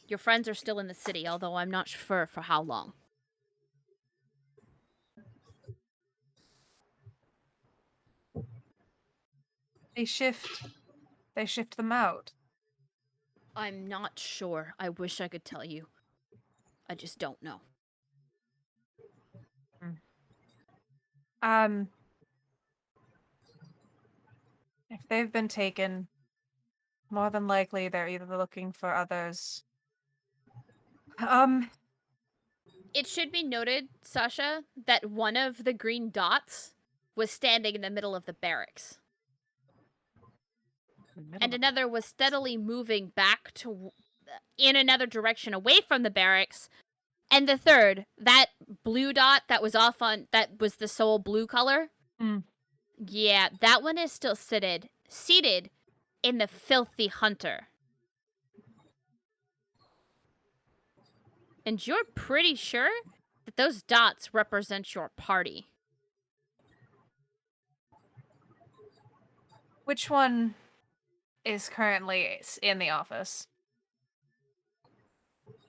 Your friends are still in the city, although I'm not sure for how long. They shift them out. I'm not sure. I wish I could tell you. I just don't know. If they've been taken, more than likely they're either looking for others. It should be noted, Sasha, that one of the green dots was standing in the middle of the barracks. And another was steadily moving back to in another direction away from the barracks. And the third, that blue dot that was that was the sole blue color. Mm. Yeah, that one is still seated in the Filthy Hunter. And you're pretty sure that those dots represent your party. Which one is currently in the office?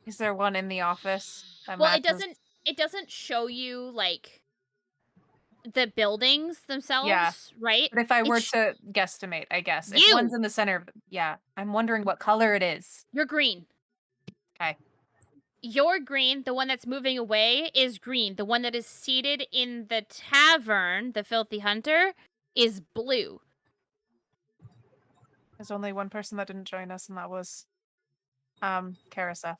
Is there one in the office? Well, it doesn't show you like the buildings themselves, right? But if I were to guesstimate, I guess if one's in the center, I'm wondering what color it is. You're green. Okay. Your green, the one that's moving away, is green. The one that is seated in the tavern, the Filthy Hunter, is blue. There's only one person that didn't join us, and that was Karaseth.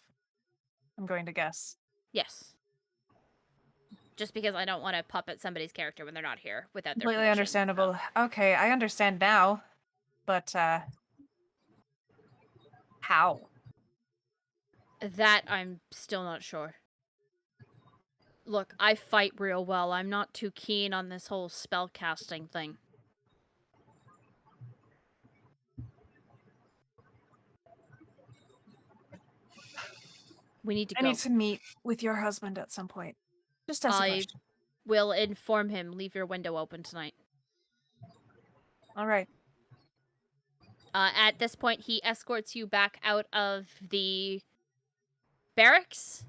I'm going to guess. Yes. Just because I don't want to puppet somebody's character when they're not here without their Completely permission, understandable. So. Okay, I understand now. But how? That I'm still not sure. Look, I fight real well. I'm not too keen on this whole spell casting thing. We need to go. I need to meet with your husband at some point. Just as a question. Will inform him. Leave your window open tonight. All right. At this point, he escorts you back out of the barracks.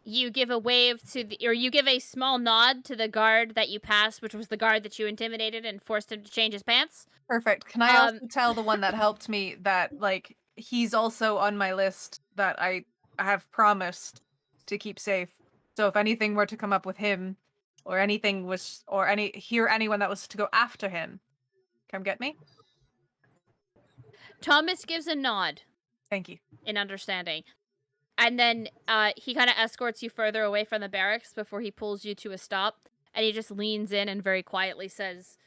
You give a wave to you give a small nod to the guard that you passed, which was the guard that you intimidated and forced him to change his pants. Perfect. Can I also tell the one that helped me that, like, he's also on my list that I have promised to keep safe. So if anything were to come up with him, or anything was, or anyone that was to go after him, come get me? Thomas gives a nod. Thank you. In understanding. And then he kind of escorts you further away from the barracks before he pulls you to a stop. And he just leans in and very quietly says,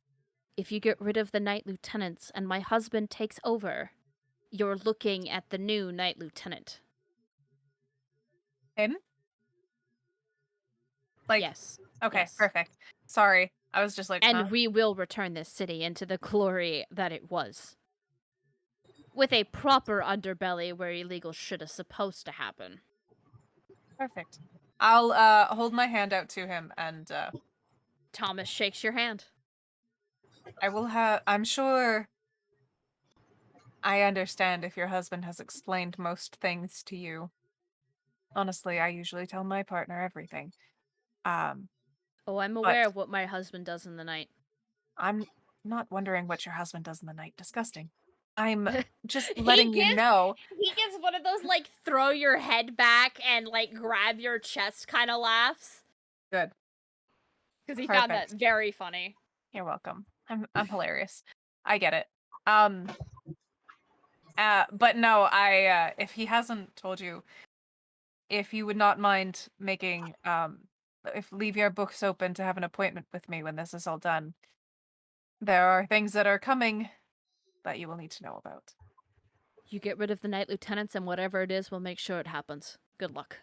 "If you get rid of the Knight Lieutenants and my husband takes over, you're looking at the new Knight Lieutenant." Him? Like, yes. Okay, yes. Perfect. Sorry. I was just like, And we will return this city into the glory that it was. With a proper underbelly where illegal shit is supposed to happen. Perfect. I'll hold my hand out to him and Thomas shakes your hand. I'm sure I understand if your husband has explained most things to you. Honestly, I usually tell my partner everything. I'm aware of what my husband does in the night. I'm not wondering what your husband does in the night. Disgusting. I'm just letting you know. He gives one of those, like, throw your head back and, like, grab your chest kind of laughs. Good. Because he found that very funny. You're welcome. I'm hilarious. I get it. But no, if he hasn't told you, if you would not mind making, leave your books open to have an appointment with me when this is all done. There are things that are coming that you will need to know about. You get rid of the Knight Lieutenants and whatever it is, we'll make sure it happens. Good luck.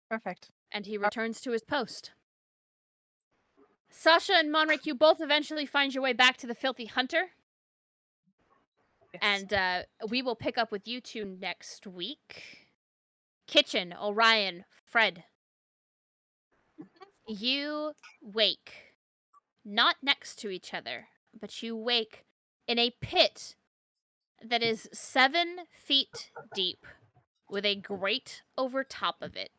Perfect. And he returns to his post. Sasha and Monric, you both eventually find your way back to the Filthy Hunter. Yes. And we will pick up with you two next week. Kitchen, Orion, Fred. You wake. Not next to each other, but you wake in a pit that is 7 feet deep with a grate over top of it.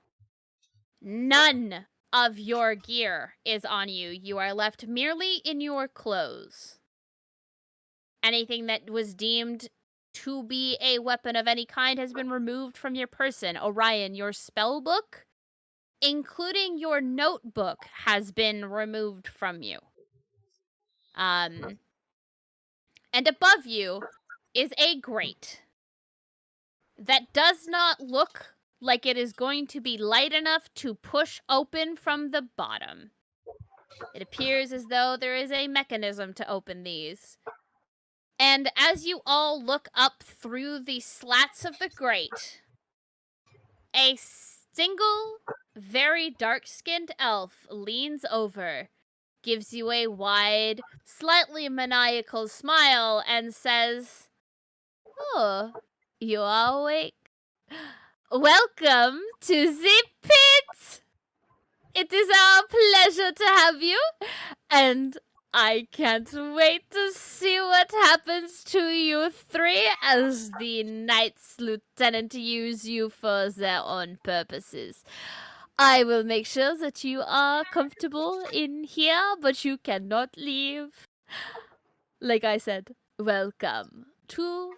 None of your gear is on you. You are left merely in your clothes. Anything that was deemed to be a weapon of any kind has been removed from your person. Orion, your spell book, including your notebook, has been removed from you. And above you is a grate that does not look like it is going to be light enough to push open from the bottom. It appears as though there is a mechanism to open these. And as you all look up through the slats of the grate, a single, very dark-skinned elf leans over, gives you a wide, slightly maniacal smile, and says, "Oh, you are awake. Welcome to the pit! It is our pleasure to have you, and I can't wait to see what happens to you three as the Knights Lieutenant use you for their own purposes. I will make sure that you are comfortable in here, but you cannot leave. Like I said, welcome to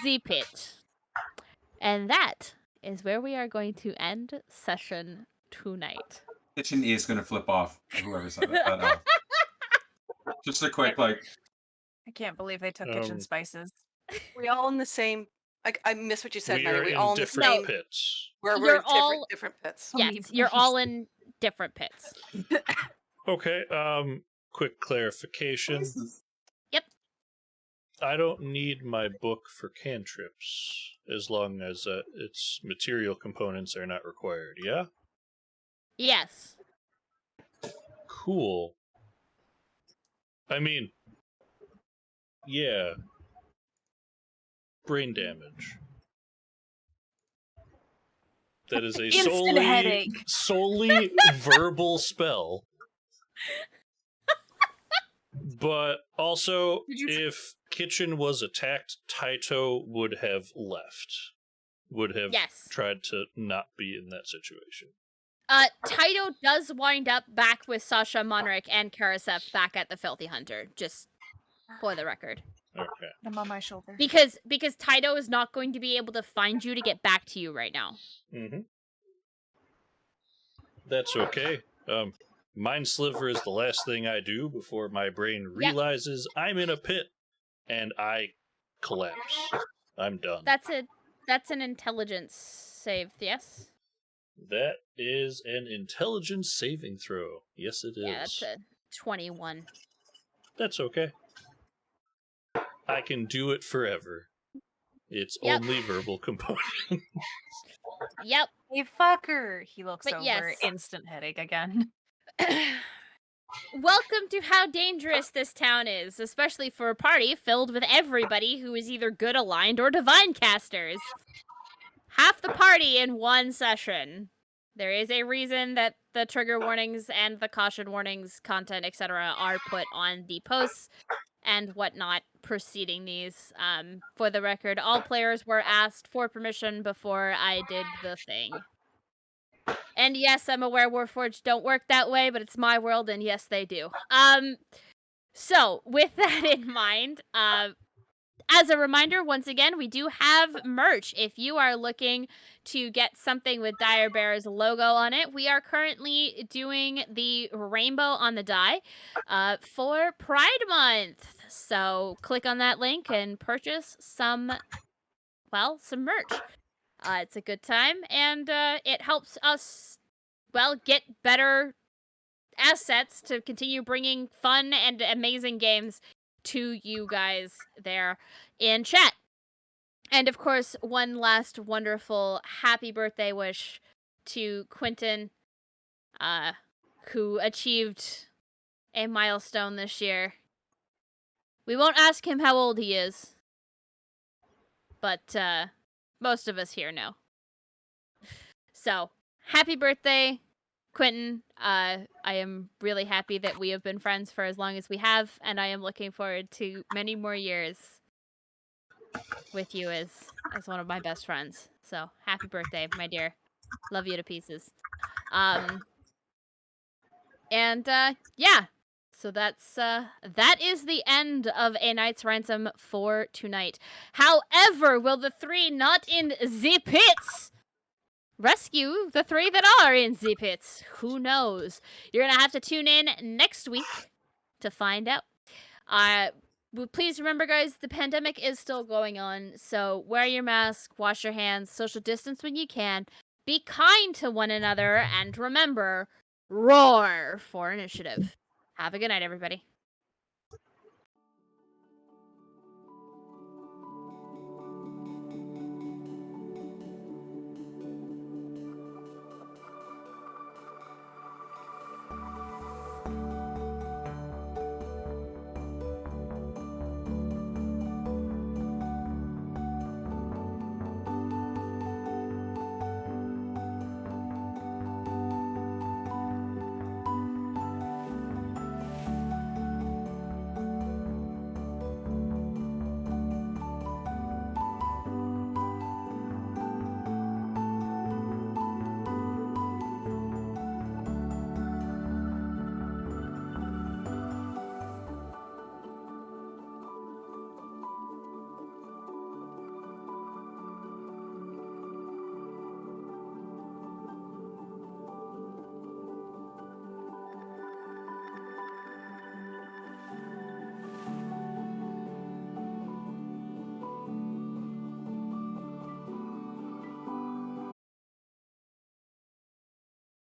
the pit." And that is where we are going to end session tonight. Kitchen is going to flip off whoever said that elf. Just a quick, like, I can't believe they took kitchen spices. We all in the same. I missed what you said, We Maddie. are We in all in the different same. pits. We're You're in all- different pits. Oh, Yes, me, you're please. all in different pits. Okay, quick clarification. Yep. I don't need my book for cantrips, as long as its material components are not required, yeah? Yes. Cool. I mean, yeah. Brain damage. That is a Instant headache. solely verbal spell. But also, if Kitchen was attacked, Taito would have left. Would have Yes. tried to not be in that situation. Taito does wind up back with Sasha, Monric, and Karasef back at the Filthy Hunter, just for the record. Okay. I'm on my shoulder. Because Taito is not going to be able to find you to get back to you right now. Mm-hmm. That's okay. Mind Sliver is the last thing I do before my brain realizes I'm in a pit and I collapse. I'm done. That's an intelligence save, yes? That is an intelligence saving throw. Yes, it is. Yeah, that's a 21. That's okay. I can do it forever. It's Yep. only verbal component. Yep. Hey, fucker! He looks But over. yes. Instant headache again. Welcome to how dangerous this town is, especially for a party filled with everybody who is either good aligned or divine casters. Half the party in one session. There is a reason that the trigger warnings and the caution warnings, content, etc. are put on the posts and whatnot preceding these. For the record, all players were asked for permission before I did the thing. And yes, I'm aware Warforged don't work that way, but it's my world, and yes, they do. So, with that in mind, as a reminder, once again, we do have merch. If you are looking to get something with Dire Bear's logo on it, we are currently doing the rainbow on the die for Pride Month. So click on that link and purchase some merch. It's a good time, and it helps us, get better assets to continue bringing fun and amazing games to you guys there in chat. And of course, one last wonderful happy birthday wish to Quentin, who achieved a milestone this year. We won't ask him how old he is, but most of us here know. So, happy birthday, Quentin. I am really happy that we have been friends for as long as we have, and I am looking forward to many more years with you as one of my best friends. So, happy birthday, my dear. Love you to pieces. And yeah. So that is the end of A Knight's Ransom for tonight. However, will the 3 not in the pits rescue the 3 that are in the pits? Who knows? You're gonna have to tune in next week to find out. Please remember, guys, the pandemic is still going on, so wear your mask, wash your hands, social distance when you can, be kind to one another, and remember, roar for initiative. Have a good night, everybody.